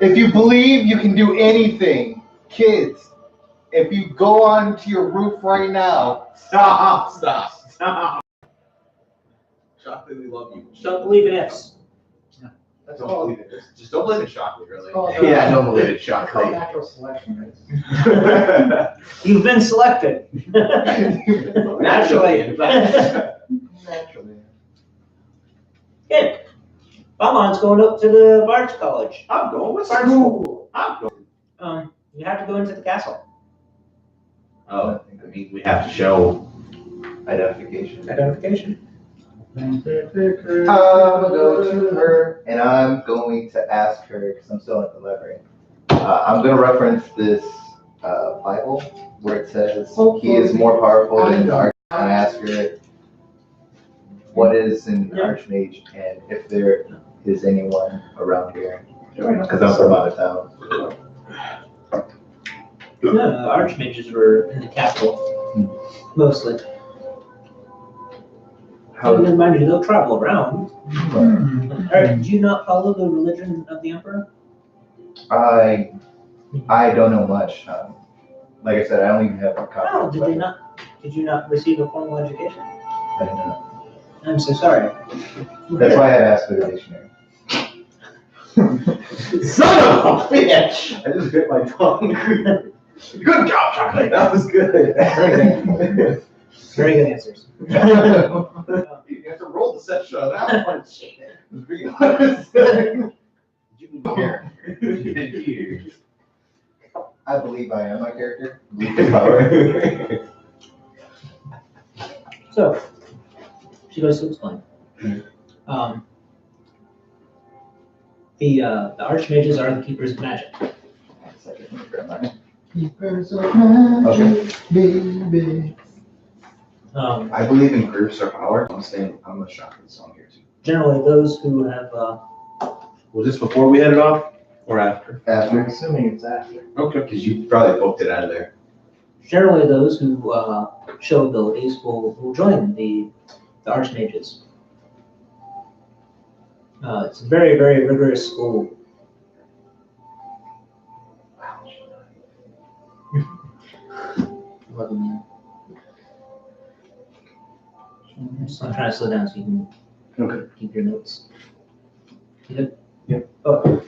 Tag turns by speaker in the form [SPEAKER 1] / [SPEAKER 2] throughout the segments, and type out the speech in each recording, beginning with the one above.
[SPEAKER 1] If you believe you can do anything, kids, if you go onto your roof right now,
[SPEAKER 2] Stop. Chocolate, we love you.
[SPEAKER 3] Don't believe in ifs.
[SPEAKER 1] that's
[SPEAKER 2] Don't
[SPEAKER 1] all.
[SPEAKER 2] believe it. Just don't believe in chocolate, really.
[SPEAKER 1] called,
[SPEAKER 2] Yeah, don't believe in
[SPEAKER 1] It's called
[SPEAKER 2] chocolate.
[SPEAKER 1] natural selection.
[SPEAKER 3] You've been selected.
[SPEAKER 2] Naturally, in fact.
[SPEAKER 1] Naturally.
[SPEAKER 3] Good. Belmont's going up to the Bards College.
[SPEAKER 2] I'm going with
[SPEAKER 3] Bards
[SPEAKER 2] school.
[SPEAKER 3] School.
[SPEAKER 2] I'm going.
[SPEAKER 3] You have to go into the castle.
[SPEAKER 2] Oh, I mean, we have to show
[SPEAKER 1] Identification.
[SPEAKER 3] Identification.
[SPEAKER 1] I'm gonna go to her and I'm going to ask her, because I'm still at the library. I'm gonna reference this Bible where it says he is more powerful than the arch. And I ask her what is an archmage and if there is anyone around here, because I'm from out of town.
[SPEAKER 3] Yeah, archmages were in the capital, mostly.
[SPEAKER 1] How?
[SPEAKER 3] And mind you, they'll travel around. Alright, do you not follow the religion of the emperor?
[SPEAKER 1] I don't know much. Like I said, I don't even have a copy.
[SPEAKER 3] Oh,
[SPEAKER 1] of the Bible.
[SPEAKER 3] did you not receive a formal education?
[SPEAKER 1] I don't know.
[SPEAKER 3] I'm so sorry.
[SPEAKER 1] That's why I asked for the dictionary.
[SPEAKER 2] Son of a bitch! I just bit my tongue. Good job, chocolate.
[SPEAKER 1] That was good.
[SPEAKER 3] Very good answers.
[SPEAKER 2] You have to roll the set show. That one. To be honest. You care.
[SPEAKER 1] I believe I am my character. Believe the power.
[SPEAKER 3] So, she goes to explain. The archmages are the keepers of magic.
[SPEAKER 1] Okay. Baby.
[SPEAKER 2] I believe in groups or power. I'm saying I'm a chocolate song here too.
[SPEAKER 3] Generally, those who have
[SPEAKER 2] Was this before we headed off or after?
[SPEAKER 1] After.
[SPEAKER 4] Assuming it's after.
[SPEAKER 2] Okay. Because you probably booked it out of there.
[SPEAKER 3] generally those who show abilities will join the archmages. It's a very, very rigorous school. So I'm trying to slow down so you can keep your notes. You good?
[SPEAKER 2] Yep.
[SPEAKER 3] Oh.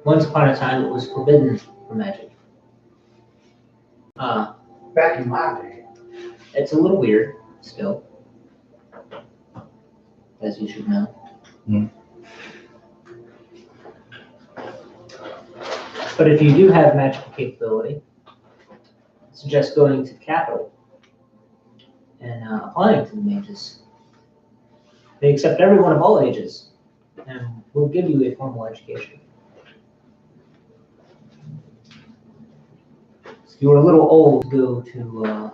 [SPEAKER 3] Once upon a time, it was forbidden for magic.
[SPEAKER 4] Back in my day.
[SPEAKER 3] It's a little weird still, as you should know.
[SPEAKER 1] Mm.
[SPEAKER 3] But if you do have magical capability, I suggest going to the capital and applying to the mages. They accept everyone of all ages and will give you a formal education. So you were a little old to go to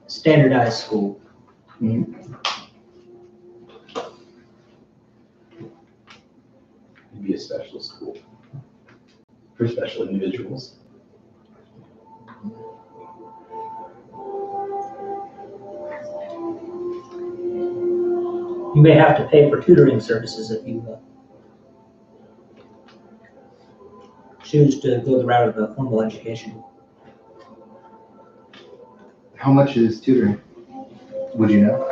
[SPEAKER 3] standardized school.
[SPEAKER 2] It'd be a special school for special individuals.
[SPEAKER 3] You may have to pay for tutoring services if you choose to go the route of a formal education.
[SPEAKER 1] How much is tutoring? Would you know?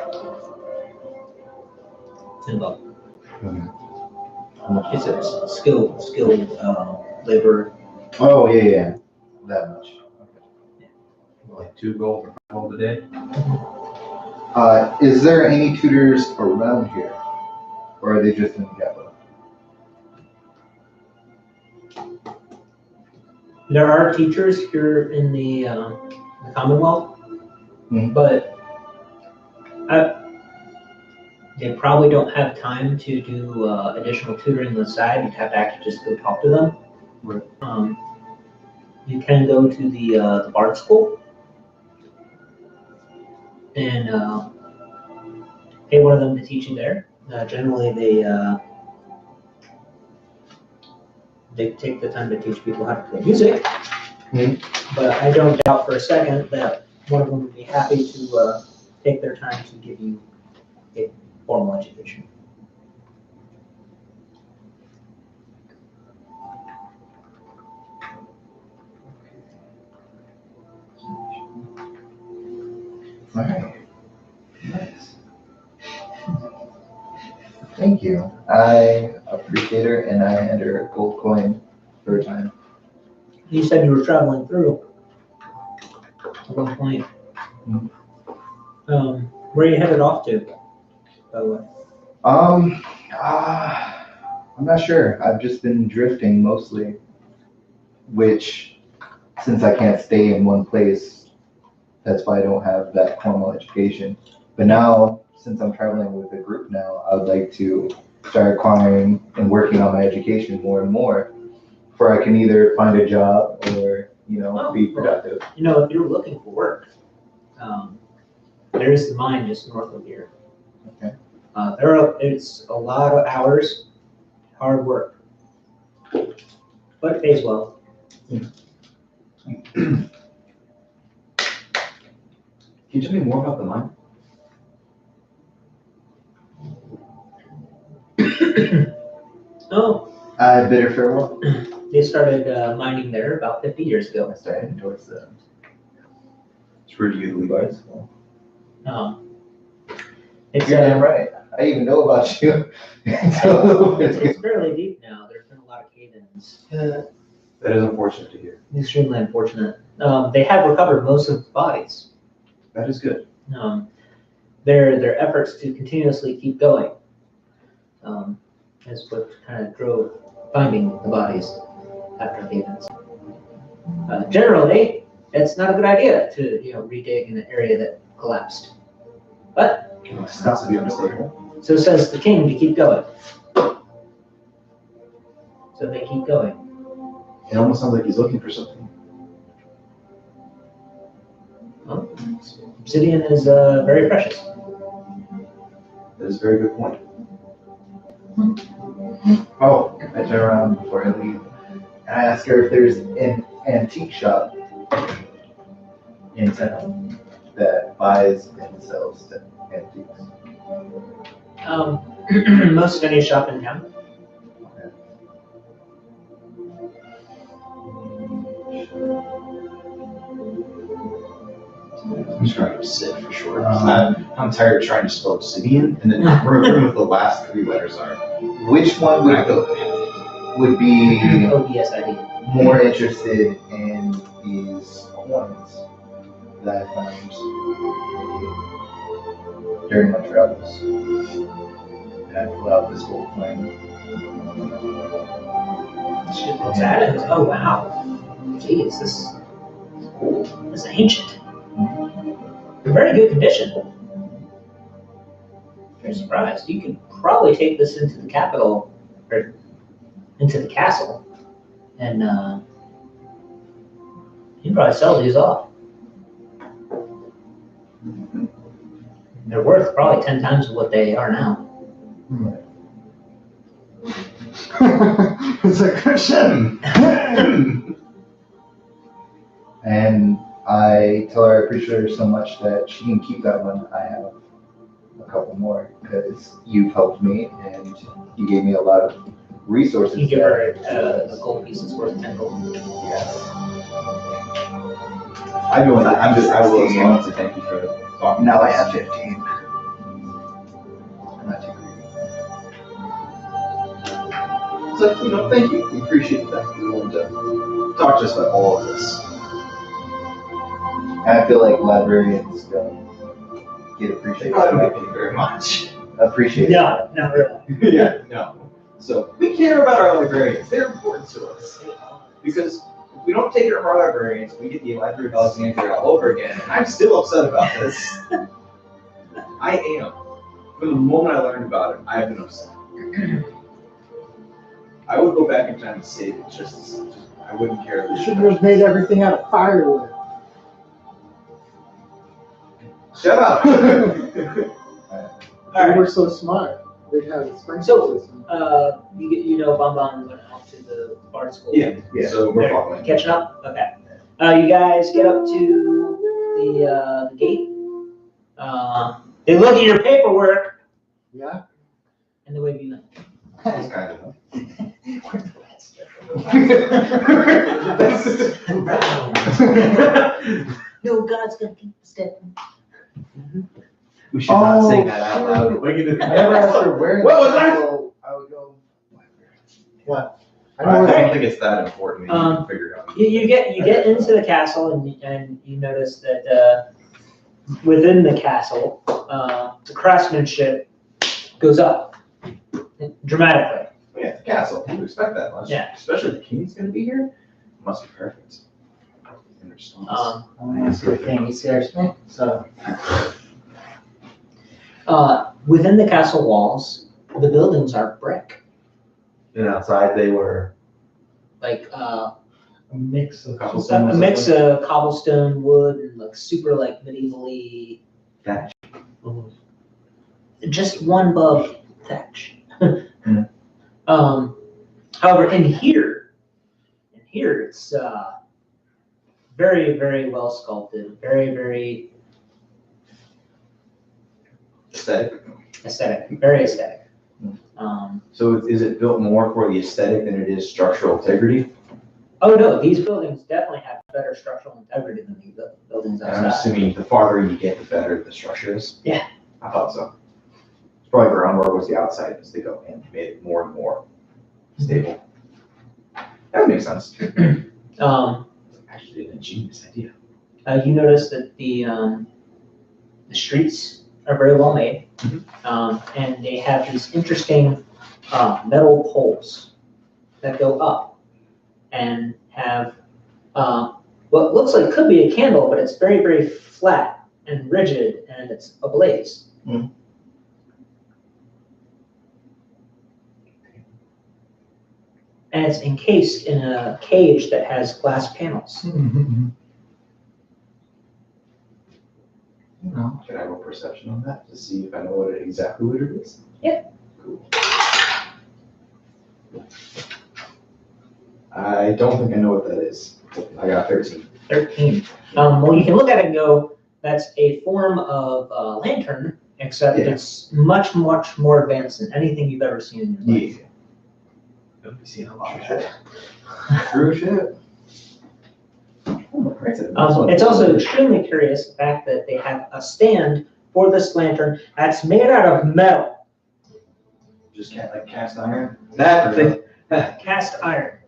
[SPEAKER 3] It's in about
[SPEAKER 1] How much?
[SPEAKER 3] it's a skilled labor.
[SPEAKER 1] Oh, yeah. That much.
[SPEAKER 2] Like 2 gold for 5 gold a day.
[SPEAKER 1] Is there any tutors around here? Or are they just in the capital?
[SPEAKER 3] There are teachers here in the Commonwealth, but they probably don't have time to do additional tutoring on the side. You'd have to actually just go talk to them.
[SPEAKER 1] Right.
[SPEAKER 3] You can go to the Bard School and pay one of them to teach you there. Generally, they take the time to teach people how to play music, but I don't doubt for a second that one of them would be happy to take their time to give you a formal education.
[SPEAKER 1] All right. Nice. Thank you. I appreciate her, and I hand her a gold coin for her time.
[SPEAKER 3] You said you were traveling through at one point.
[SPEAKER 1] Mhm.
[SPEAKER 3] Where are you headed off to, by the way?
[SPEAKER 1] I'm not sure. I've just been drifting mostly, which, since I can't stay in one place, that's why I don't have that formal education. But now, since I'm traveling with a group now, I would like to start acquiring and working on my education more and more, for I can either find a job or, be productive.
[SPEAKER 3] You know, if you're looking for work, there is the mine just north of here.
[SPEAKER 1] Okay.
[SPEAKER 3] It's a lot of hours, hard work, but it pays well.
[SPEAKER 2] Can you tell me more about the mine?
[SPEAKER 3] Oh,
[SPEAKER 1] I bid her farewell.
[SPEAKER 3] they started mining there about 50 years ago.
[SPEAKER 1] I started heading towards the
[SPEAKER 2] It's rude of you to leave us.
[SPEAKER 3] It's,
[SPEAKER 1] You're damn right. I even know about you. So,
[SPEAKER 3] it's fairly deep now. There's been a lot of cave-ins.
[SPEAKER 2] That is unfortunate to hear.
[SPEAKER 3] Extremely unfortunate. They have recovered most of the bodies.
[SPEAKER 2] That is good.
[SPEAKER 3] Their efforts to continuously keep going is what kind of drove finding the bodies after cave-ins. Generally, it's not a good idea to redig in an area that collapsed. But
[SPEAKER 2] It's not to be unstable.
[SPEAKER 3] so says the king to keep going. So they keep going.
[SPEAKER 2] It almost sounds like he's looking for something.
[SPEAKER 3] Well, obsidian is very precious.
[SPEAKER 2] That is a very good point.
[SPEAKER 1] Oh, I turn around before I leave, and I ask her if there's an antique shop in town that buys and sells antiques.
[SPEAKER 3] Most of any shop in town.
[SPEAKER 2] I'm just trying to sit for short. I'm tired of trying to spell obsidian and then remember what the last three letters are.
[SPEAKER 1] Which one would be
[SPEAKER 3] ODSID.
[SPEAKER 1] more interested in these coins that I found during my travels? And I pull out this gold coin.
[SPEAKER 3] She looks at it. Oh wow. Jeez, this is ancient. In very good condition. Very surprised. You could probably take this into the capital or into the castle, and you can probably sell these off. They're worth probably 10 times what they are now.
[SPEAKER 2] It's a cushion.
[SPEAKER 1] And I tell her I appreciate her so much that she can keep that one. I have a couple more because you've helped me and you gave me a lot of resources.
[SPEAKER 3] You give her a gold piece that's worth 10 gold.
[SPEAKER 1] Yes.
[SPEAKER 2] I will want to thank you for talking.
[SPEAKER 1] Now
[SPEAKER 2] to
[SPEAKER 1] I
[SPEAKER 2] us.
[SPEAKER 1] have 15. I'm not too greedy.
[SPEAKER 2] It's like, thank you. We appreciate the fact that you're willing to talk to us about all of this.
[SPEAKER 1] And I feel like librarians don't get appreciated.
[SPEAKER 2] Thank you very much.
[SPEAKER 1] Appreciate
[SPEAKER 3] No, not really.
[SPEAKER 2] Yeah, no. So we care about our librarians. They're important to us. Because if we don't take care of our librarians, we get the Library of Alexandria all over again. And I'm still upset about this. I am. From the moment I learned about it, I've been upset. I would go back in time and save it. Just I wouldn't care.
[SPEAKER 4] You should have made everything out of firewood.
[SPEAKER 2] Shut up.
[SPEAKER 3] All
[SPEAKER 4] They
[SPEAKER 3] right.
[SPEAKER 4] were so smart. They had a sprinkler
[SPEAKER 3] So,
[SPEAKER 4] system.
[SPEAKER 3] Bonbon went off to the bard school.
[SPEAKER 2] Yeah.
[SPEAKER 1] Yeah.
[SPEAKER 2] So we're
[SPEAKER 3] They're
[SPEAKER 2] following.
[SPEAKER 3] catching up? Okay. You guys get up to the gate. They look at your paperwork
[SPEAKER 4] Yeah.
[SPEAKER 3] and they wave you in.
[SPEAKER 2] That's kind of.
[SPEAKER 3] No, God's gonna keep stepping.
[SPEAKER 2] We should not say that out
[SPEAKER 1] shoot.
[SPEAKER 2] loud. Look at
[SPEAKER 1] Whenever I started wearing
[SPEAKER 2] What
[SPEAKER 1] the
[SPEAKER 2] was that?
[SPEAKER 1] castle, I would go.
[SPEAKER 4] What? I
[SPEAKER 2] I
[SPEAKER 4] know
[SPEAKER 2] don't
[SPEAKER 4] where
[SPEAKER 2] think it's that important. You can figure it out.
[SPEAKER 3] You get into the castle and you notice that within the castle, the craftsmanship goes up dramatically.
[SPEAKER 2] Yeah, it's a castle. You would expect that much.
[SPEAKER 3] Yeah.
[SPEAKER 2] Especially if the king's gonna be here. It must be perfect. In response.
[SPEAKER 4] I asked the king, he scares me, so.
[SPEAKER 3] Within the castle walls, the buildings are brick,
[SPEAKER 1] And outside they were.
[SPEAKER 3] like
[SPEAKER 4] A mix of.
[SPEAKER 3] a mix of cobblestone, wood, and like super like medievally.
[SPEAKER 2] Thatch.
[SPEAKER 3] Just one above thatch.
[SPEAKER 1] Mm.
[SPEAKER 3] However, in here it's very, very well sculpted, very, very
[SPEAKER 2] Aesthetic.
[SPEAKER 3] aesthetic, very aesthetic.
[SPEAKER 2] So is it built more for the aesthetic than it is structural integrity?
[SPEAKER 3] Oh no, these buildings definitely have better structural integrity than the buildings
[SPEAKER 2] And I'm
[SPEAKER 3] outside.
[SPEAKER 2] assuming the farther you get, the better the structure is.
[SPEAKER 3] Yeah.
[SPEAKER 2] I thought so. It's probably groundwork was the outside as they go in, made it more and more stable. That would make sense. Actually, an ingenious idea.
[SPEAKER 3] You notice that the streets are very well made, and they have these interesting metal poles that go up and have what looks like could be a candle, but it's very, very flat and rigid, and it's ablaze.
[SPEAKER 1] Mm.
[SPEAKER 3] And it's encased in a cage that has glass panels.
[SPEAKER 4] No.
[SPEAKER 2] Can I roll perception on that to see if I know exactly what it is?
[SPEAKER 3] Yeah.
[SPEAKER 2] Cool. I don't think I know what that is. I got 13.
[SPEAKER 3] 13. Well, you can look at it and go, that's a form of lantern, except
[SPEAKER 2] Yeah.
[SPEAKER 3] it's much, much more advanced than anything you've ever seen in your life.
[SPEAKER 2] Yeah. Don't be seeing a lot of
[SPEAKER 1] True
[SPEAKER 2] shit.
[SPEAKER 1] True shit.
[SPEAKER 3] It's also extremely curious the fact that they have a stand for this lantern that's made out of metal,
[SPEAKER 2] Just can't like cast iron. That thing.
[SPEAKER 3] cast iron.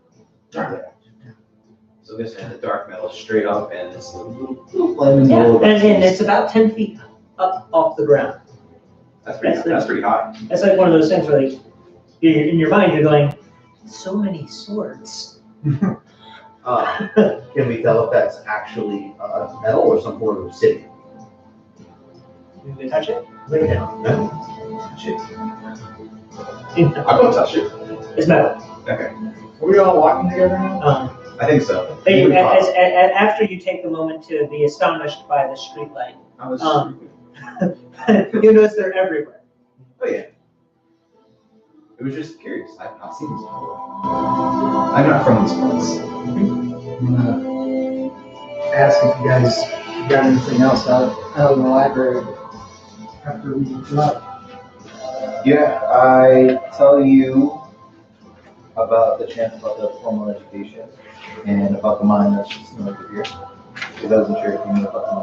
[SPEAKER 2] So this is the dark metal straight up and it's a little flaming.
[SPEAKER 3] Yeah,
[SPEAKER 2] little-
[SPEAKER 3] and it's about 10 feet up off the ground.
[SPEAKER 2] That's pretty high.
[SPEAKER 3] It's like one of those things where like, in your mind you're going, so many swords.
[SPEAKER 1] Can we tell if that's actually metal or some form of obsidian?
[SPEAKER 3] You can touch it, lay it down.
[SPEAKER 2] Shit. I'm gonna touch it.
[SPEAKER 3] It's metal.
[SPEAKER 2] Okay.
[SPEAKER 4] Are we all walking together now?
[SPEAKER 2] I think so.
[SPEAKER 3] After you take the moment to be astonished by the street light,
[SPEAKER 2] I was.
[SPEAKER 3] you notice they're everywhere.
[SPEAKER 2] Oh yeah. It was just curious. I've not seen this before. I'm not from this place.
[SPEAKER 4] I'm gonna ask if you guys got anything else out of the library after we left.
[SPEAKER 1] Yeah, I tell you about the chance about the formal education and about the mine that's just north of here. Because I wasn't sure if you knew about the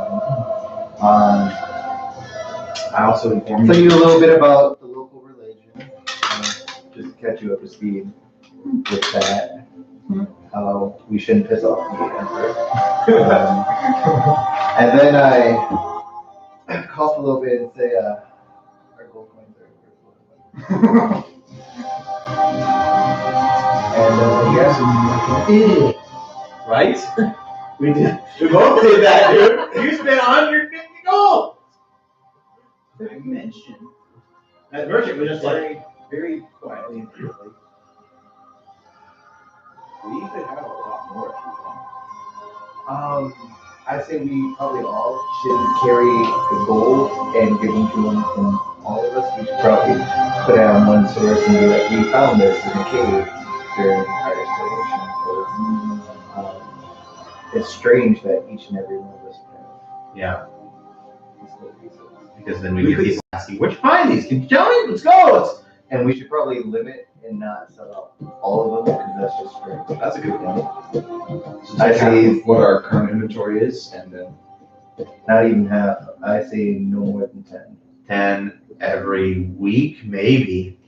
[SPEAKER 1] mine.
[SPEAKER 2] I also informed
[SPEAKER 1] Tell
[SPEAKER 2] you.
[SPEAKER 1] you a little bit about the local religion, just to catch you up to speed with that. How we shouldn't piss off the emperor. And then I cough a little bit and say, our gold coins are and yes,
[SPEAKER 4] Idiot.
[SPEAKER 2] Right? We did. We both did that, dude. You spent 150 gold. I mentioned that merchant was just like very quietly and carefully. We could have a lot more if you want.
[SPEAKER 1] I say we probably all should carry the gold and give them to them from all of us. We should probably put it on one source and be like, we found this in the cave during our exploration. So it's strange that each and every one of us have
[SPEAKER 5] Yeah. Because then we get people asking, "Where'd you find these? Can you tell me? Let's go."
[SPEAKER 1] And we should probably limit and not sell out all of them because that's just strange.
[SPEAKER 2] That's a good one.
[SPEAKER 1] I see
[SPEAKER 2] what our current inventory is, and then
[SPEAKER 1] not even half. I say no more than 10.
[SPEAKER 5] 10 every week, maybe.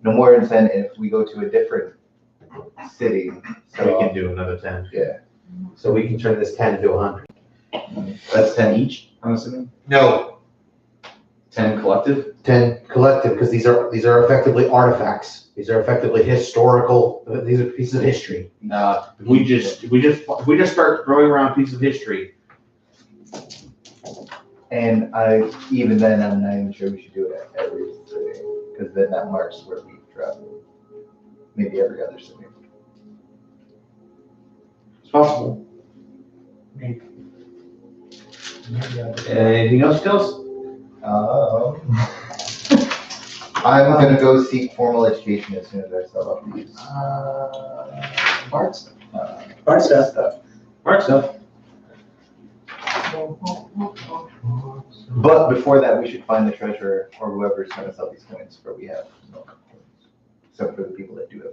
[SPEAKER 1] No more than 10 if we go to a different city.
[SPEAKER 5] So we can do another 10.
[SPEAKER 1] Yeah.
[SPEAKER 6] So we can turn this 10 into 100.
[SPEAKER 2] that's 10 each. I'm assuming
[SPEAKER 6] No,
[SPEAKER 2] 10 collective.
[SPEAKER 6] 10 collective, because these are effectively artifacts. These are effectively historical. These are pieces of history.
[SPEAKER 5] If we just start throwing around pieces of history.
[SPEAKER 1] And even then, I'm not even sure we should do it at every city because then that marks where we travel. Maybe every other city.
[SPEAKER 5] It's possible.
[SPEAKER 4] Maybe
[SPEAKER 5] Anything else, Kels?
[SPEAKER 1] I'm gonna go seek formal education as soon as I sell up these.
[SPEAKER 4] Parts?
[SPEAKER 3] Art stuff.
[SPEAKER 5] Mark stuff.
[SPEAKER 1] But before that, we should find the treasurer or whoever's gonna sell these coins where we have no coins. Except for the people that do have.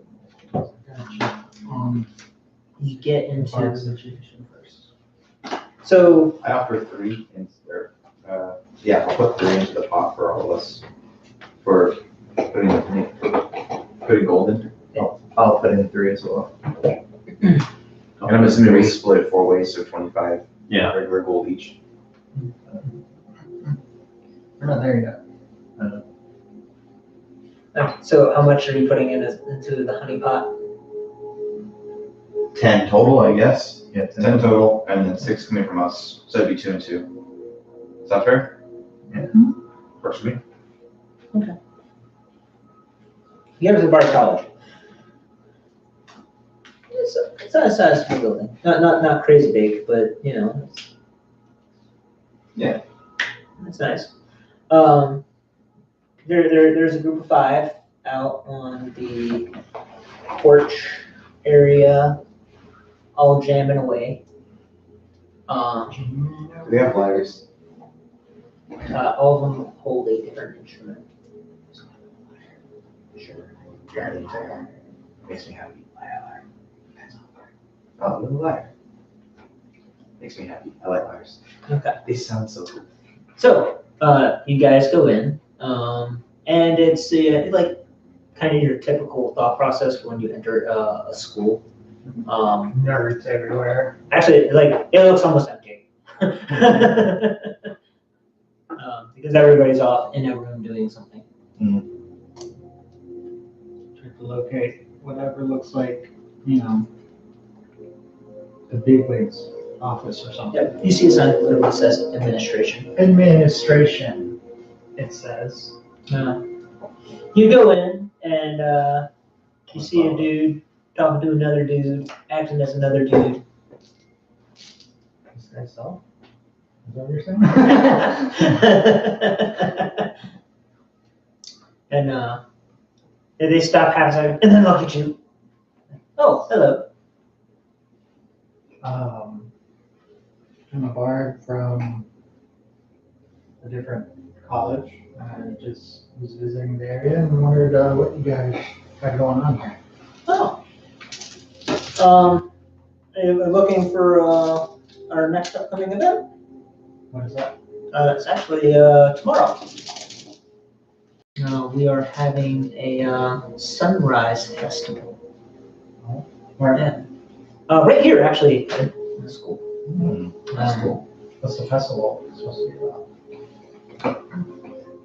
[SPEAKER 3] You get
[SPEAKER 4] Parts
[SPEAKER 3] into,
[SPEAKER 4] education first.
[SPEAKER 3] so,
[SPEAKER 2] I offer 3 there. Yeah, I'll put 3 into the pot for all of us for putting gold in.
[SPEAKER 1] I'll put in 3 as well.
[SPEAKER 2] And I'm assuming we split it 4 ways, so 25
[SPEAKER 5] Yeah.
[SPEAKER 2] regular gold each.
[SPEAKER 4] We're not there yet.
[SPEAKER 3] so how much are you putting into the honey pot?
[SPEAKER 2] 10 total, I guess.
[SPEAKER 1] Yeah,
[SPEAKER 2] 10 total, and then 6 coming from us. So it'd be 2 and 2. Is that fair?
[SPEAKER 1] Yeah.
[SPEAKER 2] Works for me.
[SPEAKER 3] You go to the Bard College. It's not a sizable building. Not crazy big, but you know.
[SPEAKER 2] Yeah.
[SPEAKER 3] It's nice. There's a group of 5 out on the porch area, all jamming away.
[SPEAKER 2] Do they have ladders?
[SPEAKER 3] All of them hold a different instrument.
[SPEAKER 2] Sure. Makes me happy. Oh, little ladder. Makes me happy. I like ladders.
[SPEAKER 3] Okay.
[SPEAKER 2] They sound so cool.
[SPEAKER 3] So, you guys go in, and it's like kind of your typical thought process when you enter a school.
[SPEAKER 4] Nerds everywhere.
[SPEAKER 3] Actually, like it looks almost empty because everybody's off in a room doing something.
[SPEAKER 4] Try to locate whatever looks like, the bigwig's office or something.
[SPEAKER 3] Yep. You see a sign that literally says administration.
[SPEAKER 4] Administration, it says.
[SPEAKER 3] You go in and you see a dude talking to another dude, acting as another dude.
[SPEAKER 4] This guy's self? Is that what you're saying?
[SPEAKER 3] And they stop half a second and then look at you. Oh, hello.
[SPEAKER 4] I'm a bard from a different college. I just was visiting the area and wondered what you guys got going on here.
[SPEAKER 3] Oh. I'm looking for our next upcoming event.
[SPEAKER 4] What is that?
[SPEAKER 3] It's actually tomorrow. We are having a sunrise festival.
[SPEAKER 4] Where?
[SPEAKER 3] Yeah. Right here, actually, in the school.
[SPEAKER 1] That's cool.
[SPEAKER 4] What's the festival supposed to be about?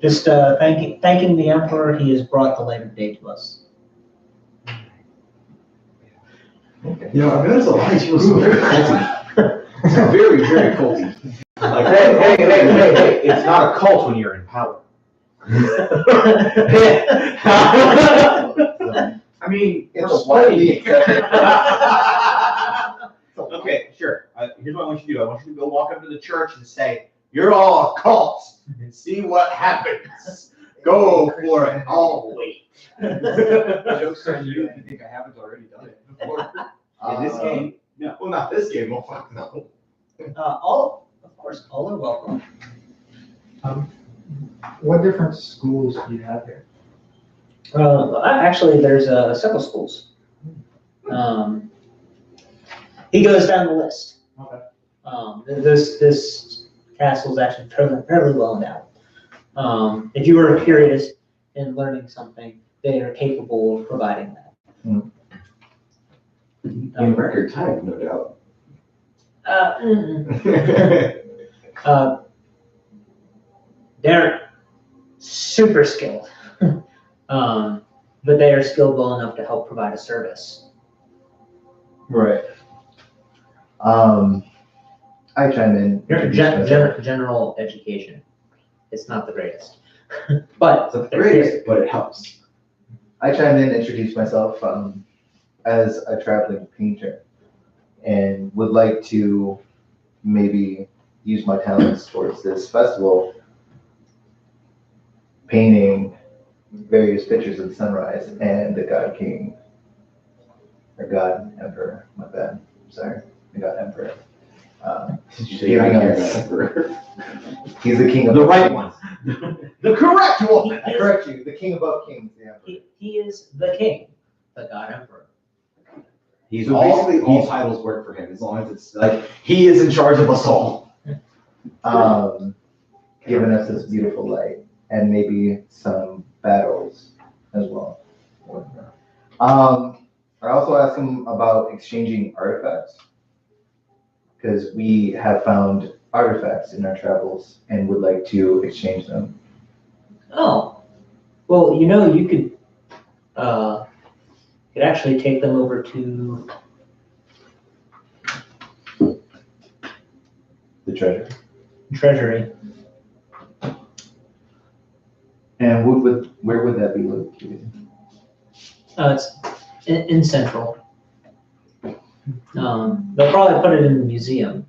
[SPEAKER 3] Just thanking the emperor, he has brought the light of day to us.
[SPEAKER 2] You know, I've noticed a lot of people so very culty. Very, very culty. Like,
[SPEAKER 6] Hey, it's not a cult when you're in power.
[SPEAKER 5] I mean,
[SPEAKER 1] It's
[SPEAKER 5] we're
[SPEAKER 1] a widely
[SPEAKER 5] splitting.
[SPEAKER 1] accepted.
[SPEAKER 5] Okay, sure. Here's what I want you to do. I want you to go walk up to the church and say, "You're all a cult," and see what happens. Go for it. I'll wait.
[SPEAKER 2] Joke's on you if you think I haven't already done it before. In this game? No, well, not this game. Well, fuck no.
[SPEAKER 3] All Of course, all are welcome.
[SPEAKER 4] What different schools do you have here?
[SPEAKER 3] Actually, there's several schools. He goes down the list.
[SPEAKER 4] Okay.
[SPEAKER 3] This castle is actually fairly well endowed. If you were curious in learning something, they are capable of providing that.
[SPEAKER 2] In record time, no doubt.
[SPEAKER 3] They're super skilled, but they are skilled well enough to help provide a service.
[SPEAKER 1] Right. I chime in.
[SPEAKER 3] General education. It's not the greatest, but
[SPEAKER 2] It's not the
[SPEAKER 3] they're here.
[SPEAKER 2] greatest, but it helps.
[SPEAKER 1] I chime in, introduce myself as a traveling painter, and would like to maybe use my talents towards this festival, painting various pictures of the sunrise and the God King, or God Emperor, my bad, sorry, the God Emperor.
[SPEAKER 2] Did you say
[SPEAKER 1] Giving
[SPEAKER 2] God
[SPEAKER 1] us-
[SPEAKER 2] Emperor?
[SPEAKER 1] He's the king of
[SPEAKER 5] The right one. The correct one.
[SPEAKER 1] I correct you, the king above kings, the emperor.
[SPEAKER 3] He is the king, the God Emperor.
[SPEAKER 5] He's
[SPEAKER 2] So
[SPEAKER 5] all,
[SPEAKER 2] basically, all
[SPEAKER 5] he's,
[SPEAKER 2] titles work for him as long as it's like he is in charge of us all.
[SPEAKER 1] Giving us this beautiful light and maybe some battles as well. I also asked him about exchanging artifacts, because we have found artifacts in our travels and would like to exchange them.
[SPEAKER 3] Oh, well, you could actually take them over to
[SPEAKER 1] The treasure.
[SPEAKER 3] Treasury.
[SPEAKER 1] And where would that be located?
[SPEAKER 3] It's in Central. They'll probably put it in the museum.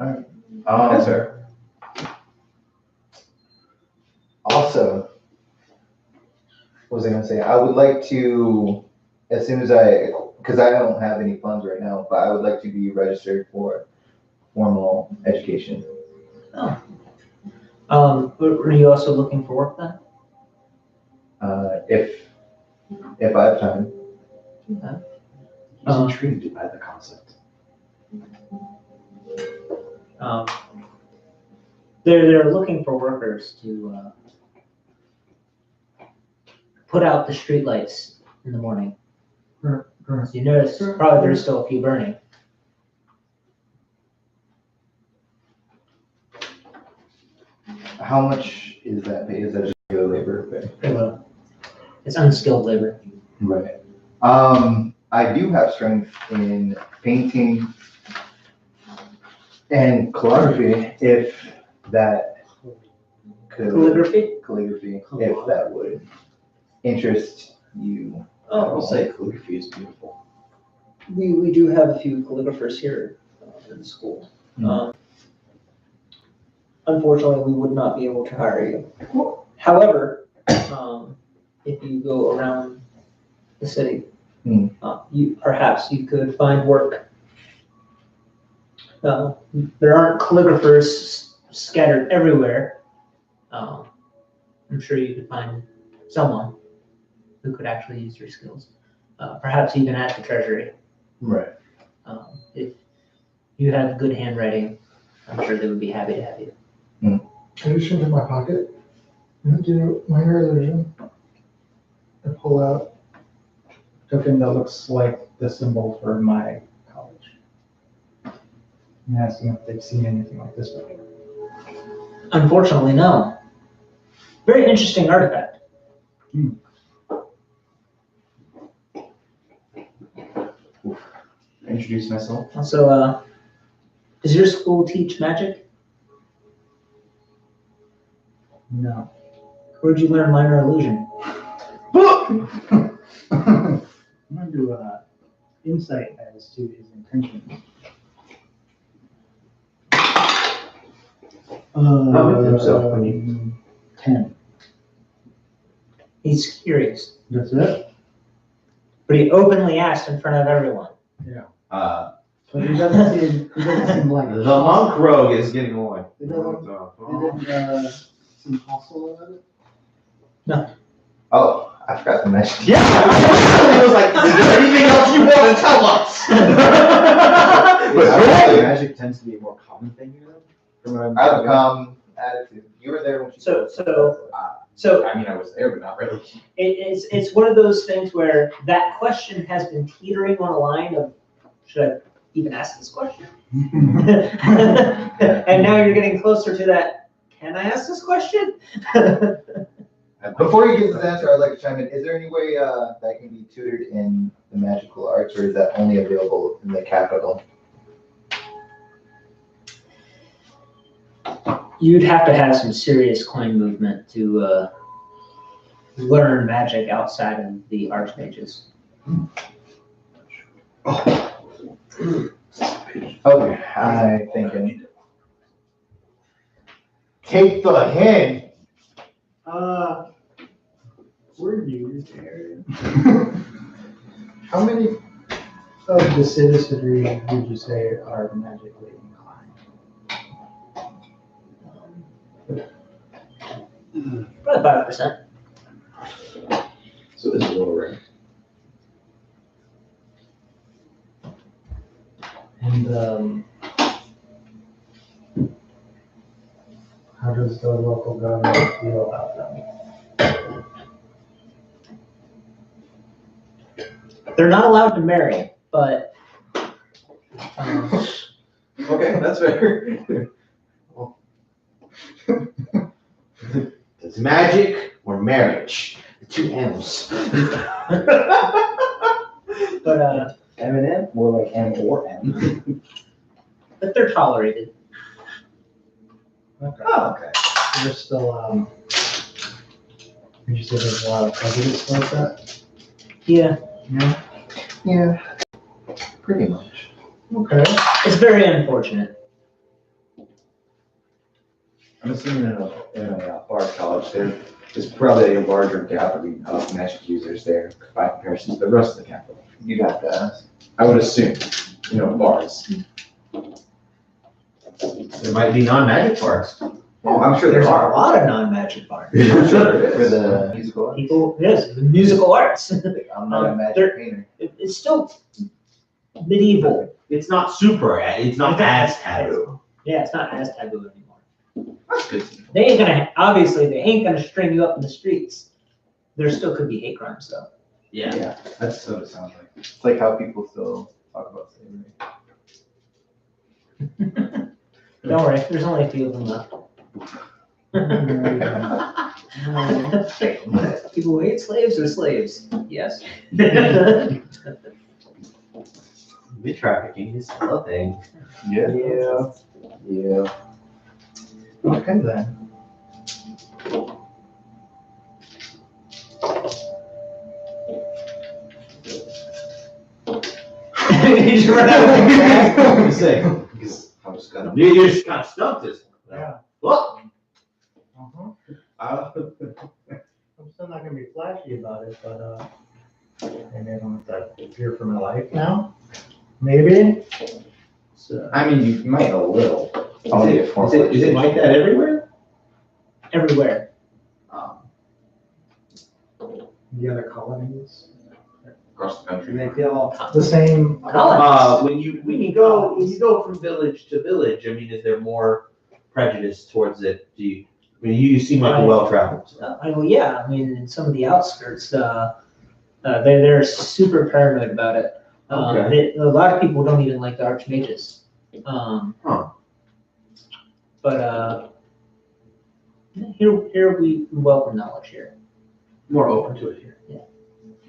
[SPEAKER 2] Yes, sir.
[SPEAKER 1] Also, what was I gonna say? I would like to, as soon as because I don't have any funds right now, but I would like to be registered for formal education.
[SPEAKER 3] Were you also looking for work then?
[SPEAKER 1] If I have time.
[SPEAKER 2] He's intrigued by the concept.
[SPEAKER 3] They're looking for workers to put out the streetlights in the morning. So you notice probably there's still a few burning.
[SPEAKER 1] How much is that pay? Is that just regular labor pay?
[SPEAKER 3] Pretty well. It's unskilled labor.
[SPEAKER 1] Right. I do have strength in painting and calligraphy, if that could.
[SPEAKER 3] Calligraphy?
[SPEAKER 1] If that would interest you.
[SPEAKER 2] I will say calligraphy is beautiful.
[SPEAKER 3] We do have a few calligraphers here in the school. Unfortunately, we would not be able to hire you. However, if you go around the city, you could find work. There aren't calligraphers scattered everywhere. I'm sure you could find someone who could actually use your skills. Perhaps even at the treasury.
[SPEAKER 1] Right.
[SPEAKER 3] If you have good handwriting, I'm sure they would be happy to have you.
[SPEAKER 4] I just into my pocket. I'm gonna do minor illusion. I pull out a token that looks like the symbol for my college. I'm asking if they've seen anything like this before.
[SPEAKER 3] Unfortunately, no. Very interesting artifact.
[SPEAKER 2] Introduce myself.
[SPEAKER 3] Also, does your school teach magic?
[SPEAKER 4] No.
[SPEAKER 3] Where'd you learn minor illusion?
[SPEAKER 4] I'm gonna do insight as to his intentions.
[SPEAKER 6] Not with himself, when you-
[SPEAKER 4] 10.
[SPEAKER 3] He's curious,
[SPEAKER 4] That's it?
[SPEAKER 3] but he openly asked in front of everyone.
[SPEAKER 4] But he doesn't seem like.
[SPEAKER 5] The monk rogue is getting away.
[SPEAKER 4] He didn't seem hostile about it?
[SPEAKER 1] Oh, I forgot to mention.
[SPEAKER 5] Yeah, I was like, is there anything else you want to tell us? But go ahead.
[SPEAKER 2] Magic tends to be a more common thing here, though. From what I'm
[SPEAKER 1] I have a calm attitude. You were there when she.
[SPEAKER 3] So
[SPEAKER 2] I mean, I was there, but not really.
[SPEAKER 3] it's one of those things where that question has been teetering on a line of, should I even ask this question? And now you're getting closer to that, can I ask this question?
[SPEAKER 1] Before you get to the answer, I'd like to chime in. Is there any way that can be tutored in the magical arts, or is that only available in the capital?
[SPEAKER 3] You'd have to have some serious coin movement to learn magic outside of the archmages.
[SPEAKER 1] Okay, I think I need to take the hint.
[SPEAKER 4] We're new to the area. How many of the citizenry would you say are magically inclined?
[SPEAKER 3] Probably 5%.
[SPEAKER 2] So this is a little rare.
[SPEAKER 4] And how does the local government feel about them?
[SPEAKER 3] They're not allowed to marry, but
[SPEAKER 2] Okay, that's fair.
[SPEAKER 6] It's magic or marriage. The two M's.
[SPEAKER 3] but
[SPEAKER 2] M&M, more like M or M.
[SPEAKER 3] but they're tolerated.
[SPEAKER 4] Okay.
[SPEAKER 2] Oh, okay.
[SPEAKER 4] There's still, would you say there's a lot of prejudice like that?
[SPEAKER 3] Yeah,
[SPEAKER 4] Yeah.
[SPEAKER 1] Yeah, pretty much.
[SPEAKER 4] Okay.
[SPEAKER 3] it's very unfortunate.
[SPEAKER 2] I'm assuming in a bard college, there's probably a larger gathering of magic users there by comparison to the rest of the capital.
[SPEAKER 1] You got to ask.
[SPEAKER 2] I would assume, bards.
[SPEAKER 5] There might be non-magic parts.
[SPEAKER 2] Oh, I'm sure
[SPEAKER 3] There's
[SPEAKER 2] there
[SPEAKER 3] a
[SPEAKER 2] are.
[SPEAKER 3] lot of non-magic bards.
[SPEAKER 2] I'm sure there
[SPEAKER 1] For
[SPEAKER 2] is.
[SPEAKER 1] the musical arts.
[SPEAKER 3] People, yes, the musical arts.
[SPEAKER 1] I'm not a magic
[SPEAKER 3] They're-
[SPEAKER 1] painter.
[SPEAKER 3] It's still medieval.
[SPEAKER 5] It's not super, it's not as taboo.
[SPEAKER 3] Yeah, it's not as taboo anymore.
[SPEAKER 5] That's good.
[SPEAKER 3] They ain't gonna string you up in the streets. There still could be hate crimes though.
[SPEAKER 5] Yeah.
[SPEAKER 2] That's what it sounds like.
[SPEAKER 1] It's like how people still talk about slavery.
[SPEAKER 3] Don't worry, there's only a few of them left. People who hate slaves are slaves. Yes.
[SPEAKER 5] The trafficking is still a thing.
[SPEAKER 1] Yeah.
[SPEAKER 2] Yeah.
[SPEAKER 1] Yeah.
[SPEAKER 4] Okay then.
[SPEAKER 3] You should run out of things.
[SPEAKER 2] I'm gonna say, because I was gonna.
[SPEAKER 5] You just kind of stumped us.
[SPEAKER 4] Yeah.
[SPEAKER 5] Look.
[SPEAKER 4] Uh-huh.
[SPEAKER 5] Uh,
[SPEAKER 4] I'm still not gonna be flashy about it, but, maybe I don't have to fear for my life now. Maybe. So,
[SPEAKER 2] I mean, you might a little.
[SPEAKER 1] Only a
[SPEAKER 2] Is it like that everywhere?
[SPEAKER 3] Everywhere.
[SPEAKER 4] the other colonies,
[SPEAKER 2] Across the country.
[SPEAKER 4] they feel the same.
[SPEAKER 5] When you go from village to village, I mean, is there more prejudice towards it? You seem like a well-traveled.
[SPEAKER 3] Yeah, I mean, in some of the outskirts, they're super paranoid about it. A lot of people don't even like the archmages. But here we welcome knowledge here.
[SPEAKER 5] More open to it here.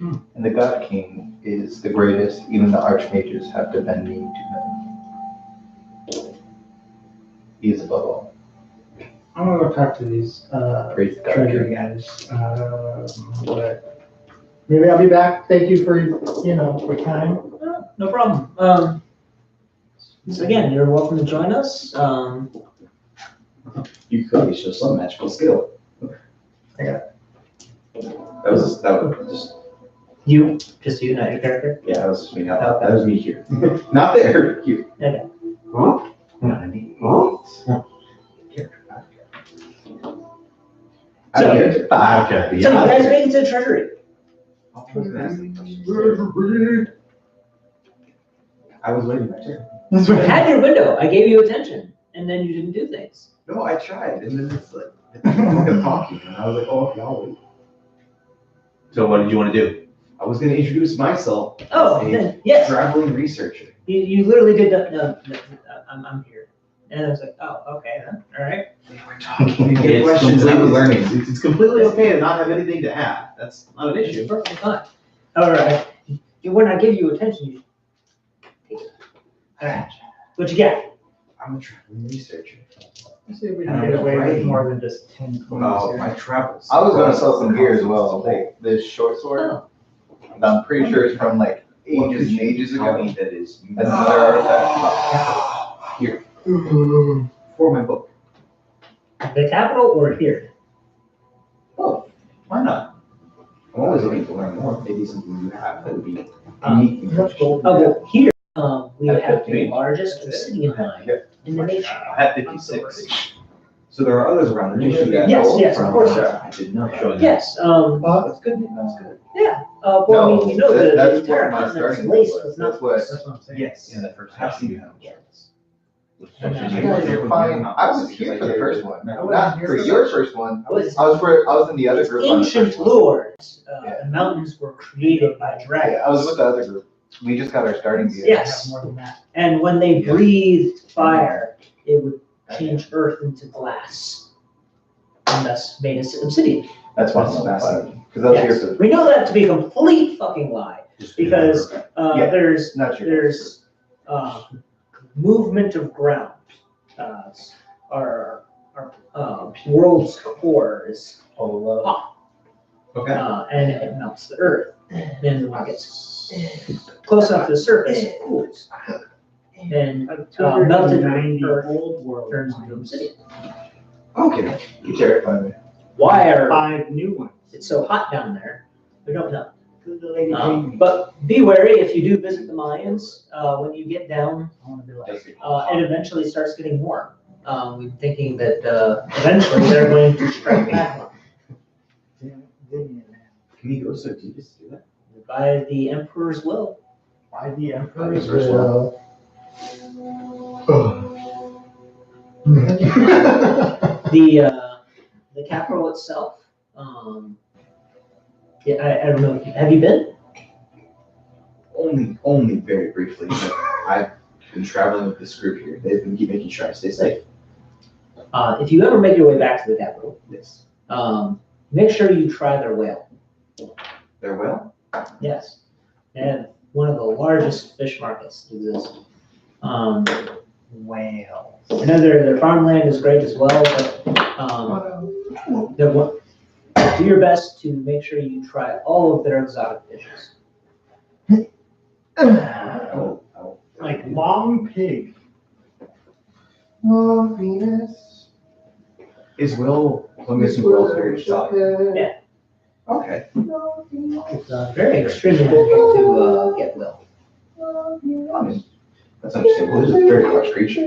[SPEAKER 1] And the God King is the greatest. Even the archmages have to bend knee to him. He is above all.
[SPEAKER 4] I'm gonna go talk to these,
[SPEAKER 1] Praise the God
[SPEAKER 4] treasury
[SPEAKER 1] King.
[SPEAKER 4] guys, but maybe I'll be back. Thank you for, your time.
[SPEAKER 3] No problem. So again, you're welcome to join us.
[SPEAKER 2] You could show some magical skill.
[SPEAKER 4] I got
[SPEAKER 2] That was just
[SPEAKER 3] Just you, not your character?
[SPEAKER 2] Yeah, that was just me. That was me here. Not there. Here.
[SPEAKER 3] Okay.
[SPEAKER 2] Huh? Huh?
[SPEAKER 3] So-
[SPEAKER 2] Okay.
[SPEAKER 3] So you guys make it to the treasury.
[SPEAKER 2] I was waiting my turn.
[SPEAKER 3] You had your window, I gave you attention, and then you didn't do things.
[SPEAKER 2] No, I tried, and then it's like I'm talking, and I was like, oh, okay, I'll wait.
[SPEAKER 5] So what did you want to do?
[SPEAKER 2] I was going to introduce myself
[SPEAKER 3] Oh,
[SPEAKER 2] as a
[SPEAKER 3] then, yes,
[SPEAKER 2] traveling researcher.
[SPEAKER 3] you literally did that, no, I'm here. And I was like, oh, okay, then, all right.
[SPEAKER 2] We're talking. Get
[SPEAKER 5] It's
[SPEAKER 2] questions, and I was
[SPEAKER 5] completely-
[SPEAKER 2] learning.
[SPEAKER 5] It's completely okay to not have anything to add. That's not an
[SPEAKER 3] It's
[SPEAKER 5] issue.
[SPEAKER 3] perfectly fine. All right, when I give you attention, you take it. All right, what you got?
[SPEAKER 2] I'm a traveling researcher.
[SPEAKER 4] Let's see if we can get away with more than just 10 coins
[SPEAKER 2] Oh,
[SPEAKER 4] here.
[SPEAKER 2] my travels.
[SPEAKER 1] I was gonna sell some gear as well, like this short sword.
[SPEAKER 3] Oh,
[SPEAKER 1] I'm pretty sure it's from like ages and ages
[SPEAKER 2] Tell
[SPEAKER 1] ago.
[SPEAKER 2] me that is
[SPEAKER 1] That's another artifact.
[SPEAKER 2] here for my book.
[SPEAKER 3] the capital or here?
[SPEAKER 2] Oh, why not? I'm always looking to learn more. Maybe something you have that would be
[SPEAKER 3] Um,
[SPEAKER 2] unique.
[SPEAKER 3] Oh, well, here, we
[SPEAKER 1] At
[SPEAKER 3] have the
[SPEAKER 1] 15.
[SPEAKER 3] largest obsidian mine in the nation.
[SPEAKER 5] I had 56.
[SPEAKER 2] So there are others around the nation.
[SPEAKER 3] Yes, of course.
[SPEAKER 2] I did not know.
[SPEAKER 3] Yes,
[SPEAKER 2] That's good. That's good.
[SPEAKER 3] well, I mean, you know, the
[SPEAKER 1] that's
[SPEAKER 3] entire
[SPEAKER 1] what my
[SPEAKER 3] continent's
[SPEAKER 1] starting
[SPEAKER 3] laced
[SPEAKER 1] point
[SPEAKER 3] with
[SPEAKER 1] was. That's what.
[SPEAKER 4] That's what I'm saying.
[SPEAKER 2] Yes.
[SPEAKER 5] In the first
[SPEAKER 2] I've
[SPEAKER 5] half.
[SPEAKER 2] seen that.
[SPEAKER 1] You guys are fine. I was here for the first one, not for your first one. I was in the other group. on the
[SPEAKER 3] Ancient
[SPEAKER 1] first one.
[SPEAKER 3] lords,
[SPEAKER 1] Yeah.
[SPEAKER 3] the mountains were created by dragons.
[SPEAKER 1] Yeah, I was with the other group. We just got our starting gear.
[SPEAKER 3] Yes.
[SPEAKER 4] I have more than that.
[SPEAKER 3] And when they breathed fire, it would change earth into glass. And thus made us obsidian.
[SPEAKER 1] That's why I'm fascinating. Because I was here
[SPEAKER 3] Yes.
[SPEAKER 1] for.
[SPEAKER 3] We know that to be a complete fucking lie, because
[SPEAKER 1] Yeah.
[SPEAKER 3] there's
[SPEAKER 1] Not your.
[SPEAKER 3] there's movement of ground. Our world's core is hot,
[SPEAKER 2] Okay.
[SPEAKER 3] and it melts the earth. Then when it gets close enough to the surface, it cools. And melted
[SPEAKER 4] 290
[SPEAKER 3] earth
[SPEAKER 4] old world
[SPEAKER 3] turns into
[SPEAKER 4] mines.
[SPEAKER 3] obsidian.
[SPEAKER 2] Okay.
[SPEAKER 1] You terrify me.
[SPEAKER 3] Why are
[SPEAKER 4] 5 new ones.
[SPEAKER 3] it's so hot down there? We don't know.
[SPEAKER 4] Who's the lady paying me?
[SPEAKER 3] But be wary if you do visit the Mayans. When you get down,
[SPEAKER 4] I wanna be like,
[SPEAKER 3] it eventually starts getting warm. We're thinking that eventually they're going to strike back
[SPEAKER 4] Vivian,
[SPEAKER 2] Can you go so deep as to do that?
[SPEAKER 3] by the Emperor's will.
[SPEAKER 4] by the Emperor
[SPEAKER 1] Emperor's
[SPEAKER 4] as well.
[SPEAKER 3] The capital itself. I don't know. Have you been?
[SPEAKER 2] Only very briefly. But I've been traveling with this group here. They've been making sure I stay safe.
[SPEAKER 3] If you ever make your way back to the capital,
[SPEAKER 2] Yes.
[SPEAKER 3] make sure you try their whale.
[SPEAKER 2] They're well.
[SPEAKER 3] Yes, they have one of the largest fish markets that exist.
[SPEAKER 4] Whale.
[SPEAKER 3] I know their farmland is great as well, but do your best to make sure you try all of their exotic dishes.
[SPEAKER 4] Like long pig.
[SPEAKER 1] Oh, Venus.
[SPEAKER 2] Is Will Columbus and Will's very exotic?
[SPEAKER 3] Yeah.
[SPEAKER 2] Okay.
[SPEAKER 3] It's very extremely difficult to get well.
[SPEAKER 2] I mean, that's understandable. It's a very large creature.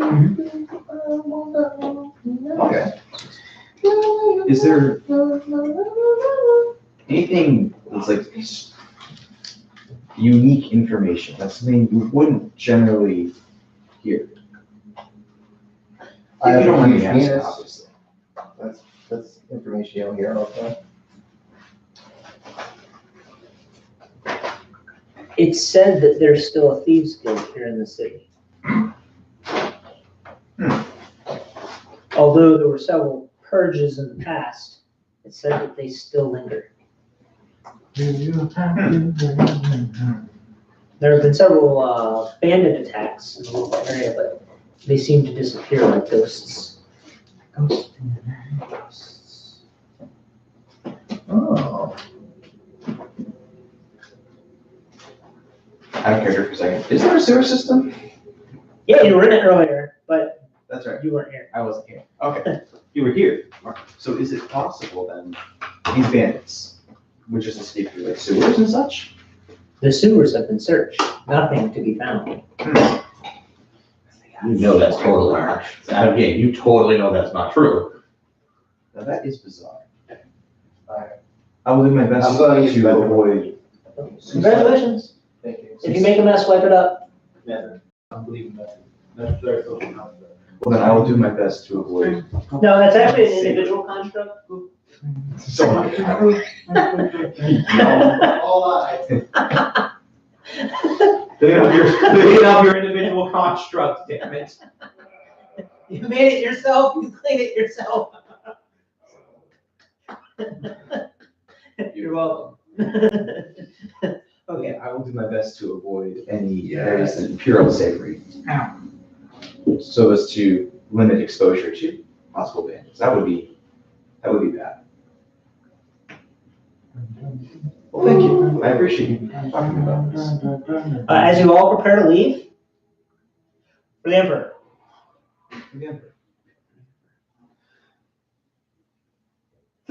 [SPEAKER 2] Okay. Is there anything that's like unique information? That's something you wouldn't generally hear.
[SPEAKER 1] I
[SPEAKER 2] If
[SPEAKER 1] have
[SPEAKER 2] you don't
[SPEAKER 1] a
[SPEAKER 2] mind me
[SPEAKER 1] huge
[SPEAKER 2] asking,
[SPEAKER 1] penis.
[SPEAKER 2] obviously.
[SPEAKER 1] That's information you don't hear all the time.
[SPEAKER 3] It's said that there's still a thieves guild here in the city. Although there were several purges in the past, it's said that they still linger. There have been several bandit attacks in the local area, but they seem to disappear like ghosts.
[SPEAKER 1] Oh.
[SPEAKER 2] Out of character for a second. Is there a sewer system?
[SPEAKER 3] Yeah, you were in it earlier, but
[SPEAKER 2] That's right.
[SPEAKER 3] you weren't here.
[SPEAKER 2] I wasn't here. Okay. You were here. So is it possible then these bandits would just escape through like sewers and such?
[SPEAKER 3] The sewers have been searched, nothing to be found.
[SPEAKER 5] You know that's totally not. Again, you totally know that's not true.
[SPEAKER 2] Now that is bizarre. I will do my best
[SPEAKER 1] I'm going
[SPEAKER 2] to avoid.
[SPEAKER 3] Congratulations.
[SPEAKER 1] Thank you.
[SPEAKER 3] If you make a mess, wipe it up.
[SPEAKER 4] I'm believing that. That's their social construct.
[SPEAKER 2] Well, then I will do my best to avoid.
[SPEAKER 3] No, that's actually an individual construct.
[SPEAKER 1] All eyes.
[SPEAKER 5] Clean up your individual construct, damn it.
[SPEAKER 3] You made it yourself, you clean it yourself. You're welcome. Okay.
[SPEAKER 2] I will do my best to avoid any areas that appear unsavory. So as to limit exposure to possible vandals. That would be bad. Well, thank you. I appreciate you talking about this.
[SPEAKER 3] As you all prepare to leave, for the Emperor.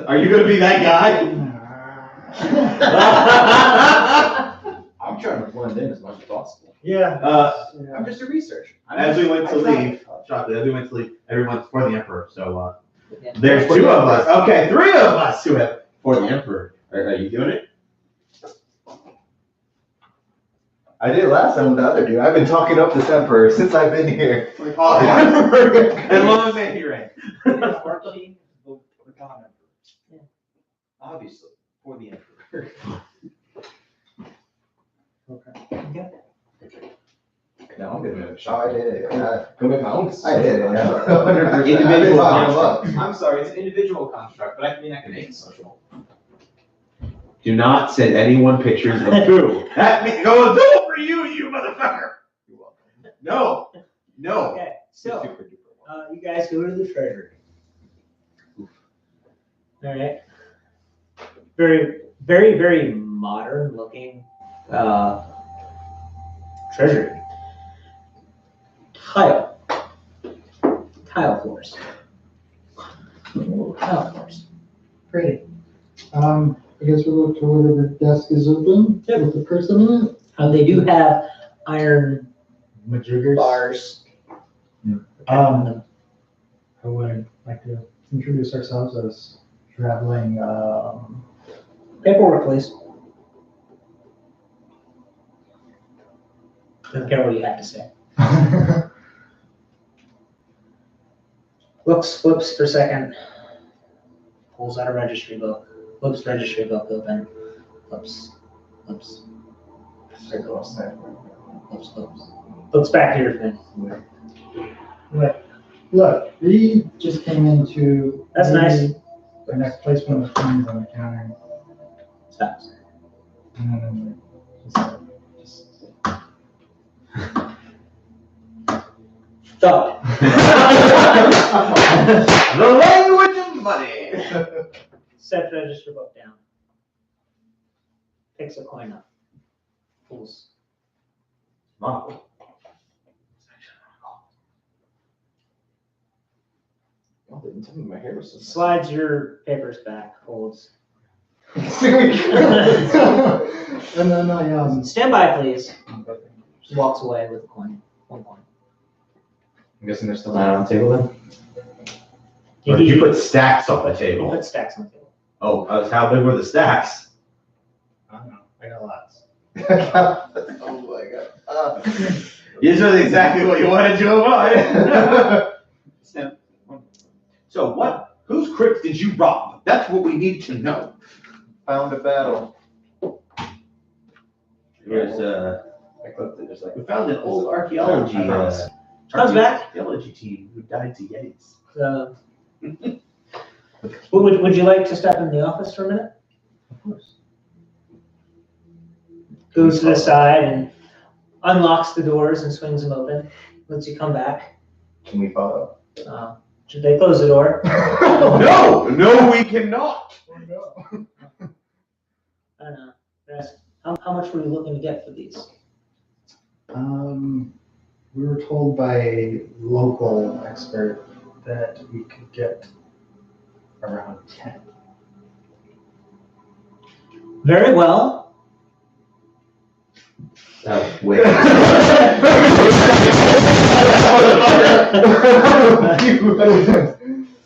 [SPEAKER 5] Are you gonna be that guy?
[SPEAKER 2] I'm trying to blend in as much as possible.
[SPEAKER 4] Yeah.
[SPEAKER 2] I'm just a researcher.
[SPEAKER 5] As we went to
[SPEAKER 2] I tried.
[SPEAKER 5] leave, shortly, as we went to leave, everyone's for the Emperor, so,
[SPEAKER 3] Yeah.
[SPEAKER 5] there's two of us, okay, three of us who have for the Emperor. Are you doing it?
[SPEAKER 1] I did it last time with the other dude. I've been talking up this emperor since I've been here.
[SPEAKER 5] Oh, as long as they hear it.
[SPEAKER 2] Obviously, for the Emperor. No, I'm gonna
[SPEAKER 1] Oh, I did it.
[SPEAKER 2] go make my own.
[SPEAKER 1] I did it. Yeah. 100%. I've been
[SPEAKER 2] Individual
[SPEAKER 1] talking him up.
[SPEAKER 2] construct. I'm sorry, it's an individual construct, but I can make it social.
[SPEAKER 5] Do not send anyone pictures of poo. That goes over you, you motherfucker.
[SPEAKER 1] You're welcome.
[SPEAKER 5] No, no.
[SPEAKER 3] Okay, so, you guys go to the treasury. All right. Very, very, very modern looking, treasury. Tile floors. Tile floors. Pretty.
[SPEAKER 4] I guess we'll look to where the desk is open with the person in it.
[SPEAKER 3] They do have iron
[SPEAKER 4] Majiggers.
[SPEAKER 3] bars.
[SPEAKER 4] I would like to introduce ourselves as traveling,
[SPEAKER 3] Paperwork, please. Don't care what you have to say. Flips for a second. Pulls out a registry book. Flips registry book open. Flips. Circles. Flips. Looks back to your thing.
[SPEAKER 4] Look, we just came into.
[SPEAKER 3] That's nice.
[SPEAKER 4] The next placement of funds on accounting.
[SPEAKER 3] Stops.
[SPEAKER 4] And
[SPEAKER 3] Stop.
[SPEAKER 5] The language of money.
[SPEAKER 3] Set register book down. Picks a coin up. Pulls.
[SPEAKER 5] Monocle.
[SPEAKER 2] Oh, they didn't tell me my hair was so nice.
[SPEAKER 3] Slides your papers back. Holds.
[SPEAKER 4] and then I
[SPEAKER 3] Stand by, please. Just walks away with a coin. One coin.
[SPEAKER 2] I'm guessing they're still not on the table then?
[SPEAKER 5] Or did you put stacks on the
[SPEAKER 3] He
[SPEAKER 5] table?
[SPEAKER 3] put stacks on the table.
[SPEAKER 5] Oh, how big were the stacks?
[SPEAKER 4] I don't know. I got lots.
[SPEAKER 1] Oh my god.
[SPEAKER 5] This is exactly what you wanted to avoid. So whose crypt did you rob? That's what we need to know.
[SPEAKER 1] Found a battle.
[SPEAKER 5] There's,
[SPEAKER 2] I clipped it just like.
[SPEAKER 5] we found an old archaeology,
[SPEAKER 3] Comes back.
[SPEAKER 5] archaeology team who died to Yetis.
[SPEAKER 3] Would you like to step in the office for a minute?
[SPEAKER 4] Of course.
[SPEAKER 3] Goes to the side and unlocks the doors and swings them open. Lets you come back.
[SPEAKER 1] Can we follow?
[SPEAKER 3] Should they close the door?
[SPEAKER 5] No, we cannot.
[SPEAKER 3] I don't know. How much were you looking to get for these?
[SPEAKER 4] We were told by a local expert that we could get around 10.
[SPEAKER 3] Very well.
[SPEAKER 5] Wait.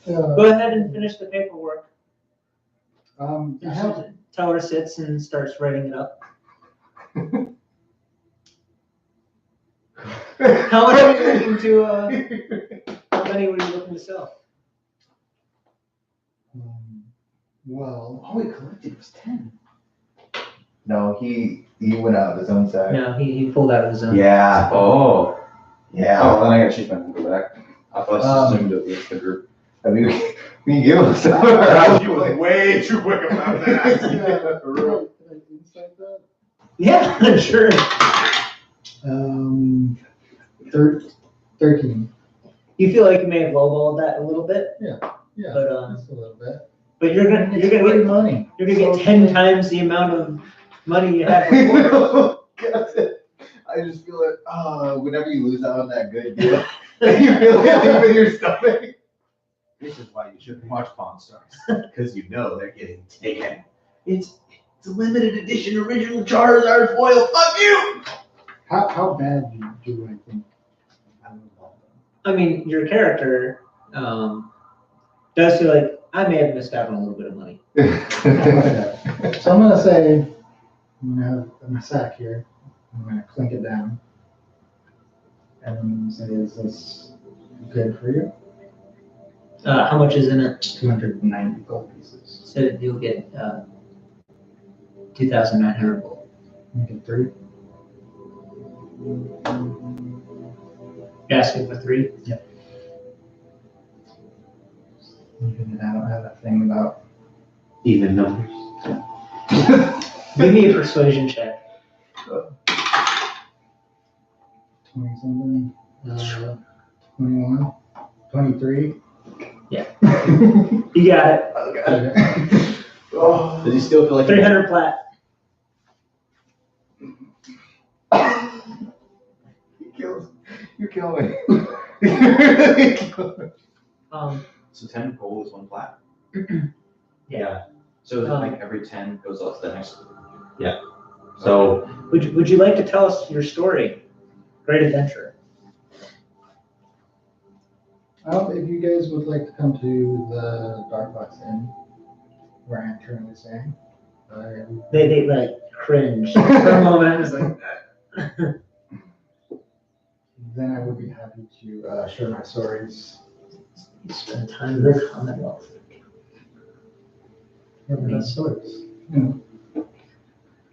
[SPEAKER 3] Go ahead and finish the paperwork.
[SPEAKER 4] I have,
[SPEAKER 3] Teller sits and starts writing it up. How much are you looking to, how many were you looking to sell?
[SPEAKER 4] well,
[SPEAKER 2] All we collected was 10.
[SPEAKER 1] No, he went out of his own sack.
[SPEAKER 3] No, he pulled out of his own.
[SPEAKER 1] Yeah,
[SPEAKER 2] Oh.
[SPEAKER 1] yeah.
[SPEAKER 2] Oh, then I gotta change my number back. I thought I assumed it was the group.
[SPEAKER 1] I mean, we give him some.
[SPEAKER 5] You was way too quick about that.
[SPEAKER 4] yeah, for real. Can I insight that?
[SPEAKER 3] Yeah, sure.
[SPEAKER 4] 13.
[SPEAKER 3] You feel like you may have lowballed that a little bit,
[SPEAKER 4] Yeah,
[SPEAKER 3] but
[SPEAKER 4] just a little bit.
[SPEAKER 3] but you're gonna
[SPEAKER 4] It's free
[SPEAKER 3] get
[SPEAKER 4] money.
[SPEAKER 3] 10 times the amount of money you had before.
[SPEAKER 1] I just feel like, whenever you lose out on that good deal, you feel it deep in your stomach.
[SPEAKER 5] This is why you shouldn't watch Pawn Stars, because you know they're getting taken. It's a limited edition original Charizard foil. Fuck you!
[SPEAKER 4] How bad do I think I would all
[SPEAKER 3] I mean, your character does feel like I may have missed out on a little bit of money.
[SPEAKER 4] Okay. So I'm gonna say, I'm gonna have my sack here. I'm gonna clink it down. And I'm gonna say, is this good for you?
[SPEAKER 3] How much is in it?
[SPEAKER 4] 290 gold pieces.
[SPEAKER 3] So you'll get 2,900 gold.
[SPEAKER 4] You get 3.
[SPEAKER 3] You're asking for 3?
[SPEAKER 4] Even I don't have that thing about.
[SPEAKER 6] Even numbers.
[SPEAKER 3] Give me a persuasion check.
[SPEAKER 4] 20 something, 21, 23.
[SPEAKER 3] You got it.
[SPEAKER 4] Okay.
[SPEAKER 2] Does he still feel like
[SPEAKER 3] 300 plat.
[SPEAKER 1] You kill me. You really kill me.
[SPEAKER 2] So 10 gold is 1 plat?
[SPEAKER 3] Yeah.
[SPEAKER 2] So like every 10 goes up to the next.
[SPEAKER 6] So
[SPEAKER 3] Would you like to tell us your story? Great adventure.
[SPEAKER 4] If you guys would like to come to the Dark Box Inn, where I'm currently staying,
[SPEAKER 3] They like cringe for a moment. It's like,
[SPEAKER 4] then I would be happy to share my stories.
[SPEAKER 3] you spend time in the Commonwealth.
[SPEAKER 4] What stories? Do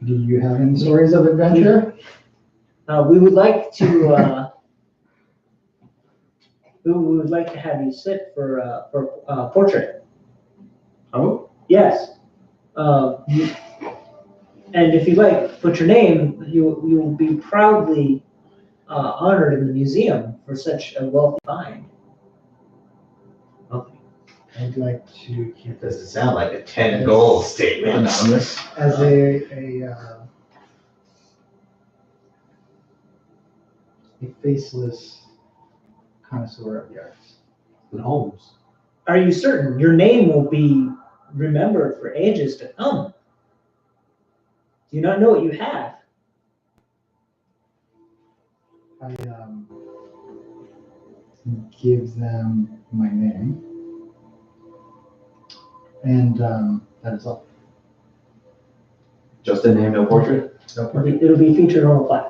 [SPEAKER 4] you have any stories of adventure?
[SPEAKER 3] We would like to. We would like to have you sit for a portrait.
[SPEAKER 6] Oh?
[SPEAKER 3] Yes. And if you like, put your name. You will be proudly honored in the museum for such a wealthy find.
[SPEAKER 4] I'd like to keep this
[SPEAKER 5] Doesn't sound like a 10 gold statement.
[SPEAKER 1] Anonymous.
[SPEAKER 4] as a faceless connoisseur of the arts.
[SPEAKER 6] Holmes.
[SPEAKER 3] Are you certain your name will be remembered for ages to come? Do you not know what you have?
[SPEAKER 4] I give them my name, and that is all.
[SPEAKER 2] Just a name, no portrait?
[SPEAKER 3] It'll be featured on a plaque.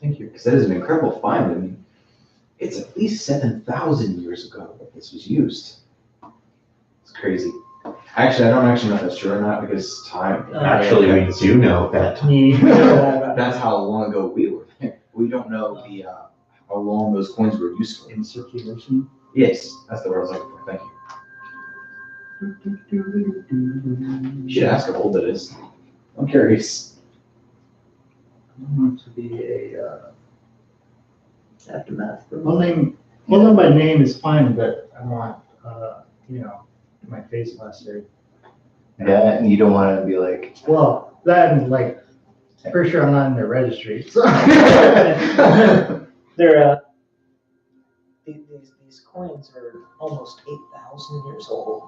[SPEAKER 2] Thank you. Because that is an incredible find. I mean, it's at least 7,000 years ago that this was used. It's crazy. Actually, I don't actually know if that's true or not because time.
[SPEAKER 6] Actually, we do know that.
[SPEAKER 2] That's how long ago we were there. We don't know the how long those coins were used for.
[SPEAKER 4] In circulation.
[SPEAKER 2] Yes, that's the word I was looking for. Thank you. You should ask how old it is. I'm curious.
[SPEAKER 4] I want to be a
[SPEAKER 3] Aftermath.
[SPEAKER 4] well known by name is fine, but I want my face plastered.
[SPEAKER 1] Yeah, and you don't want to be like,
[SPEAKER 4] Well, that and like for sure I'm not in the registry. So.
[SPEAKER 3] They're these coins are almost 8,000 years old.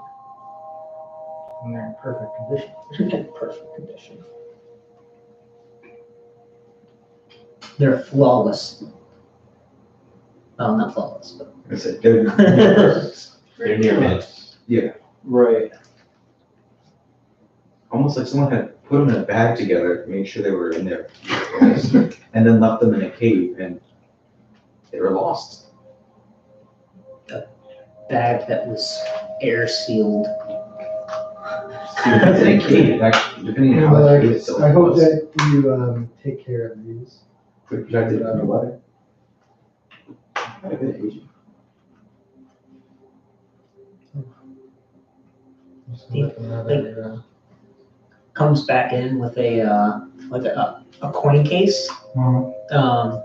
[SPEAKER 4] And they're in perfect condition.
[SPEAKER 3] In perfect condition. They're flawless. Well, not flawless, but.
[SPEAKER 2] I said, they're perfect.
[SPEAKER 5] They're near mint.
[SPEAKER 2] Right. Almost like someone had put them in a bag together, made sure they were in there, and then left them in a cave, and they were lost.
[SPEAKER 3] Bag that was air sealed.
[SPEAKER 2] It's in a cave, actually, depending on how the cave
[SPEAKER 4] Alex,
[SPEAKER 2] itself
[SPEAKER 4] I hope
[SPEAKER 2] was.
[SPEAKER 4] that you take care of these.
[SPEAKER 2] Protected under weather. Quite a bit, Asian.
[SPEAKER 3] Comes back in with a coin case. But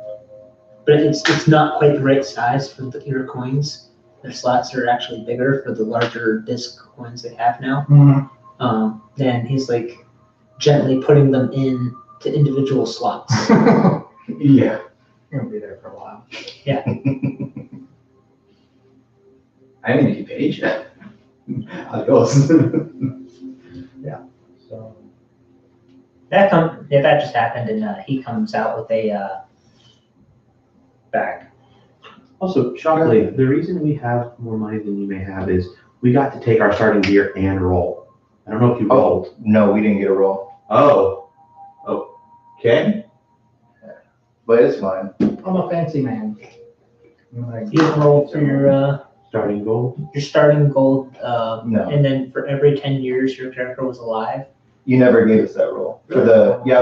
[SPEAKER 3] it's not quite the right size for your coins. Their slots are actually bigger for the larger disc coins they have now. Then he's like gently putting them in to individual slots.
[SPEAKER 2] Yeah.
[SPEAKER 4] You're gonna be there for a while.
[SPEAKER 2] I haven't even paid yet. Adios.
[SPEAKER 4] So
[SPEAKER 3] That just happened, and he comes out with a bag.
[SPEAKER 5] Also, shockingly, the reason we have more money than you may have is we got to take our starting gear and roll. I don't know if you rolled.
[SPEAKER 1] Oh, no, we didn't get a roll,
[SPEAKER 5] Oh. Okay.
[SPEAKER 1] but it's fine.
[SPEAKER 4] I'm a fancy man. I'm like,
[SPEAKER 3] You can roll for your
[SPEAKER 5] Starting goal.
[SPEAKER 3] starting gold,
[SPEAKER 1] No,
[SPEAKER 3] and then for every 10 years your character was alive.
[SPEAKER 1] you never gave us that roll. I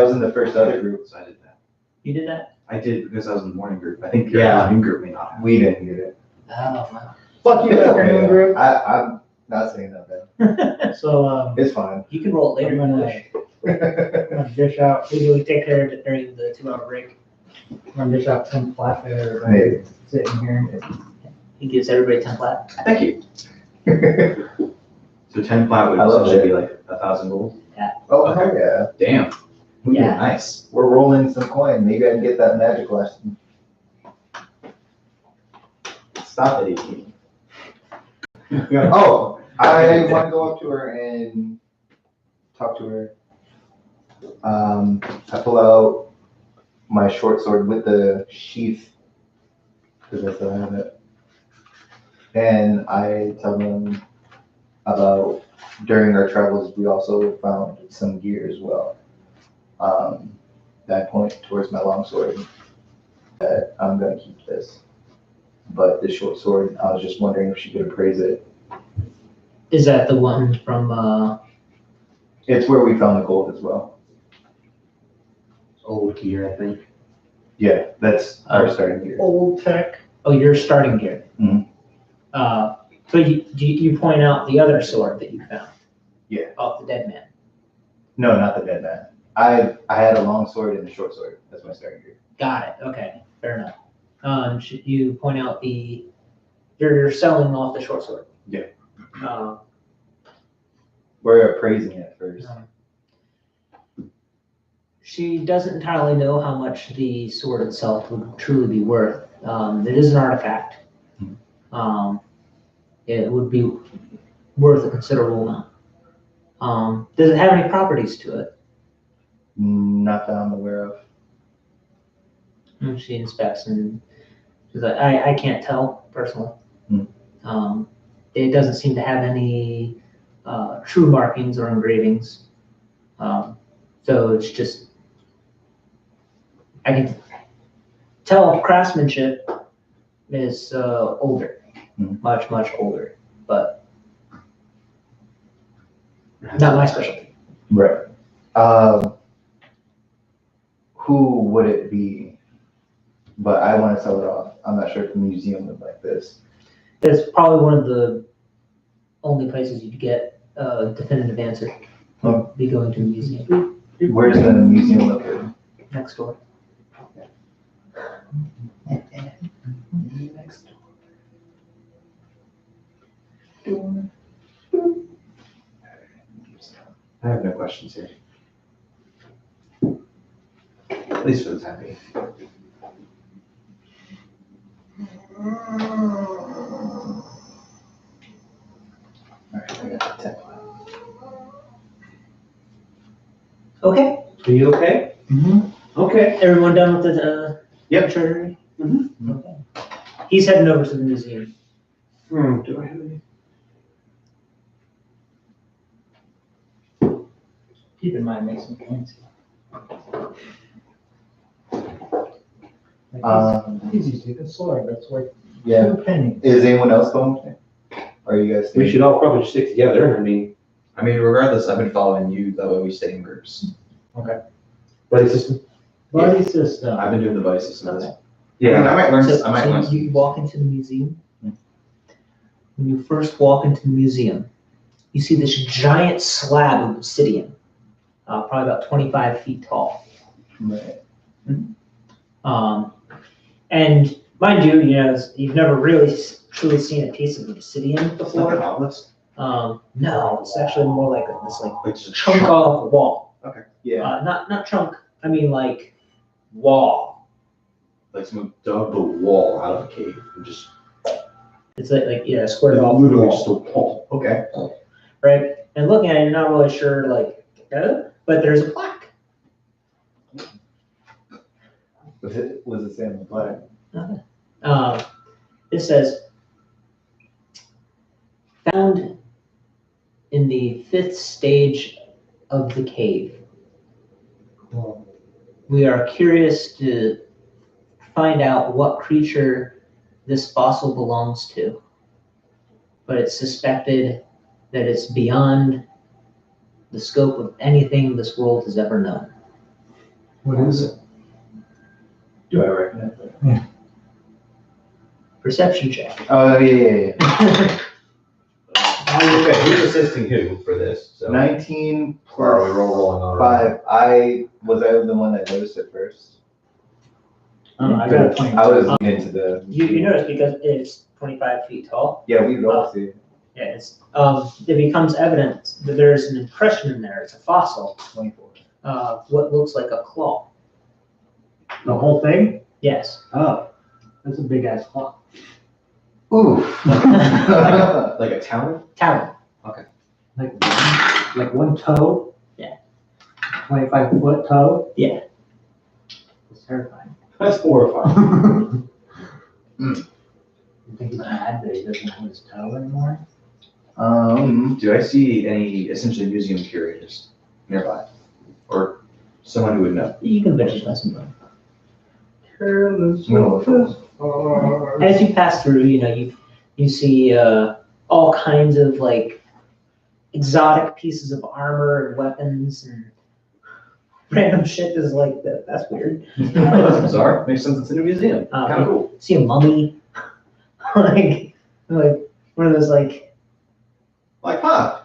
[SPEAKER 1] was in the first other group.
[SPEAKER 2] So I did that.
[SPEAKER 3] You did that?
[SPEAKER 2] I did because I was in the morning group. I think
[SPEAKER 5] Yeah.
[SPEAKER 2] your afternoon group may not have.
[SPEAKER 1] We didn't get it.
[SPEAKER 3] Oh, wow.
[SPEAKER 4] fuck you,
[SPEAKER 1] It's okay,
[SPEAKER 4] afternoon
[SPEAKER 1] though.
[SPEAKER 4] group.
[SPEAKER 1] I'm not saying nothing.
[SPEAKER 4] So,
[SPEAKER 1] It's fine.
[SPEAKER 3] You can roll it later.
[SPEAKER 4] I'm
[SPEAKER 3] if you
[SPEAKER 4] gonna,
[SPEAKER 3] wish.
[SPEAKER 4] I'm gonna dish out,
[SPEAKER 3] We take care of it during the 2-hour break.
[SPEAKER 4] I'm gonna dish out 10 flat to everybody
[SPEAKER 1] Maybe.
[SPEAKER 4] sitting here.
[SPEAKER 3] He gives everybody 10 flat.
[SPEAKER 2] Thank you. So 10 flat would
[SPEAKER 1] I love
[SPEAKER 2] essentially
[SPEAKER 1] it.
[SPEAKER 2] be like 1,000 gold.
[SPEAKER 1] Oh, hell yeah.
[SPEAKER 2] Damn.
[SPEAKER 3] Yeah.
[SPEAKER 2] Nice.
[SPEAKER 1] We're rolling some coin. Maybe I can get that magic lesson.
[SPEAKER 2] Stop at 18.
[SPEAKER 1] Oh, I want to go up to her and talk to her. I pull out my short sword with the sheath, because I still have it. And I tell them about during our travels, we also found some gear as well. That I point towards my long sword, that I'm gonna keep this. But the short sword, I was just wondering if she could appraise it.
[SPEAKER 3] Is that the one from,
[SPEAKER 1] It's where we found the gold as well.
[SPEAKER 5] Old gear, I think.
[SPEAKER 1] Yeah, that's our starting gear.
[SPEAKER 3] Old Tech? Oh, your starting gear.
[SPEAKER 1] Mhm.
[SPEAKER 3] So you point out the other sword that you found?
[SPEAKER 1] Yeah.
[SPEAKER 3] Off the dead man.
[SPEAKER 1] No, not the dead man. I had a long sword and a short sword. That's my starting gear.
[SPEAKER 3] Got it. Okay, fair enough. Should you point out you're selling off the short sword?
[SPEAKER 1] Yeah.
[SPEAKER 3] Uh,
[SPEAKER 1] We're appraising it first.
[SPEAKER 3] She doesn't entirely know how much the sword itself would truly be worth. It is an artifact. It would be worth a considerable amount. Does it have any properties to it?
[SPEAKER 1] Not that I'm aware of.
[SPEAKER 3] And she inspects and she's like, I can't tell personally. It doesn't seem to have any true markings or engravings. So it's just, I can tell craftsmanship is older, much, much older, but not my specialty.
[SPEAKER 1] Right. Who would it be? But I want to sell it off. I'm not sure if the museum would like this.
[SPEAKER 3] It's probably one of the only places you'd get a definitive answer. Be going to the museum
[SPEAKER 1] Where's the museum located?
[SPEAKER 3] next door.
[SPEAKER 1] Next
[SPEAKER 2] I have no questions here. At least for the time being.
[SPEAKER 1] Alright, I got the 10.
[SPEAKER 6] you okay? Okay.
[SPEAKER 3] Everyone done with the,
[SPEAKER 6] Yep.
[SPEAKER 3] treasury?
[SPEAKER 6] Mhm.
[SPEAKER 3] Okay. He's heading over to the museum.
[SPEAKER 6] Do I have any?
[SPEAKER 4] Keep in mind, make some points. Easy to take a sword, that's like
[SPEAKER 1] Yeah.
[SPEAKER 4] 2 pennies.
[SPEAKER 1] Is anyone else going? Or are you guys?
[SPEAKER 6] We should all probably stick together. I mean,
[SPEAKER 2] regardless, I've been following you, that way we stay in groups.
[SPEAKER 6] buddy system.
[SPEAKER 4] Buddy system.
[SPEAKER 2] I've been doing the buddy system.
[SPEAKER 3] Okay.
[SPEAKER 2] I might learn,
[SPEAKER 3] So,
[SPEAKER 2] I might learn.
[SPEAKER 3] so you walk into the museum. When you first walk into the museum, you see this giant slab of obsidian, probably about 25 feet tall.
[SPEAKER 1] Right.
[SPEAKER 3] And mind you, you've never really truly seen a piece of obsidian
[SPEAKER 2] It's not an
[SPEAKER 3] before.
[SPEAKER 2] obelisk.
[SPEAKER 3] No, it's actually more like this like
[SPEAKER 2] Like just a
[SPEAKER 3] chunk off the wall.
[SPEAKER 1] Yeah.
[SPEAKER 3] Not chunk. I mean like wall.
[SPEAKER 2] Like someone dug the wall out of a cave and just
[SPEAKER 3] It's squared off the
[SPEAKER 2] literally
[SPEAKER 3] wall.
[SPEAKER 2] just a wall. Okay.
[SPEAKER 3] Right? And looking at it, you're not really sure, but there's a plaque.
[SPEAKER 1] Was it saying the flag?
[SPEAKER 3] It says, found in the 5th stage of the cave. We are curious to find out what creature this fossil belongs to, but it's suspected that it's beyond the scope of anything this world has ever known.
[SPEAKER 4] What is it?
[SPEAKER 2] Do I recognize it?
[SPEAKER 3] Perception check.
[SPEAKER 1] Oh, yeah.
[SPEAKER 6] Okay, who's assisting who for this? So,
[SPEAKER 1] 19
[SPEAKER 6] or are we
[SPEAKER 1] plus
[SPEAKER 6] rolling on?
[SPEAKER 1] 5. I was the one that noticed it first.
[SPEAKER 4] I got a 20.
[SPEAKER 1] I was into the.
[SPEAKER 3] You notice because it's 25 feet tall.
[SPEAKER 1] Yeah, we could all see.
[SPEAKER 3] Yeah, it becomes evident that there's an impression in there. It's a fossil.
[SPEAKER 1] 24.
[SPEAKER 3] What looks like a claw.
[SPEAKER 4] The whole thing?
[SPEAKER 3] Yes.
[SPEAKER 4] Oh, that's a big ass clock.
[SPEAKER 1] Ooh.
[SPEAKER 2] Like a talon?
[SPEAKER 3] Talon.
[SPEAKER 4] Like one toe?
[SPEAKER 3] Yeah.
[SPEAKER 4] 25-foot toe?
[SPEAKER 3] Yeah.
[SPEAKER 4] It's terrifying.
[SPEAKER 2] That's horrifying.
[SPEAKER 4] You think he's mad that he doesn't have his toe anymore?
[SPEAKER 2] Do I see any essentially museum curators nearby? Or someone who would know?
[SPEAKER 3] You can visualize them.
[SPEAKER 4] Careless.
[SPEAKER 3] As you pass through, you see all kinds of exotic pieces of armor and weapons and random shit is like that. That's weird.
[SPEAKER 2] That's bizarre. Makes sense. It's in a museum. Kind of cool.
[SPEAKER 3] See a mummy, like one of those
[SPEAKER 2] Like, huh?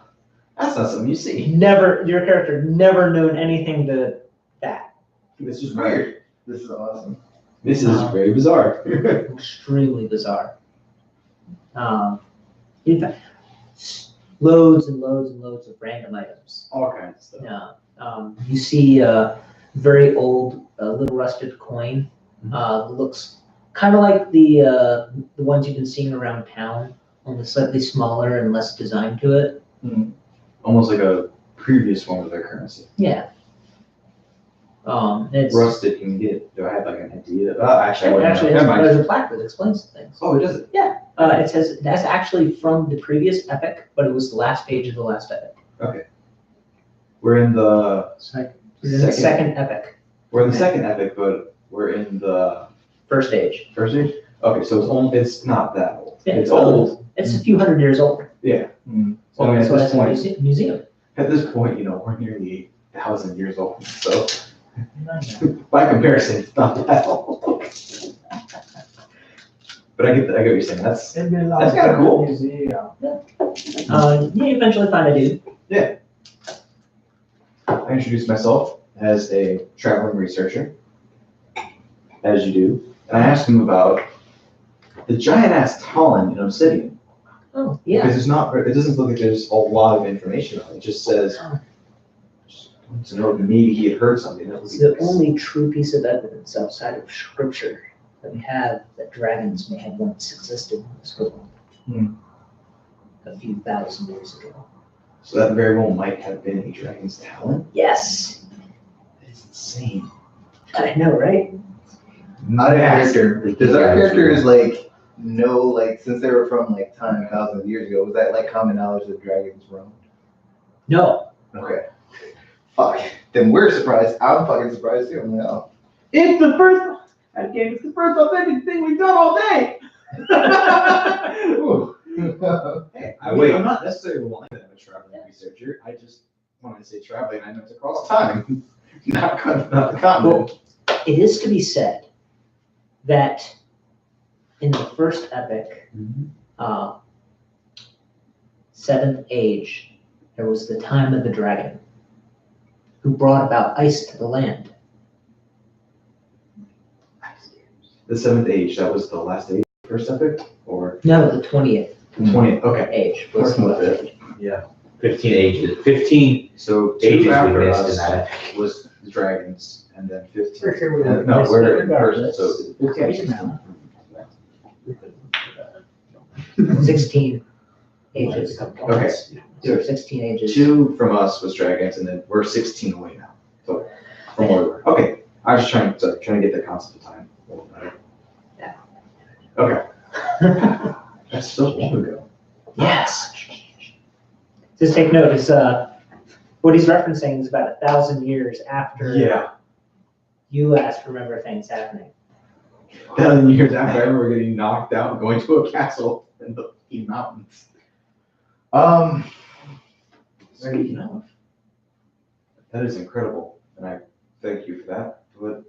[SPEAKER 2] That's not something you see.
[SPEAKER 3] your character never known anything to that.
[SPEAKER 2] This is weird.
[SPEAKER 1] This is awesome.
[SPEAKER 2] This is very bizarre.
[SPEAKER 3] Extremely bizarre. In fact, loads and loads and loads of random items.
[SPEAKER 2] All kinds of stuff.
[SPEAKER 3] Yeah. You see a very old, little rusted coin. Looks kind of like the ones you've been seeing around town, only slightly smaller and less designed to it.
[SPEAKER 2] Almost like a previous one with their currency.
[SPEAKER 3] Yeah. It's
[SPEAKER 2] Rusted, can you get? Do I have an idea? Actually, I wouldn't
[SPEAKER 3] actually
[SPEAKER 2] know. Never mind.
[SPEAKER 3] there's a plaque that explains things.
[SPEAKER 2] Oh, it doesn't.
[SPEAKER 3] It says that's actually from the previous epic, but it was the last page of the last epic.
[SPEAKER 2] We're in the
[SPEAKER 4] Second.
[SPEAKER 3] It's in the second epic,
[SPEAKER 2] we're in the second epic, but we're in the
[SPEAKER 3] first age.
[SPEAKER 2] first age. Okay, so it's not that old.
[SPEAKER 3] Yeah,
[SPEAKER 2] It's old.
[SPEAKER 3] It's a few hundred years old.
[SPEAKER 2] Yeah.
[SPEAKER 1] Mm.
[SPEAKER 2] So I mean,
[SPEAKER 3] So
[SPEAKER 2] at
[SPEAKER 3] that's
[SPEAKER 2] this
[SPEAKER 3] a
[SPEAKER 2] point,
[SPEAKER 3] museum.
[SPEAKER 2] we're nearly 1,000 years old. So by comparison, it's not that old. But I get what you're saying. That's
[SPEAKER 4] It'd be
[SPEAKER 2] That's kinda cool.
[SPEAKER 4] Museum.
[SPEAKER 3] You eventually find a dude.
[SPEAKER 2] I introduced myself as a traveling researcher, as you do, and I asked him about the giant ass talon in obsidian.
[SPEAKER 3] Oh, yeah.
[SPEAKER 2] Because it doesn't look like there's a lot of information on it. It just says, just wants to know if maybe he had heard something that was
[SPEAKER 3] It's the only true piece of evidence outside of scripture that we have that dragons may have once existed in this world. A few thousand years ago.
[SPEAKER 2] So that very well might have been a dragon's talon.
[SPEAKER 3] Yes.
[SPEAKER 2] It's It's insane.
[SPEAKER 3] I know, right?
[SPEAKER 1] Out of
[SPEAKER 6] Yes.
[SPEAKER 1] character. Does our characters like know like since they were from like time thousands of years ago? Was that like common knowledge that dragons roam?
[SPEAKER 3] No.
[SPEAKER 1] Okay. Fuck. Then we're surprised. I'm fucking surprised too. I'm like, oh.
[SPEAKER 5] It's the first, that game is the first authentic thing we've done all day.
[SPEAKER 1] Ooh.
[SPEAKER 2] Hey,
[SPEAKER 5] Wait.
[SPEAKER 2] I'm not necessarily relying on a traveling researcher. I just, when I say traveling, I know it's across time, not the continent.
[SPEAKER 3] It is to be said that in the first epic, uh, Seventh Age, there was the time of the dragon, who brought about ice to the land.
[SPEAKER 2] The 7th age, that was the last age, first epic, or
[SPEAKER 3] No, the 20th
[SPEAKER 2] 20th? Okay.
[SPEAKER 3] age was the last age.
[SPEAKER 6] 15 ages, 15
[SPEAKER 2] So
[SPEAKER 6] ages
[SPEAKER 2] 2
[SPEAKER 6] we
[SPEAKER 2] after
[SPEAKER 6] missed in
[SPEAKER 2] us
[SPEAKER 6] that.
[SPEAKER 2] was the dragons, and then 15.
[SPEAKER 4] For sure we
[SPEAKER 2] No,
[SPEAKER 4] missed
[SPEAKER 2] we're
[SPEAKER 4] it
[SPEAKER 2] in person,
[SPEAKER 4] regardless.
[SPEAKER 2] so.
[SPEAKER 4] Okay, now.
[SPEAKER 3] 16 ages.
[SPEAKER 2] Okay.
[SPEAKER 3] There were 16 ages.
[SPEAKER 2] 2 from us was dragons, and then we're 16 away now. So from where we were. Okay. I was just trying to get the concept of time a little better.
[SPEAKER 3] Yeah.
[SPEAKER 2] Okay. That's so long ago.
[SPEAKER 3] Yes. Just take notice, what he's referencing is about 1,000 years after you last remember things happening.
[SPEAKER 2] 1,000 years after I remember getting knocked out and going to a castle in the mountains. Speaking of, that is incredible, and I thank you for that. But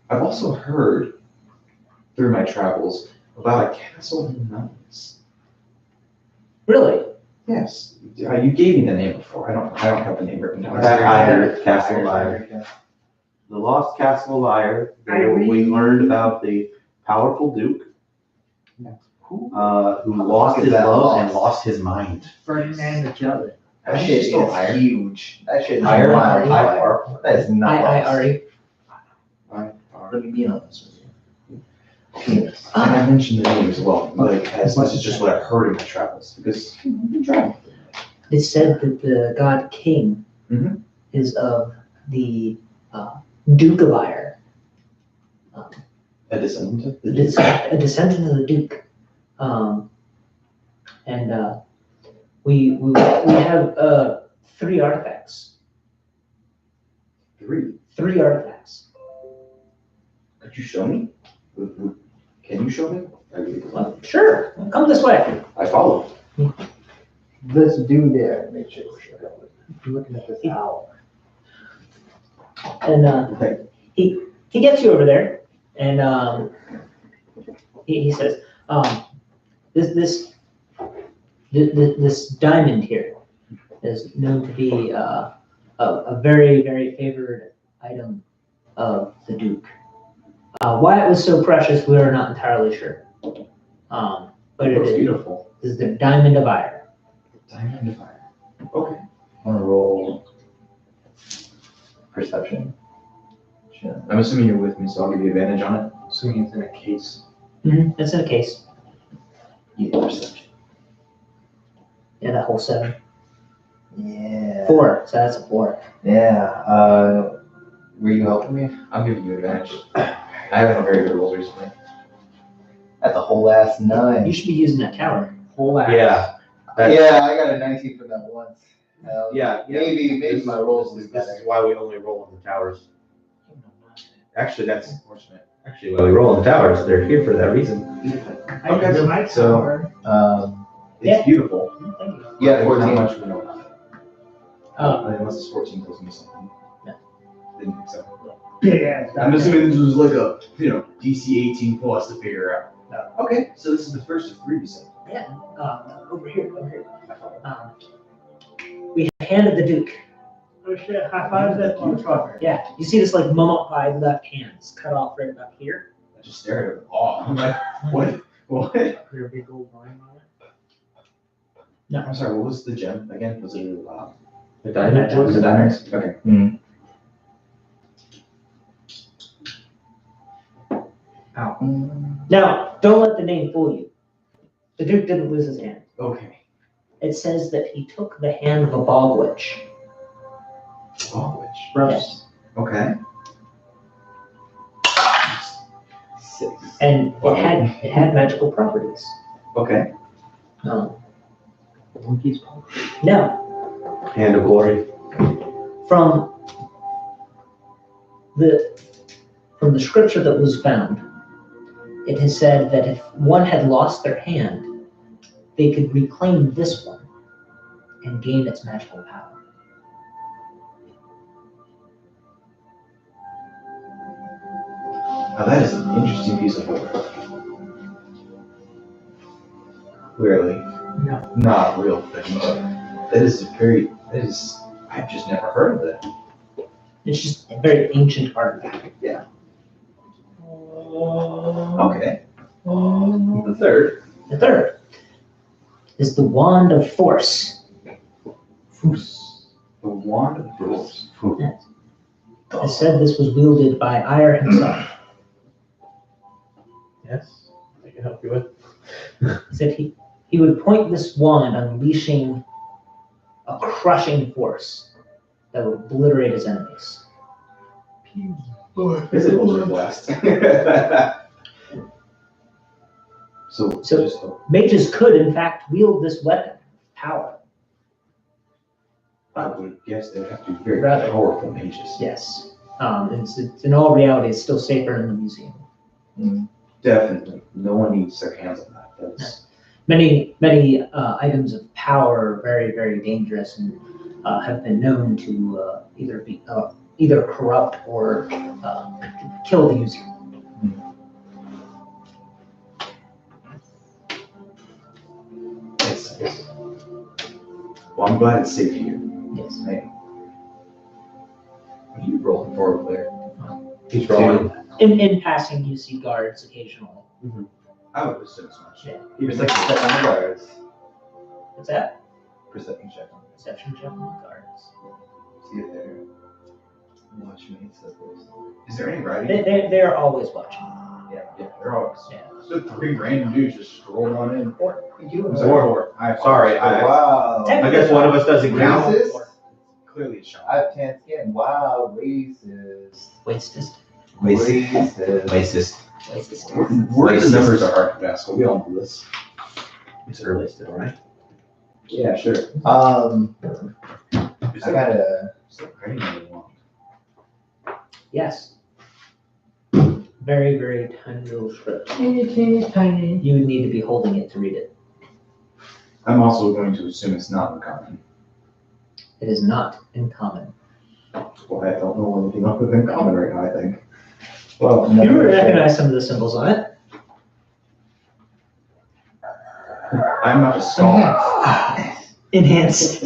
[SPEAKER 2] I've also heard through my travels about a castle in the mountains.
[SPEAKER 3] Really?
[SPEAKER 2] Yes, you gave me the name before. I don't have the name written down.
[SPEAKER 6] Castle Lyre. The Lost Castle Lyre, there we learned about the powerful Duke, who lost his love and lost his mind.
[SPEAKER 4] Ferdinand the Jealous.
[SPEAKER 1] That shit is
[SPEAKER 2] Iron.
[SPEAKER 1] huge. That shit is
[SPEAKER 6] Iron,
[SPEAKER 1] wild.
[SPEAKER 6] Iron.
[SPEAKER 1] That is not
[SPEAKER 3] Ari.
[SPEAKER 1] Let me be honest with you.
[SPEAKER 2] And I mentioned the name as well, like as much as just what I've heard in my travels, because I've been traveling.
[SPEAKER 3] It said that the god King
[SPEAKER 2] Mhm.
[SPEAKER 3] is of the Duke of Ire,
[SPEAKER 2] A descendant of the
[SPEAKER 3] a descendant of the Duke. And we have 3 artifacts.
[SPEAKER 2] 3.
[SPEAKER 3] 3 artifacts.
[SPEAKER 2] Could you show me? Can you show me?
[SPEAKER 3] Well, sure, come this way.
[SPEAKER 2] I follow.
[SPEAKER 4] This dude there, make sure you're looking at this owl.
[SPEAKER 3] And
[SPEAKER 2] Okay.
[SPEAKER 3] he gets you over there, and he says, this diamond here is known to be a very, very favored item of the Duke. Why it was so precious, we are not entirely sure. But
[SPEAKER 2] It
[SPEAKER 3] it
[SPEAKER 2] looks
[SPEAKER 3] is
[SPEAKER 2] beautiful.
[SPEAKER 3] the Diamond of Ire.
[SPEAKER 2] Diamond of Fire. Okay.
[SPEAKER 1] I'm gonna roll perception. Sure.
[SPEAKER 2] I'm assuming you're with me, so I'll give you advantage on it.
[SPEAKER 4] Assuming it's in a case.
[SPEAKER 3] It's in a case.
[SPEAKER 1] Yeah, perception.
[SPEAKER 3] Yeah, that whole 7.
[SPEAKER 1] Yeah.
[SPEAKER 3] 4, so that's a 4.
[SPEAKER 1] Yeah. Were you helping me?
[SPEAKER 2] I'm giving you advantage. I haven't had very good rolls recently.
[SPEAKER 1] That's a whole ass 9.
[SPEAKER 3] You should be using that tower.
[SPEAKER 4] Whole ass.
[SPEAKER 6] Yeah.
[SPEAKER 1] Yeah, I got a 19 from that once.
[SPEAKER 6] Yeah.
[SPEAKER 1] Maybe my rolls was
[SPEAKER 6] This is
[SPEAKER 1] better.
[SPEAKER 6] why we only roll on the towers. Actually, that's
[SPEAKER 2] Unfortunate.
[SPEAKER 6] actually why we roll on the towers. They're here for that reason.
[SPEAKER 2] Okay, so it's
[SPEAKER 3] Yeah.
[SPEAKER 2] beautiful.
[SPEAKER 3] Thank you.
[SPEAKER 1] Yeah,
[SPEAKER 2] How
[SPEAKER 1] 14.
[SPEAKER 2] much we know about it?
[SPEAKER 3] Oh,
[SPEAKER 2] Unless it's 14 tells me something.
[SPEAKER 3] No.
[SPEAKER 2] Didn't think so.
[SPEAKER 4] Big ass.
[SPEAKER 2] I'm assuming this was like a, DC 18 plus to figure out.
[SPEAKER 3] No.
[SPEAKER 2] Okay, so this is the first of 3 you said.
[SPEAKER 3] over here. We handed the Duke.
[SPEAKER 4] Oh shit, high five that motherfucker.
[SPEAKER 3] Yeah, you see this like mummified left hand's cut off right about here.
[SPEAKER 2] I just stared at it with awe. I'm like, what? What?
[SPEAKER 4] Your big old line on it.
[SPEAKER 2] I'm sorry, what was the gem again? Was it
[SPEAKER 6] The diamond.
[SPEAKER 2] was it diamonds? Okay.
[SPEAKER 3] Now, don't let the name fool you. The Duke didn't lose his hand.
[SPEAKER 2] Okay.
[SPEAKER 3] It says that he took the hand of a bog witch.
[SPEAKER 2] Oh, which?
[SPEAKER 3] Yes.
[SPEAKER 2] Okay. 6.
[SPEAKER 3] And it had magical properties.
[SPEAKER 2] Okay.
[SPEAKER 3] Now,
[SPEAKER 6] Hand of glory.
[SPEAKER 3] from the scripture that was found, it has said that if one had lost their hand, they could reclaim this one and gain its magical power.
[SPEAKER 2] Now that is an interesting piece of work. Clearly.
[SPEAKER 4] Yeah.
[SPEAKER 2] Not a real thing, but I've just never heard of that.
[SPEAKER 3] It's just a very ancient artifact.
[SPEAKER 2] Okay. The third.
[SPEAKER 3] The third is the Wand of Force.
[SPEAKER 2] The Wand of Force.
[SPEAKER 3] It said this was wielded by Ire himself.
[SPEAKER 4] Yes, I can help you with.
[SPEAKER 3] He said he would point this wand, unleashing a crushing force that would obliterate his enemies.
[SPEAKER 2] Is it Ultra Blast? So just
[SPEAKER 3] Mages could, in fact, wield this weapon of power.
[SPEAKER 2] I would guess they'd have to be very
[SPEAKER 3] Rather.
[SPEAKER 2] powerful mages.
[SPEAKER 3] Yes. It's in all reality, it's still safer in the museum.
[SPEAKER 2] Definitely. No one needs their hands on that. That's
[SPEAKER 3] Many items of power are very, very dangerous and have been known to either corrupt or kill the user.
[SPEAKER 2] nice. Well, I'm glad it's safe here.
[SPEAKER 3] Yes.
[SPEAKER 2] Hey. Are you rolling forward there?
[SPEAKER 6] He's rolling.
[SPEAKER 3] In passing, you see guards occasionally.
[SPEAKER 2] I would assume as much.
[SPEAKER 3] Yeah.
[SPEAKER 1] Perception check on the guards.
[SPEAKER 3] What's that?
[SPEAKER 1] Perception check on
[SPEAKER 3] Perception check on the guards.
[SPEAKER 1] see if they're watchmates of this.
[SPEAKER 2] Is there any writing?
[SPEAKER 3] They're always watching.
[SPEAKER 2] Yeah, they're always.
[SPEAKER 3] Yeah.
[SPEAKER 2] So 3 random dudes just strolled on in.
[SPEAKER 3] You
[SPEAKER 2] I'm
[SPEAKER 3] and
[SPEAKER 2] sorry.
[SPEAKER 6] Sorry,
[SPEAKER 1] Wow.
[SPEAKER 6] I guess one of us doesn't count.
[SPEAKER 1] Racist?
[SPEAKER 2] Clearly a shot.
[SPEAKER 1] I have 10 skin. Wow, racist.
[SPEAKER 3] Racist.
[SPEAKER 1] Racist.
[SPEAKER 6] Racist.
[SPEAKER 3] Racist.
[SPEAKER 2] Word and numbers are hard to pass. We all know this.
[SPEAKER 6] It's early still, right?
[SPEAKER 2] Yeah, sure.
[SPEAKER 1] I
[SPEAKER 2] Is that
[SPEAKER 1] gotta.
[SPEAKER 2] writing on the wand?
[SPEAKER 3] Yes. Very, very tiny little script.
[SPEAKER 4] Tiny.
[SPEAKER 3] You would need to be holding it to read it.
[SPEAKER 2] I'm also going to assume it's not uncommon.
[SPEAKER 3] It is not in common.
[SPEAKER 2] Well, I don't know anything other than common right now, I think. Well,
[SPEAKER 3] You would recognize some of the symbols on it.
[SPEAKER 2] I'm not a scholar.
[SPEAKER 3] Enhanced.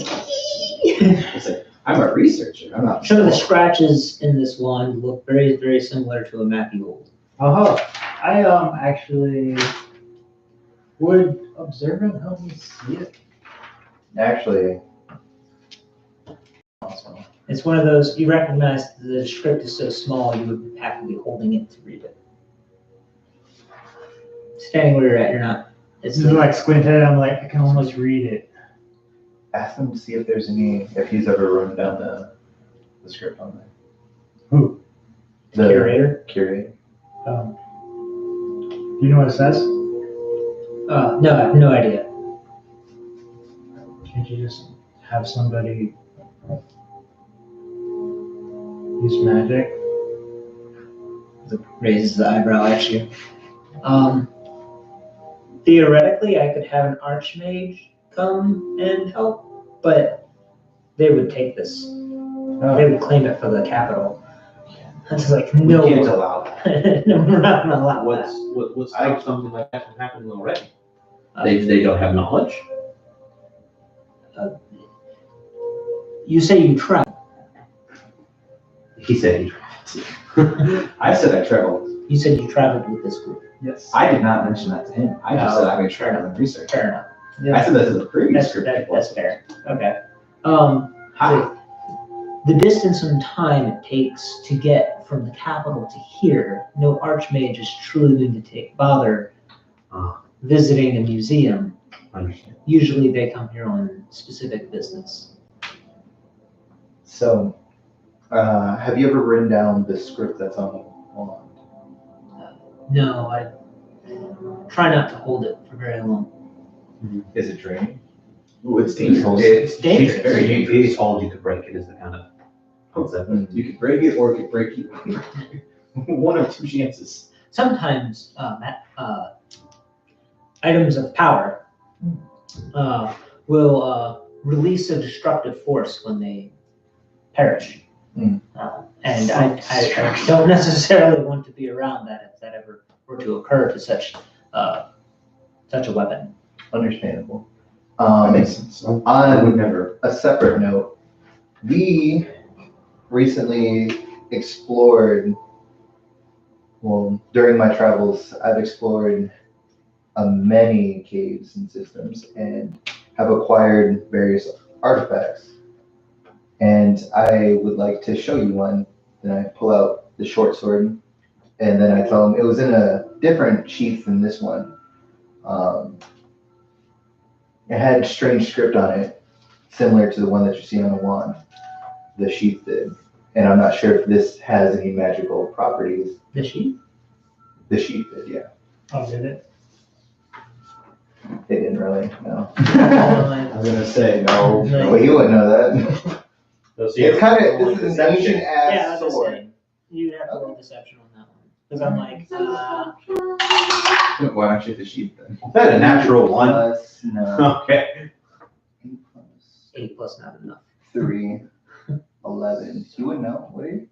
[SPEAKER 2] It's like, I'm a researcher. I'm not.
[SPEAKER 3] Some of the scratches in this wand look very, very similar to a map you hold.
[SPEAKER 4] Oh, I actually would observant help me see it.
[SPEAKER 1] Actually. Awesome.
[SPEAKER 3] It's one of those, you recognize the script is so small, you would have to be holding it to read it. Standing where you're at, you're not. It's
[SPEAKER 4] This is like squinted. I'm like, I can almost read it.
[SPEAKER 1] Ask him to see if there's if he's ever run down the script on there.
[SPEAKER 4] Who?
[SPEAKER 1] The
[SPEAKER 3] curator.
[SPEAKER 1] Curator.
[SPEAKER 4] Do you know what it says?
[SPEAKER 3] No, I have no idea.
[SPEAKER 4] Can't you just have somebody use magic?
[SPEAKER 3] Raises the eyebrow at you. Theoretically, I could have an archmage come and help, but they would take this. They would claim it for the capital. It's like, no,
[SPEAKER 2] We can't allow that.
[SPEAKER 3] no, we're not gonna allow
[SPEAKER 6] What's
[SPEAKER 3] that.
[SPEAKER 6] what stops something like that from happening already? They don't have knowledge.
[SPEAKER 3] You say you try.
[SPEAKER 6] He said he.
[SPEAKER 2] I said I traveled.
[SPEAKER 3] You said you traveled with this group.
[SPEAKER 4] Yes.
[SPEAKER 2] I did not mention that to him. I just
[SPEAKER 3] No.
[SPEAKER 2] said I'm a traveling researcher.
[SPEAKER 3] Fair enough.
[SPEAKER 2] I said that to the previous group.
[SPEAKER 3] That's fair. Okay.
[SPEAKER 2] Hi.
[SPEAKER 3] The distance and time it takes to get from the capital to here, no archmage is truly going to bother visiting a museum.
[SPEAKER 6] Understand.
[SPEAKER 3] Usually they come here on specific business.
[SPEAKER 1] So, have you ever written down the script that's on the wand?
[SPEAKER 3] No, I try not to hold it for very long.
[SPEAKER 2] Is it draining? Ooh, it's dangerous.
[SPEAKER 3] It's dangerous.
[SPEAKER 2] Very dangerous.
[SPEAKER 6] He's told you could break it is the kind of concept.
[SPEAKER 2] You could break it or it could break you. One of two chances.
[SPEAKER 3] Sometimes items of power will release a destructive force when they perish.
[SPEAKER 1] Mm.
[SPEAKER 3] And I don't necessarily want to be around that if that ever were to occur to such a weapon.
[SPEAKER 1] Understandable.
[SPEAKER 2] That makes sense. I would
[SPEAKER 1] On
[SPEAKER 2] never.
[SPEAKER 1] a separate note, we recently explored, well, during my travels, I've explored many caves and systems and have acquired various artifacts. And I would like to show you one. Then I pull out the short sword, and then I tell him it was in a different sheath than this one. It had strange script on it, similar to the one that you see on the wand. The sheath did. And I'm not sure if this has any magical properties.
[SPEAKER 3] The sheep?
[SPEAKER 1] The sheath did, yeah.
[SPEAKER 3] Oh, did it?
[SPEAKER 1] It didn't really, no.
[SPEAKER 2] I was gonna say no.
[SPEAKER 3] No.
[SPEAKER 1] Well, you wouldn't know that. It's kind of, this is an ancient
[SPEAKER 3] Yeah,
[SPEAKER 1] ass
[SPEAKER 3] I was gonna
[SPEAKER 1] sword.
[SPEAKER 3] say, you'd have to roll deception on that one. Because I'm like,
[SPEAKER 2] Why don't you hit the sheep then?
[SPEAKER 6] Is that a natural one?
[SPEAKER 1] Plus, no.
[SPEAKER 6] Okay.
[SPEAKER 3] 8 plus not enough.
[SPEAKER 1] 3, 11. You wouldn't know, would you?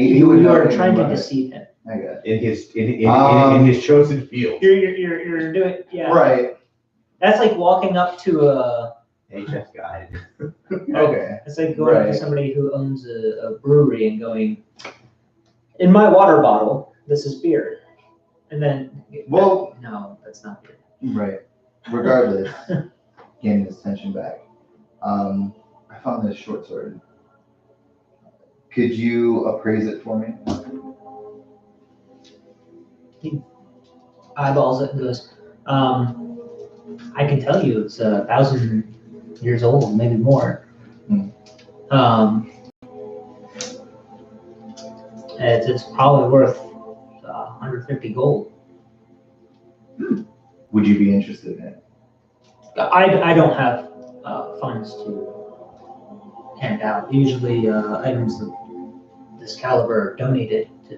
[SPEAKER 3] You
[SPEAKER 1] would know
[SPEAKER 3] are
[SPEAKER 1] anything
[SPEAKER 3] trying to
[SPEAKER 1] about it.
[SPEAKER 3] deceive him.
[SPEAKER 1] I got it.
[SPEAKER 5] In his chosen field.
[SPEAKER 3] You're doing, yeah.
[SPEAKER 1] Right,
[SPEAKER 3] That's like walking up to a,
[SPEAKER 6] HS guide.
[SPEAKER 1] okay.
[SPEAKER 3] it's like going
[SPEAKER 1] Right.
[SPEAKER 3] to somebody who owns a brewery and going, in my water bottle, this is beer. And then,
[SPEAKER 1] Well-
[SPEAKER 3] no, that's not beer.
[SPEAKER 1] Right. Regardless, getting this tension back. I found this short sword. Could you appraise it for me?
[SPEAKER 3] Eyeballs it and goes, I can tell you it's 1,000 years old, maybe more.
[SPEAKER 1] Hmm.
[SPEAKER 3] It's probably worth 150 gold.
[SPEAKER 1] Would you be interested in it?
[SPEAKER 3] I don't have funds to hand out. Usually items of this caliber are donated to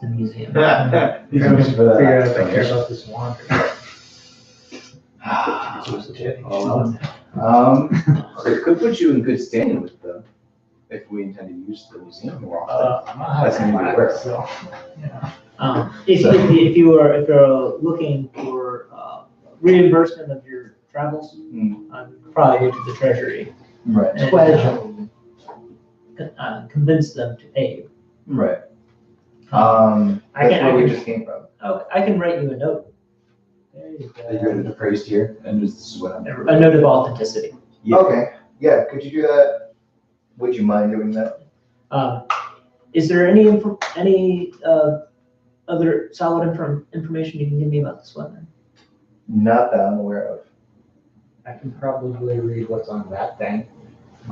[SPEAKER 3] the museum.
[SPEAKER 2] He's looking for that.
[SPEAKER 4] Figure out if I care about this wand.
[SPEAKER 2] It could put you in good standing with them if we intend to use the museum more often.
[SPEAKER 4] I'm not
[SPEAKER 2] That's gonna be
[SPEAKER 4] having
[SPEAKER 2] work.
[SPEAKER 4] so, yeah.
[SPEAKER 3] If you're looking for reimbursement of your travels, I'd probably go to the treasury
[SPEAKER 1] Right.
[SPEAKER 3] and convince them to pay you.
[SPEAKER 1] Right.
[SPEAKER 3] I
[SPEAKER 1] That's
[SPEAKER 3] can-
[SPEAKER 1] where
[SPEAKER 3] I
[SPEAKER 1] we
[SPEAKER 3] can-
[SPEAKER 1] just came from.
[SPEAKER 3] Oh, I can write you a note. There you
[SPEAKER 2] That you're
[SPEAKER 3] go.
[SPEAKER 2] the praised here, and this is what I'm.
[SPEAKER 3] A note of authenticity.
[SPEAKER 2] Yeah.
[SPEAKER 1] Okay, yeah, could you do that? Would you mind doing that?
[SPEAKER 3] Is there any other solid information you can give me about this weapon?
[SPEAKER 1] Not that I'm aware of.
[SPEAKER 4] I can probably read what's on that thing.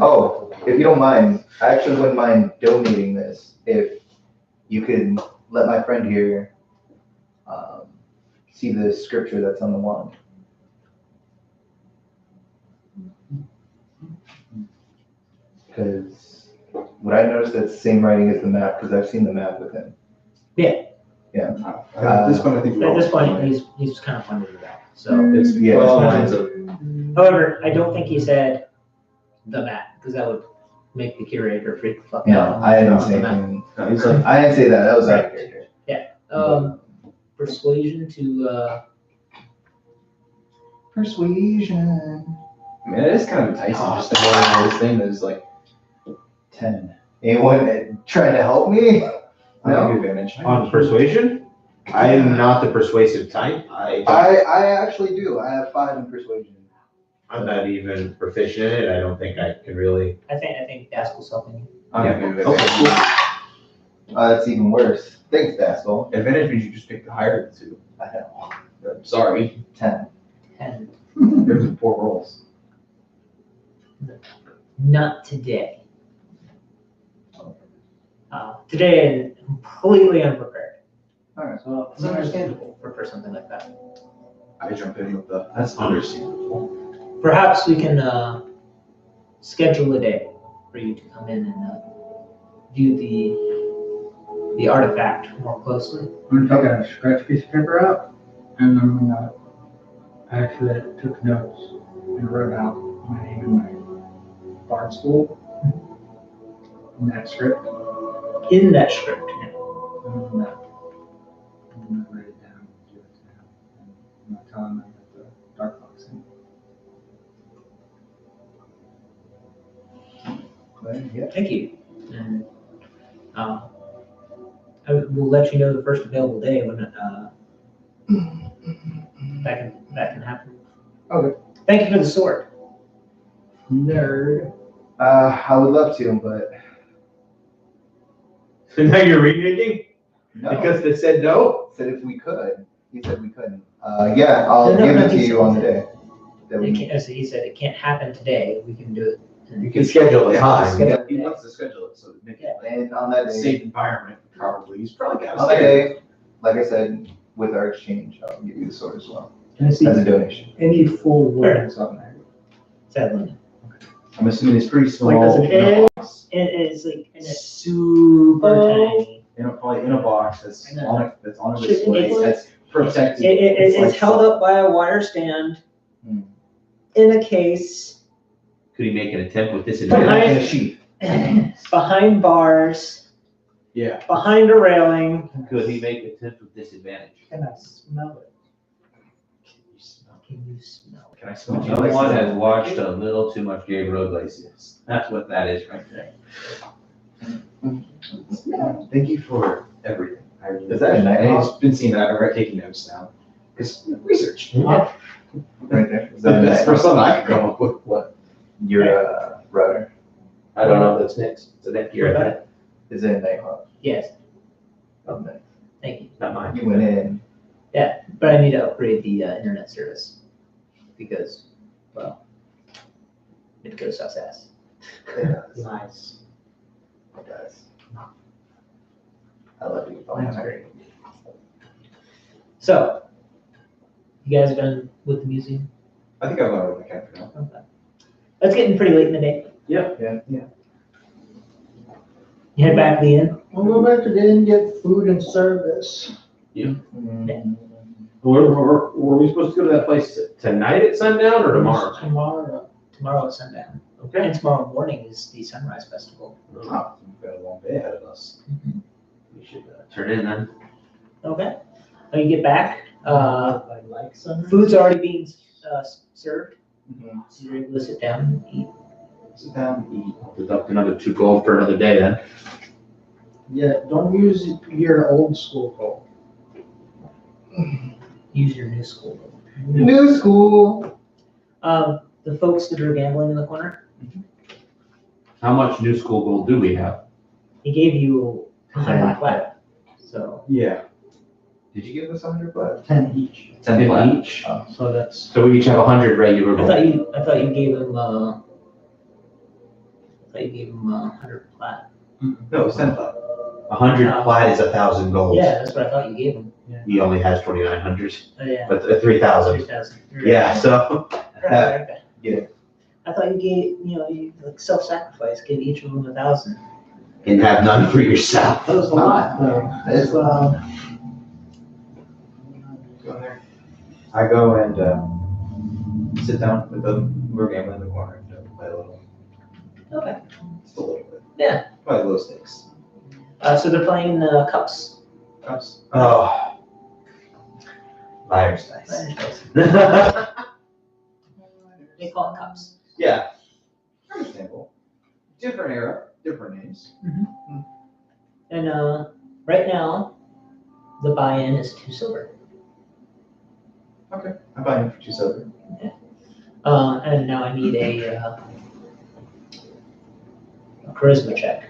[SPEAKER 1] Oh, if you don't mind, I actually wouldn't mind donating this if you could let my friend here see the scripture that's on the wand. Because what I noticed that's the same writing as the map, because I've seen the map with him.
[SPEAKER 2] At this point, I think.
[SPEAKER 3] At this point, he's kind of funded it out. So,
[SPEAKER 2] It's
[SPEAKER 1] Yeah.
[SPEAKER 2] well, lines of.
[SPEAKER 3] however, I don't think he said the map because that would make the curator freak the fuck
[SPEAKER 1] No,
[SPEAKER 3] out.
[SPEAKER 1] I didn't say
[SPEAKER 3] The map.
[SPEAKER 1] anything.
[SPEAKER 2] No, he's like,
[SPEAKER 1] I didn't say that, that was out of character.
[SPEAKER 3] Persuasion to
[SPEAKER 1] Persuasion.
[SPEAKER 2] I mean, it is kind of enticing just to go into this thing that is like.
[SPEAKER 1] 10. Anyone trying to help me?
[SPEAKER 2] I'll
[SPEAKER 1] No?
[SPEAKER 2] give you advantage.
[SPEAKER 6] On persuasion, I am not the persuasive type.
[SPEAKER 1] I actually do. I have 5 in persuasion.
[SPEAKER 6] I'm not even proficient in it. I don't think I can really.
[SPEAKER 3] I think Daskell's helping you.
[SPEAKER 2] I'm
[SPEAKER 6] Yeah.
[SPEAKER 2] gonna give you
[SPEAKER 6] Okay,
[SPEAKER 2] advantage.
[SPEAKER 1] That's even worse. Thanks, Daskell.
[SPEAKER 2] Advantage means you just pick the higher of the two.
[SPEAKER 1] I know.
[SPEAKER 2] I'm sorry,
[SPEAKER 1] 10.
[SPEAKER 3] 10.
[SPEAKER 2] there's 4 rolls.
[SPEAKER 3] Not today. Today, I'm completely unprepared.
[SPEAKER 1] Alright,
[SPEAKER 4] So
[SPEAKER 2] It's understandable.
[SPEAKER 3] for something like that.
[SPEAKER 5] I jump in with the.
[SPEAKER 6] That's understandable.
[SPEAKER 3] Perhaps we can schedule a day for you to come in and view the artifact more closely.
[SPEAKER 4] I'm gonna take a scratch piece of paper out, and I'm gonna actually took notes and wrote out my name and my bard school in that script.
[SPEAKER 3] In that script.
[SPEAKER 4] I'm gonna write it down, give it to him, and I'm gonna tell him I got the dark box in.
[SPEAKER 1] yeah.
[SPEAKER 3] Thank you. And I will let you know the first available day when that can happen.
[SPEAKER 1] Okay.
[SPEAKER 3] Thank you for the sword.
[SPEAKER 4] Nerd.
[SPEAKER 1] I would love to, but
[SPEAKER 5] So now you're reneging
[SPEAKER 1] no.
[SPEAKER 5] because they said no.
[SPEAKER 1] Said if we could. He said we couldn't. Yeah, I'll
[SPEAKER 3] No,
[SPEAKER 1] give
[SPEAKER 3] no,
[SPEAKER 1] it to
[SPEAKER 3] he
[SPEAKER 1] you
[SPEAKER 3] said-
[SPEAKER 1] on the day. That
[SPEAKER 3] It
[SPEAKER 1] we
[SPEAKER 3] can't, as he said, it can't happen today. We can do it.
[SPEAKER 5] You can schedule a
[SPEAKER 1] Yeah,
[SPEAKER 5] time.
[SPEAKER 3] schedule
[SPEAKER 5] He
[SPEAKER 3] a day.
[SPEAKER 5] wants to schedule it so to make it
[SPEAKER 1] And on that
[SPEAKER 5] a
[SPEAKER 1] day,
[SPEAKER 5] safe environment. Probably he's probably got.
[SPEAKER 1] on that day, like I said, with our exchange, I'll give you the sword as well
[SPEAKER 4] Can I see
[SPEAKER 1] as a donation.
[SPEAKER 4] any full words on there?
[SPEAKER 3] Sadly.
[SPEAKER 5] I'm assuming it's pretty small.
[SPEAKER 4] Like, does it
[SPEAKER 5] in a
[SPEAKER 3] fit?
[SPEAKER 5] box.
[SPEAKER 3] It's like in a super tiny.
[SPEAKER 5] Probably in a box that's
[SPEAKER 3] I know.
[SPEAKER 5] on a
[SPEAKER 3] Should-
[SPEAKER 5] display.
[SPEAKER 3] it's-
[SPEAKER 5] That's protected.
[SPEAKER 3] It's
[SPEAKER 5] like
[SPEAKER 3] held up by a wire stand
[SPEAKER 1] Hmm.
[SPEAKER 3] in a case
[SPEAKER 6] Could he make an attempt with this
[SPEAKER 5] Put it
[SPEAKER 6] advantage?
[SPEAKER 5] in a sheath.
[SPEAKER 3] behind bars,
[SPEAKER 5] Yeah.
[SPEAKER 3] behind a railing.
[SPEAKER 6] Could he make an attempt with disadvantage?
[SPEAKER 4] Can I smell it?
[SPEAKER 3] Can you smell it?
[SPEAKER 5] Can I smell it?
[SPEAKER 6] Someone has watched a little too much Gabe Road Glaciers. That's what that is right there.
[SPEAKER 5] Thank you for everything. I really
[SPEAKER 1] Is that a
[SPEAKER 5] appreciate it.
[SPEAKER 1] night
[SPEAKER 5] And I've been seeing that. I've taking notes now. Because research.
[SPEAKER 1] Right there. Is
[SPEAKER 5] The
[SPEAKER 1] that
[SPEAKER 5] best person I could come up with. What?
[SPEAKER 1] your router?
[SPEAKER 6] I don't know if that's next. It's the next year, I bet.
[SPEAKER 1] Is it a Nighthawk?
[SPEAKER 3] Yes,
[SPEAKER 1] Oh, nice.
[SPEAKER 3] thank you.
[SPEAKER 6] Not mine.
[SPEAKER 1] You went in.
[SPEAKER 3] But I need to upgrade the internet service because, well, it goes us ass.
[SPEAKER 4] Nice.
[SPEAKER 1] It does. I love you.
[SPEAKER 3] That's great. So, you guys done with the museum?
[SPEAKER 5] I think I've learned what I can for now.
[SPEAKER 3] Okay. It's getting pretty late in the day.
[SPEAKER 1] Yeah.
[SPEAKER 3] You head back to the inn?
[SPEAKER 4] We'll go back to the inn, get food and service.
[SPEAKER 1] Mm.
[SPEAKER 6] Were we supposed to go to that place tonight at sundown or tomorrow?
[SPEAKER 4] Tomorrow.
[SPEAKER 3] Tomorrow at sundown.
[SPEAKER 6] Okay.
[SPEAKER 3] And tomorrow morning is the sunrise festival.
[SPEAKER 5] Oh, we've got a long day ahead of us.
[SPEAKER 6] We should turn in then.
[SPEAKER 3] Okay. When you get back,
[SPEAKER 4] I like sunrise.
[SPEAKER 3] food's already being served,
[SPEAKER 1] Mhm.
[SPEAKER 3] so you're able to sit down and eat.
[SPEAKER 5] Sit down and eat.
[SPEAKER 6] I'll deduct another 2 gold for another day then.
[SPEAKER 4] Yeah, don't use your old school gold.
[SPEAKER 3] Use your new school.
[SPEAKER 1] New school.
[SPEAKER 3] The folks that are gambling in the corner,
[SPEAKER 6] How much new school gold do we have?
[SPEAKER 3] he gave you 100
[SPEAKER 1] Yeah.
[SPEAKER 3] flat. So,
[SPEAKER 5] Yeah.
[SPEAKER 1] Did you give us 100 bucks?
[SPEAKER 4] 10 each.
[SPEAKER 5] 10
[SPEAKER 6] 10
[SPEAKER 5] flat.
[SPEAKER 6] each.
[SPEAKER 4] So that's,
[SPEAKER 6] So we each have 100 regular gold.
[SPEAKER 3] I thought you gave him 100 flat.
[SPEAKER 5] No, it's 10 flat.
[SPEAKER 6] 100 plat is 1,000 gold.
[SPEAKER 3] Yeah, that's what I thought you gave him.
[SPEAKER 6] He only has 2,900,
[SPEAKER 3] Oh, yeah.
[SPEAKER 6] but 3,000.
[SPEAKER 3] 3,000.
[SPEAKER 6] Yeah, so
[SPEAKER 3] Right, okay.
[SPEAKER 1] Yeah.
[SPEAKER 3] I thought you gave, you like self-sacrifice, give each of them 1,000.
[SPEAKER 6] you can have none for yourself.
[SPEAKER 4] that was a lot though.
[SPEAKER 1] It's
[SPEAKER 5] Go in there. I go and sit down with them. We're gambling in the corner. Play a little.
[SPEAKER 3] Okay.
[SPEAKER 5] Just a little bit.
[SPEAKER 3] Yeah.
[SPEAKER 5] Probably low stakes.
[SPEAKER 3] So they're playing cups.
[SPEAKER 5] Cups. Oh. Liar's dice.
[SPEAKER 3] They call it cups.
[SPEAKER 5] Yeah. Understandable. Different era, different names.
[SPEAKER 3] And right now, the buy-in is 2 silver.
[SPEAKER 5] Okay. I'm buying it for 2 silver.
[SPEAKER 3] And now I need a charisma check.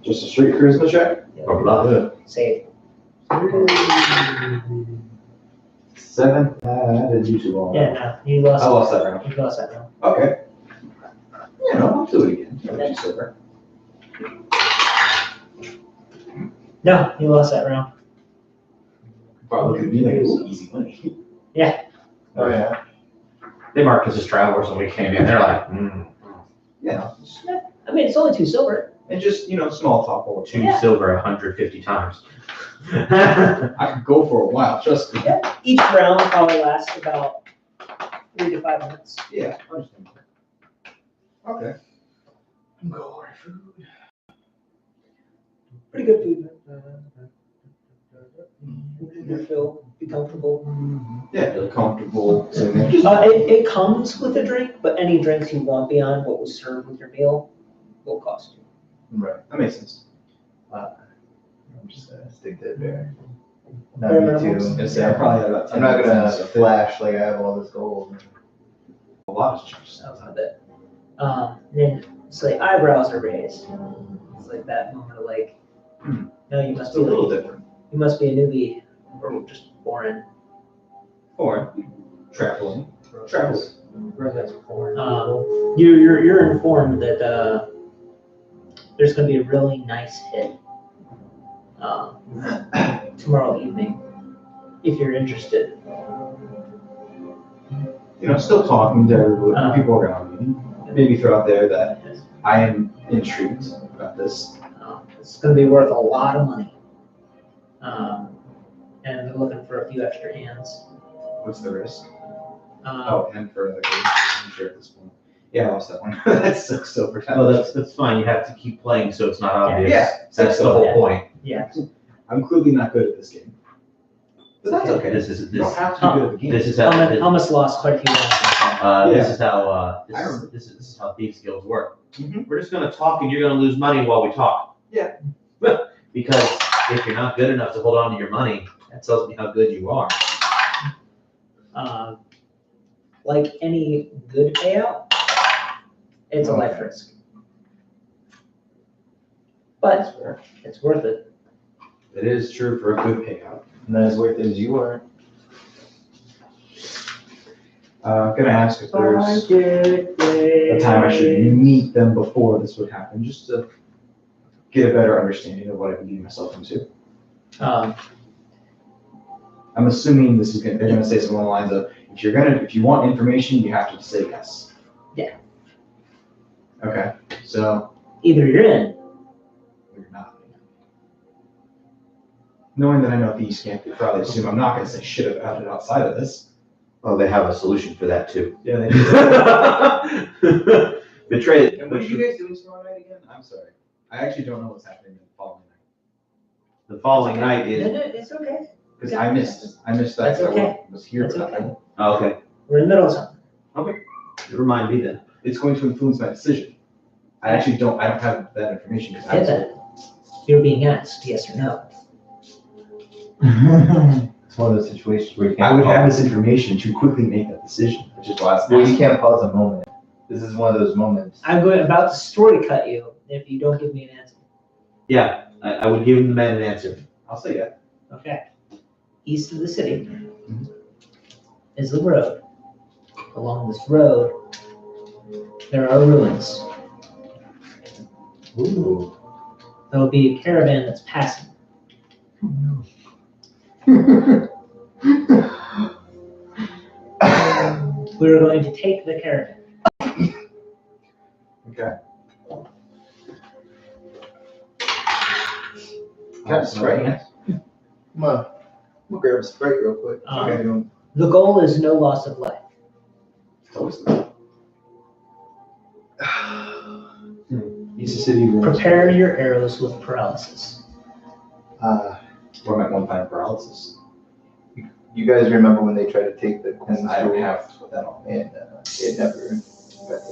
[SPEAKER 5] Just a straight charisma check?
[SPEAKER 6] Or bluff.
[SPEAKER 3] Save.
[SPEAKER 5] 7. Did you too long?
[SPEAKER 3] Yeah, no, you lost.
[SPEAKER 5] I lost that round.
[SPEAKER 3] You lost that round.
[SPEAKER 5] Okay. Yeah, no, I'll do it again. For 2 silver.
[SPEAKER 3] No, you lost that round.
[SPEAKER 2] Probably could be like, ooh, easy money.
[SPEAKER 1] Oh, yeah.
[SPEAKER 6] They marked us as travelers when we came in. They're like,
[SPEAKER 2] Yeah.
[SPEAKER 3] I mean, it's only 2 silver.
[SPEAKER 2] And just, small talk or
[SPEAKER 6] 2
[SPEAKER 3] Yeah.
[SPEAKER 6] silver 150 times.
[SPEAKER 2] I could go for a while, trust me.
[SPEAKER 3] Each round probably lasts about 3 to 5 minutes.
[SPEAKER 2] Yeah, I understand. Okay. Go order food.
[SPEAKER 3] Pretty good food. You feel be comfortable.
[SPEAKER 2] Yeah, really comfortable. So then
[SPEAKER 3] It comes with a drink, but any drinks you want beyond what was served with your meal will cost you.
[SPEAKER 1] Right.
[SPEAKER 2] that makes sense.
[SPEAKER 1] I'm just gonna stick to it there.
[SPEAKER 3] Bare
[SPEAKER 1] Not me
[SPEAKER 3] minimums.
[SPEAKER 1] too.
[SPEAKER 2] I was gonna say, I probably have about 10
[SPEAKER 1] I'm not gonna
[SPEAKER 2] minutes, so
[SPEAKER 1] flash like I have all this gold.
[SPEAKER 2] a lot has changed.
[SPEAKER 3] That was not bad. Then it's like eyebrows are raised. It's like that moment of like, no, you must
[SPEAKER 2] It's a
[SPEAKER 3] be
[SPEAKER 2] little
[SPEAKER 3] like,
[SPEAKER 2] different.
[SPEAKER 3] you must be a newbie or just foreign.
[SPEAKER 2] Or traveling.
[SPEAKER 3] You're informed that there's going to be a really nice hit tomorrow evening if you're interested.
[SPEAKER 2] Still talking to everybody, people around me. Maybe throw out there that I am intrigued about this.
[SPEAKER 3] It's going to be worth a lot of money. And they're looking for a few extra hands.
[SPEAKER 2] What's the risk?
[SPEAKER 3] Um,
[SPEAKER 2] And for the I'm sure at this point. Yeah, I lost that one. That's 6 silver.
[SPEAKER 6] Well, that's fine. You have to keep playing so it's not obvious.
[SPEAKER 2] Yeah,
[SPEAKER 6] That's the whole point.
[SPEAKER 3] yeah.
[SPEAKER 2] I'm clearly not good at this game. But that's okay.
[SPEAKER 6] This is
[SPEAKER 2] You don't
[SPEAKER 6] this.
[SPEAKER 2] have to be good at the game.
[SPEAKER 6] This is how.
[SPEAKER 3] Almost lost quite a few rounds.
[SPEAKER 6] This is how.
[SPEAKER 2] I remember.
[SPEAKER 6] This is how thieves guilds work.
[SPEAKER 2] Mhm.
[SPEAKER 6] We're just gonna talk, and you're gonna lose money while we talk.
[SPEAKER 2] Yeah.
[SPEAKER 6] Because if you're not good enough to hold on to your money, that tells me how good you are.
[SPEAKER 3] Like any good payout, it's a life risk. But it's worth it.
[SPEAKER 2] It is true for a good payout.
[SPEAKER 1] Not as worth it as you are.
[SPEAKER 2] I'm gonna ask if there's a time I should meet them before this would happen, just to get a better understanding of what I've been getting myself into.
[SPEAKER 3] Um,
[SPEAKER 2] I'm assuming they're gonna say something along the lines of, if you want information, you have to say yes.
[SPEAKER 3] Yeah.
[SPEAKER 2] Okay, so
[SPEAKER 3] Either you're in,
[SPEAKER 2] you're not. Knowing that I know thieves can't, they probably assume I'm not gonna say shit about it outside of this.
[SPEAKER 6] Well, they have a solution for that too.
[SPEAKER 2] Yeah, they do.
[SPEAKER 6] Betray.
[SPEAKER 2] And what are you guys doing tomorrow night again? I'm sorry. I actually don't know what's happening the following night.
[SPEAKER 6] The following night is.
[SPEAKER 3] it's okay.
[SPEAKER 2] Because I missed that.
[SPEAKER 3] That's
[SPEAKER 2] 'cause
[SPEAKER 3] okay.
[SPEAKER 2] I was here,
[SPEAKER 3] That's
[SPEAKER 2] but
[SPEAKER 3] okay.
[SPEAKER 6] Oh, okay.
[SPEAKER 3] We're in the middle of something.
[SPEAKER 6] Remind me then.
[SPEAKER 2] it's going to influence my decision. I don't have that information because I
[SPEAKER 3] Get
[SPEAKER 2] was.
[SPEAKER 3] that. You're being asked, yes or no.
[SPEAKER 1] It's one of those situations where you
[SPEAKER 2] I
[SPEAKER 1] can't.
[SPEAKER 2] would have
[SPEAKER 1] pause.
[SPEAKER 2] this information to quickly make that decision, which is why I was
[SPEAKER 1] Well, you
[SPEAKER 2] asking.
[SPEAKER 1] can't pause a moment. This is one of those moments.
[SPEAKER 3] I'm about to story cut you if you don't give me an answer.
[SPEAKER 6] Yeah, I would give the man an answer.
[SPEAKER 2] I'll say yeah.
[SPEAKER 3] Okay. East of the city is the road. Along this road, there are ruins.
[SPEAKER 1] Ooh.
[SPEAKER 3] There will be a caravan that's passing. We're going to take the caravan.
[SPEAKER 2] Okay.
[SPEAKER 1] Got a Sprite, yes. Come on. We'll grab a Sprite real quick.
[SPEAKER 3] Okay. The goal is no loss of life.
[SPEAKER 2] East City ruins.
[SPEAKER 3] Prepare your arrows with paralysis.
[SPEAKER 2] Or might one find paralysis.
[SPEAKER 1] You guys remember when they tried to take the Queen's
[SPEAKER 2] I don't
[SPEAKER 1] Jewel?
[SPEAKER 2] have that on.
[SPEAKER 1] And it never got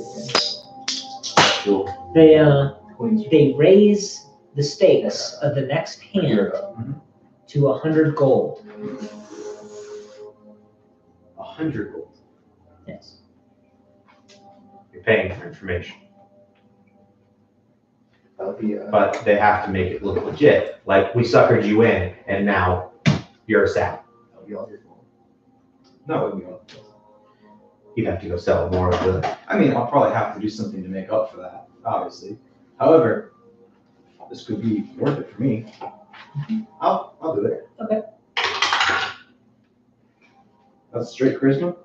[SPEAKER 1] taken. Queen's
[SPEAKER 3] They raise the stakes of the next hand
[SPEAKER 1] Jewel.
[SPEAKER 3] to 100 gold.
[SPEAKER 6] 100 gold.
[SPEAKER 3] Yes.
[SPEAKER 6] You're paying for information.
[SPEAKER 1] That'll be
[SPEAKER 6] But they have to make it look legit. Like we suckered you in and now you're a sap.
[SPEAKER 1] that'll be all your fault.
[SPEAKER 2] No, we don't.
[SPEAKER 6] You'd have to go sell more of the.
[SPEAKER 2] I mean, I'll probably have to do something to make up for that, obviously. However, this could be worth it for me. I'll do it.
[SPEAKER 3] Okay.
[SPEAKER 2] That's straight charisma?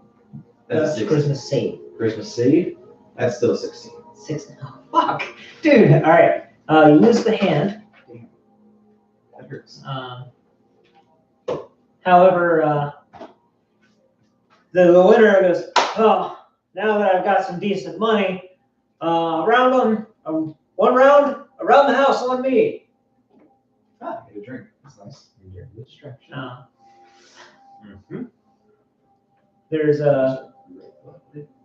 [SPEAKER 3] That's
[SPEAKER 2] That's a 16.
[SPEAKER 3] Christmas save.
[SPEAKER 2] Charisma save? That's still a 16.
[SPEAKER 3] 6. Oh, fuck. Dude, alright. You lose the hand.
[SPEAKER 2] That hurts.
[SPEAKER 3] However, the winner goes, oh, now that I've got some decent money, one round around the house on me.
[SPEAKER 2] Ah, get a drink. That's nice. You're a distraction.
[SPEAKER 5] Mm-hmm.
[SPEAKER 3] There's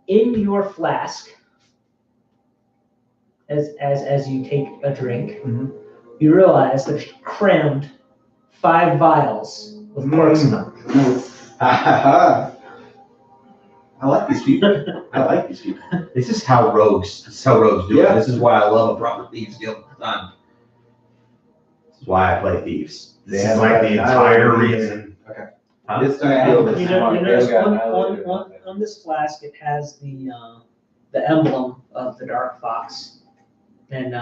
[SPEAKER 3] in your flask, as you take a drink, you realize there's crammed 5 vials with cork skunk.
[SPEAKER 2] I like these people. I like these people.
[SPEAKER 5] This is how rogues do
[SPEAKER 2] Yeah.
[SPEAKER 5] it. This is why I love a proper thieves guild. This is why I play thieves. This
[SPEAKER 1] They
[SPEAKER 5] is
[SPEAKER 1] have
[SPEAKER 5] like
[SPEAKER 1] a
[SPEAKER 5] the entire
[SPEAKER 1] annihilated-
[SPEAKER 5] reason.
[SPEAKER 2] Okay.
[SPEAKER 5] Huh?
[SPEAKER 1] This field is
[SPEAKER 3] You
[SPEAKER 1] smart.
[SPEAKER 3] notice
[SPEAKER 1] They got
[SPEAKER 3] on
[SPEAKER 1] annihilated.
[SPEAKER 3] this flask, it has the emblem of the Dark Fox. And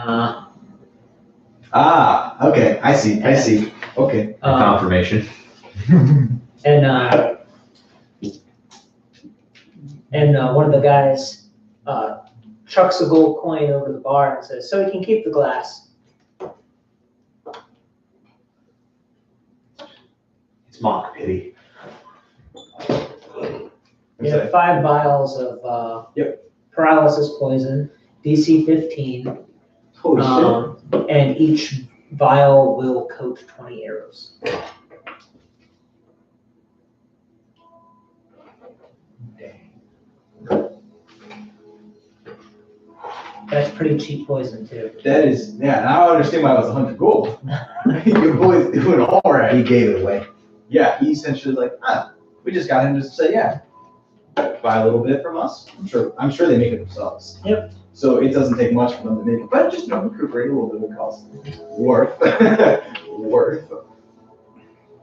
[SPEAKER 2] Okay. I see. Okay.
[SPEAKER 5] Confirmation.
[SPEAKER 3] and one of the guys chucks a gold coin over the bar and says, "So you can keep the glass."
[SPEAKER 5] It's mock pity.
[SPEAKER 3] You have 5 vials of paralysis poison, DC 15,
[SPEAKER 2] Holy
[SPEAKER 3] and each vial will coat 20 arrows. That's pretty cheap poison too.
[SPEAKER 2] shit. That is, yeah, now I understand why it was 100 gold. Your boy's doing all right.
[SPEAKER 1] He gave it away.
[SPEAKER 2] Yeah, he essentially like, we just got him to say, yeah, buy a little bit from us. I'm sure they make it themselves.
[SPEAKER 3] Yep.
[SPEAKER 2] So it doesn't take much for them to make it, but just recuperate a little bit of the cost. Worth. Worth.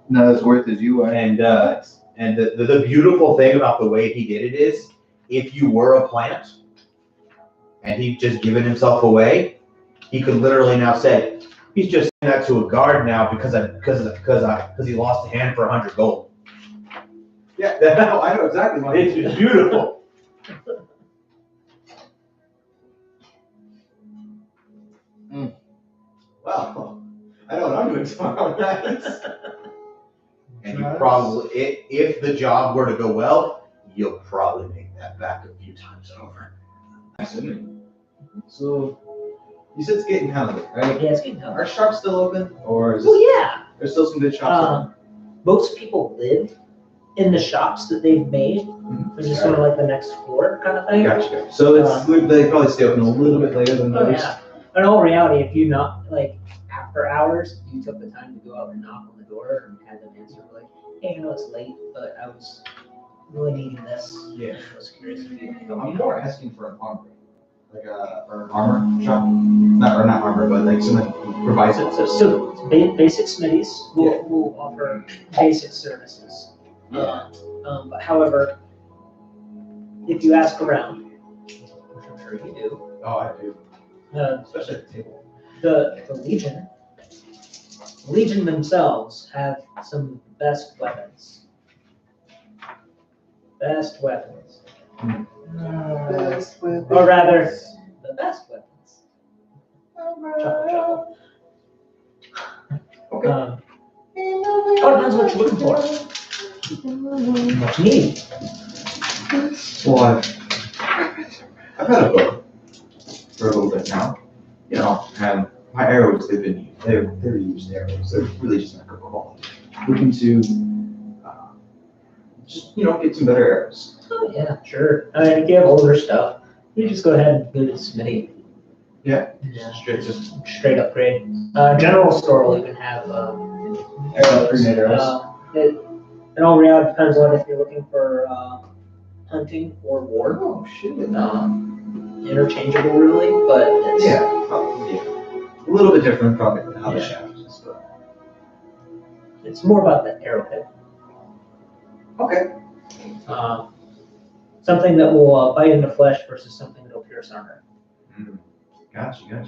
[SPEAKER 1] Not as worth as you are.
[SPEAKER 5] And the beautiful thing about the way he did it is, if you were a plant and he'd just given himself away, he could literally now say, he's just saying that to a guard now because he lost a hand for 100 gold.
[SPEAKER 2] Yeah, I know exactly what
[SPEAKER 5] It's beautiful.
[SPEAKER 2] Wow. I know what I'm doing tomorrow night.
[SPEAKER 5] And you probably, if the job were to go well, you'll probably make that back a few times over.
[SPEAKER 2] Absolutely. So, you said it's getting kind of late, right?
[SPEAKER 3] Yeah, it's getting tough.
[SPEAKER 2] Are shops still open? Or is
[SPEAKER 3] Well, yeah.
[SPEAKER 2] there's still some good shops open?
[SPEAKER 3] Most people live in the shops that they've made, which is sort of like the next floor kind of thing.
[SPEAKER 2] Gotcha. So they probably stay open a little bit later than
[SPEAKER 3] Oh
[SPEAKER 2] others.
[SPEAKER 3] yeah. In all reality, if you not like after hours, you took the time to go out and knock on the door and have them answer like, "Hey, I know it's late, but I was really needing this.
[SPEAKER 2] Yeah.
[SPEAKER 3] I was curious if you could
[SPEAKER 2] I'm
[SPEAKER 3] help me
[SPEAKER 2] more
[SPEAKER 3] out."
[SPEAKER 2] asking for an armory. Like or an armor shop. Not armor, but like someone who provides it.
[SPEAKER 3] So basic smithies will offer basic services. But however, if you ask around, which I'm sure you do,
[SPEAKER 2] Oh, I do. Especially at the table.
[SPEAKER 3] the Legion themselves have some of the best weapons. Best weapons. Or rather, the best weapons. Chuckle, chuckle.
[SPEAKER 2] Okay.
[SPEAKER 3] All depends what you're looking for. What you need.
[SPEAKER 2] Well, I've had a bow for a little bit now. You know, and my arrows, they're used arrows. They're really just not good quality. Looking to just, get some better arrows.
[SPEAKER 3] Oh, yeah, sure. I mean, if you have older stuff, you just go ahead and go to the smithy.
[SPEAKER 2] Yeah.
[SPEAKER 3] Yeah.
[SPEAKER 2] Straight up.
[SPEAKER 3] Upgrade. General store will even have
[SPEAKER 2] grenade arrows.
[SPEAKER 3] In all reality, it depends on if you're looking for hunting or war.
[SPEAKER 2] Oh, shit.
[SPEAKER 3] Interchangeable, really, but it's,
[SPEAKER 2] A little bit different probably than how the shaft is, but.
[SPEAKER 3] it's more about the arrowhead.
[SPEAKER 2] Okay.
[SPEAKER 3] Something that will bite into flesh versus something that will pierce armor.
[SPEAKER 2] Gotcha.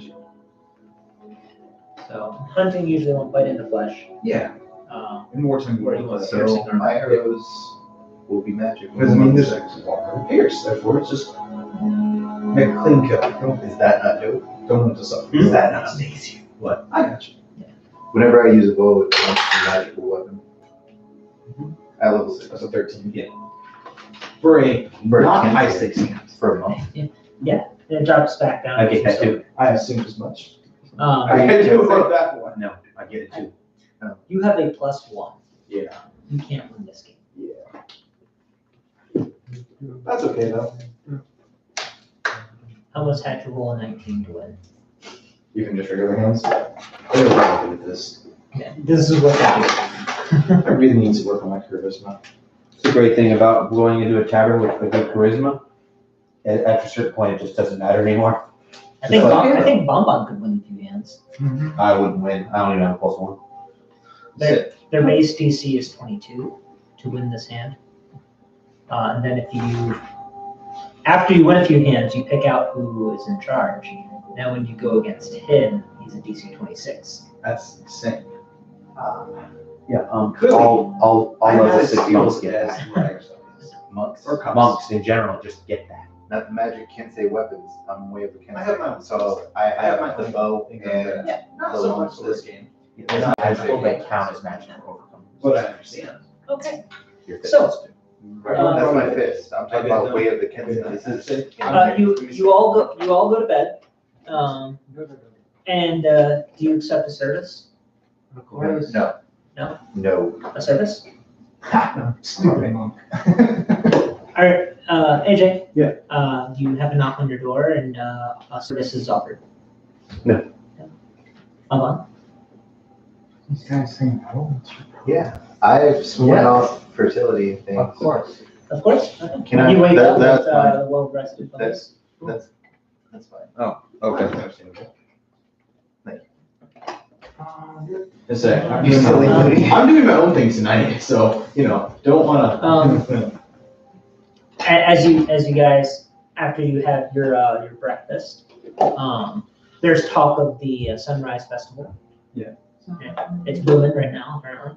[SPEAKER 3] So hunting usually won't bite into flesh.
[SPEAKER 2] Yeah.
[SPEAKER 3] Um,
[SPEAKER 2] In wartime,
[SPEAKER 3] Where you want
[SPEAKER 1] So my arrows will be magic.
[SPEAKER 2] Because I mean, there's Walker Pierce, therefore it's just make a clean kill.
[SPEAKER 1] Is that not dope?
[SPEAKER 2] Don't want to suffer.
[SPEAKER 1] Is that not amazing?
[SPEAKER 2] What? I got you.
[SPEAKER 1] Whenever I use a bow, it's a magical weapon. At level 6.
[SPEAKER 2] That's a 13. Yeah. For a
[SPEAKER 1] For a
[SPEAKER 2] not
[SPEAKER 1] cantrip.
[SPEAKER 2] high stakes game.
[SPEAKER 1] For a monk.
[SPEAKER 3] And it drops back down.
[SPEAKER 6] I get that too.
[SPEAKER 2] I assumed as much.
[SPEAKER 3] Um,
[SPEAKER 2] do about that one.
[SPEAKER 6] No, I get it too.
[SPEAKER 3] you have a +1.
[SPEAKER 2] Yeah.
[SPEAKER 3] You can't win this game.
[SPEAKER 2] That's okay though.
[SPEAKER 3] I almost had to roll a 19 to win.
[SPEAKER 2] Even just regular hands. They're really good at this.
[SPEAKER 3] Yeah, this is what I
[SPEAKER 2] I really need to work on my charisma.
[SPEAKER 6] It's a great thing about going into a tavern with a good charisma. At a certain point, it just doesn't matter anymore.
[SPEAKER 3] do. I think Bonbon could win 2 hands.
[SPEAKER 6] I wouldn't win. I don't even have a +1.
[SPEAKER 3] Their base DC is 22 to win this hand. And then after you win a few hands, you pick out who is in charge. Now when you go against him, he's a DC 26.
[SPEAKER 2] That's insane.
[SPEAKER 6] Yeah.
[SPEAKER 2] Clearly,
[SPEAKER 6] All
[SPEAKER 2] I
[SPEAKER 6] level
[SPEAKER 2] have
[SPEAKER 6] 6
[SPEAKER 2] skills
[SPEAKER 6] monks get
[SPEAKER 2] as
[SPEAKER 6] that.
[SPEAKER 2] writers.
[SPEAKER 1] Monks.
[SPEAKER 2] Or cups.
[SPEAKER 6] Monks in general just get that.
[SPEAKER 1] Not magic can't say weapons. I'm way over can't
[SPEAKER 2] I have my own.
[SPEAKER 1] So I
[SPEAKER 2] have
[SPEAKER 1] have
[SPEAKER 2] my
[SPEAKER 1] the
[SPEAKER 2] own
[SPEAKER 1] bow
[SPEAKER 2] thing.
[SPEAKER 1] and
[SPEAKER 2] Yeah, not
[SPEAKER 1] the
[SPEAKER 2] so
[SPEAKER 1] long
[SPEAKER 2] much for this
[SPEAKER 1] sword.
[SPEAKER 2] game.
[SPEAKER 6] It's not magical, but count as magical overcome.
[SPEAKER 2] But I understand.
[SPEAKER 3] Okay.
[SPEAKER 6] Your fist
[SPEAKER 3] So-
[SPEAKER 6] does too.
[SPEAKER 1] That's my fist. I'm talking
[SPEAKER 2] Okay,
[SPEAKER 1] about
[SPEAKER 2] no.
[SPEAKER 1] way of the Kensington. This is.
[SPEAKER 3] You all go to bed. And do you accept a service?
[SPEAKER 4] Of course.
[SPEAKER 1] No.
[SPEAKER 3] No?
[SPEAKER 1] No.
[SPEAKER 3] A service?
[SPEAKER 4] Stupid monk.
[SPEAKER 3] All right, AJ.
[SPEAKER 2] Yeah.
[SPEAKER 3] You have a knock on your door, and a service is offered.
[SPEAKER 6] No.
[SPEAKER 3] Bonbon.
[SPEAKER 4] These guys saying no.
[SPEAKER 1] Yeah. I've sworn
[SPEAKER 3] Yeah.
[SPEAKER 1] off fertility things.
[SPEAKER 3] Of course. Of course. Okay.
[SPEAKER 1] Can I-
[SPEAKER 3] you wake
[SPEAKER 1] that-
[SPEAKER 3] up
[SPEAKER 1] that's
[SPEAKER 3] with
[SPEAKER 1] fine.
[SPEAKER 3] a well-rested bones.
[SPEAKER 1] That's fine.
[SPEAKER 2] Okay. Just say, I'm
[SPEAKER 1] You
[SPEAKER 2] doing,
[SPEAKER 1] silly
[SPEAKER 2] my,
[SPEAKER 1] lady.
[SPEAKER 2] I'm doing my own thing tonight, so don't wanna.
[SPEAKER 3] As you guys, after you have your breakfast, there's talk of the Sunrise Festival.
[SPEAKER 2] Yeah.
[SPEAKER 3] It's booming right now, apparently.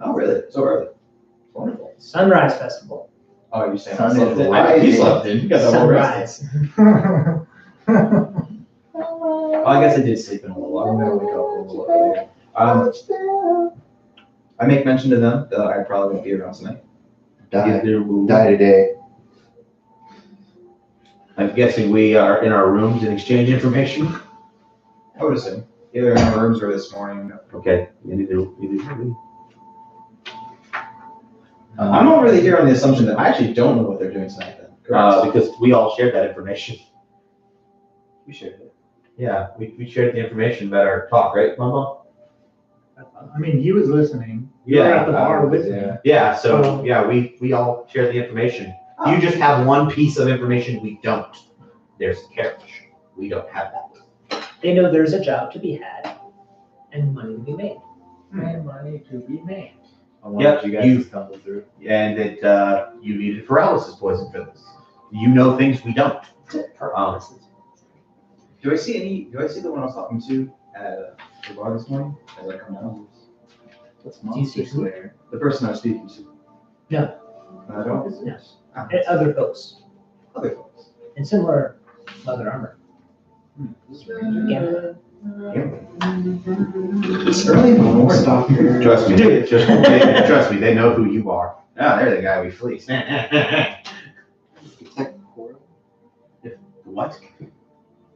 [SPEAKER 2] Oh, really? So early. Wonderful.
[SPEAKER 3] Sunrise Festival.
[SPEAKER 2] Oh, you're saying
[SPEAKER 1] Sun
[SPEAKER 2] I slept
[SPEAKER 1] is
[SPEAKER 2] in?
[SPEAKER 1] rising.
[SPEAKER 2] You slept in. You got that well rested.
[SPEAKER 3] Sunrise.
[SPEAKER 2] Well, I guess I did sleep in a little. I'm gonna wake up a little earlier. I make mention to them that I probably won't be around tonight.
[SPEAKER 1] Die.
[SPEAKER 6] Either-
[SPEAKER 1] Die today.
[SPEAKER 6] I'm guessing we are in our rooms and exchange information.
[SPEAKER 2] I would assume either in our rooms or this morning.
[SPEAKER 6] Okay. Either.
[SPEAKER 2] I'm not really here on the assumption that I actually don't know what they're doing tonight. Then. Correct.
[SPEAKER 6] Because we all shared that information.
[SPEAKER 2] We shared it.
[SPEAKER 6] Yeah, we shared the information about our talk, right, Mama?
[SPEAKER 4] I mean, he was listening. You were at the bar with me.
[SPEAKER 2] Yeah.
[SPEAKER 6] Yeah, so, yeah, we all shared the information. You just have one piece of information we don't. There's the carriage. We don't have that.
[SPEAKER 3] They know there's a job to be had and money to be made.
[SPEAKER 4] And money to be made.
[SPEAKER 1] I wanted you guys
[SPEAKER 6] you-
[SPEAKER 1] to stumble through.
[SPEAKER 6] And that you needed paralysis poison for this. You know things we don't.
[SPEAKER 2] Do I see the one I was talking to at the bar this morning? As I come down?
[SPEAKER 1] That's
[SPEAKER 3] Do you
[SPEAKER 1] monster
[SPEAKER 3] see who?
[SPEAKER 1] slayer.
[SPEAKER 2] The person I was speaking to.
[SPEAKER 3] No.
[SPEAKER 2] I don't.
[SPEAKER 3] Yes.
[SPEAKER 2] Ah,
[SPEAKER 3] And other folks
[SPEAKER 2] other folks.
[SPEAKER 3] in similar leather armor. Yeah.
[SPEAKER 2] It's early in the morning, doctor.
[SPEAKER 6] Trust me, trust me, they know who you are. Ah, they're the guy we fleeced.
[SPEAKER 1] Protect portal?
[SPEAKER 6] What?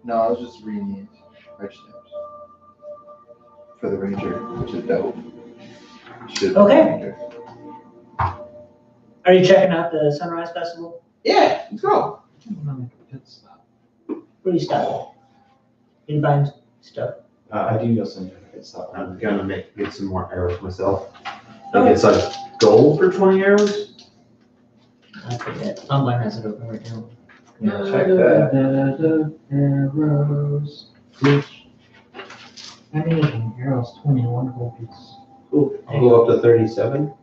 [SPEAKER 1] No, I was just reading the arch steps. For the ranger, which is dope. Should
[SPEAKER 3] Okay. Are you checking out the Sunrise Festival?
[SPEAKER 2] Yeah, let's go.
[SPEAKER 3] Where do you stop? You buying stuff?
[SPEAKER 2] I do know some good stuff.
[SPEAKER 6] I'm gonna get some more arrows myself. I think it's like gold for 20 arrows.
[SPEAKER 3] I forget. Online has it open right now.
[SPEAKER 1] Yeah, check that.
[SPEAKER 4] Arrows. Which ammunition arrows 21 gold piece.
[SPEAKER 6] Cool. I'll go up to 37.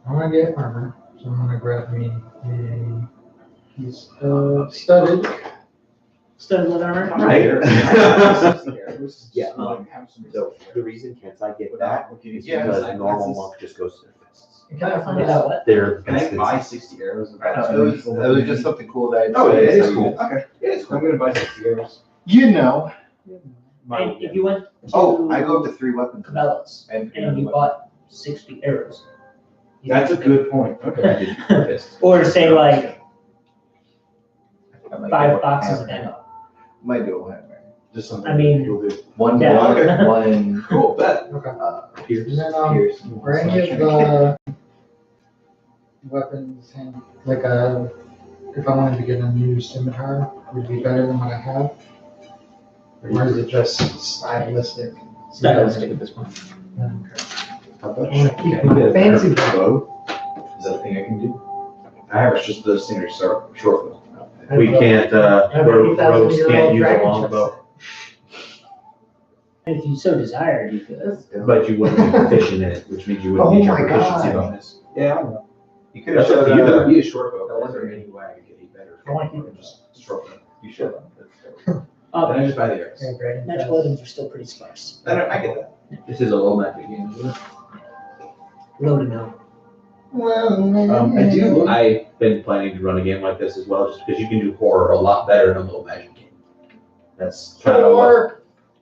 [SPEAKER 4] I want to get armor, so I'm gonna grab me a piece of studded
[SPEAKER 3] Studded leather armor?
[SPEAKER 6] Right.
[SPEAKER 2] Yeah.
[SPEAKER 6] So the reason can't I get that is
[SPEAKER 2] Yeah,
[SPEAKER 6] because
[SPEAKER 2] it's
[SPEAKER 6] a
[SPEAKER 2] like-
[SPEAKER 6] normal monk just goes to their fists.
[SPEAKER 4] Can I find
[SPEAKER 3] About
[SPEAKER 4] out?
[SPEAKER 3] what?
[SPEAKER 6] They're
[SPEAKER 2] Can I buy 60 arrows?
[SPEAKER 1] I know, it was just something cool that I
[SPEAKER 2] Oh, yeah, it
[SPEAKER 1] decided
[SPEAKER 2] is
[SPEAKER 1] to
[SPEAKER 2] cool.
[SPEAKER 1] use.
[SPEAKER 2] Okay. Yeah, it's cool. I'm gonna buy 60 arrows.
[SPEAKER 1] You know.
[SPEAKER 3] And if you went to
[SPEAKER 1] Oh, I go up to 3 weapons.
[SPEAKER 3] Cabela's
[SPEAKER 1] And
[SPEAKER 3] and you bought 60 arrows. you
[SPEAKER 2] That's a
[SPEAKER 3] think-
[SPEAKER 2] good point. Okay.
[SPEAKER 3] Or say like
[SPEAKER 1] I might
[SPEAKER 3] 5
[SPEAKER 1] do a
[SPEAKER 3] boxes of
[SPEAKER 1] hammer.
[SPEAKER 3] ammo.
[SPEAKER 1] Might do a hammer.
[SPEAKER 2] Just something.
[SPEAKER 3] I mean-
[SPEAKER 2] you'll do.
[SPEAKER 1] One,
[SPEAKER 3] Yeah.
[SPEAKER 1] one, one,
[SPEAKER 2] Cool, bet.
[SPEAKER 4] Okay.
[SPEAKER 1] pierce,
[SPEAKER 4] And then,
[SPEAKER 1] pierce.
[SPEAKER 4] for any of the weapons, and like if I wanted to get a new scimitar, would it be better than what I have? Or is it just stylistic?
[SPEAKER 3] Stylistic at this point.
[SPEAKER 4] Okay.
[SPEAKER 2] How about
[SPEAKER 4] I wanna keep
[SPEAKER 2] can I
[SPEAKER 4] my
[SPEAKER 2] get a
[SPEAKER 4] fancy
[SPEAKER 2] bow? Is that a thing I can do? I have just the standard short bow.
[SPEAKER 6] We can't, rogues can't use a longbow,
[SPEAKER 3] And if you so desired, you could.
[SPEAKER 6] but you wouldn't be proficient in it, which means you wouldn't
[SPEAKER 4] Oh
[SPEAKER 6] get your
[SPEAKER 4] my
[SPEAKER 6] proficiency
[SPEAKER 4] God.
[SPEAKER 6] bonus.
[SPEAKER 2] Yeah, I know.
[SPEAKER 1] You could have
[SPEAKER 6] That's up
[SPEAKER 1] showed
[SPEAKER 6] to you,
[SPEAKER 2] That
[SPEAKER 1] up.
[SPEAKER 2] would be a short bow.
[SPEAKER 1] That
[SPEAKER 2] Is there
[SPEAKER 1] wasn't
[SPEAKER 2] any way I could get a better?
[SPEAKER 4] I like
[SPEAKER 2] short bow than just short bow?
[SPEAKER 1] You should have.
[SPEAKER 2] Then I just buy the arrows.
[SPEAKER 4] Okay, great.
[SPEAKER 3] Magical items are still pretty sparse.
[SPEAKER 2] I get that. This is a low magic game, isn't it?
[SPEAKER 3] Low to no.
[SPEAKER 2] I do.
[SPEAKER 6] I've been planning to run a game like this as well, just because you can do horror a lot better in a little magic game. That's kind of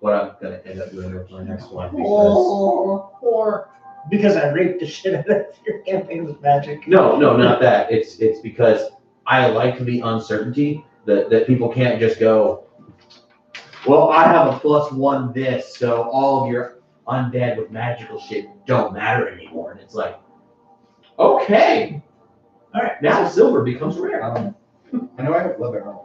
[SPEAKER 6] what I'm gonna end up doing with my next one, because.
[SPEAKER 3] Because I raped the shit out of your campaign with magic.
[SPEAKER 6] No, not that. It's because I like the uncertainty that people can't just go, well, I have a +1 this, so all of your undead with magical shit don't matter anymore. And it's like, okay,
[SPEAKER 3] All right.
[SPEAKER 6] now silver becomes rare.
[SPEAKER 2] I know I have leather armor.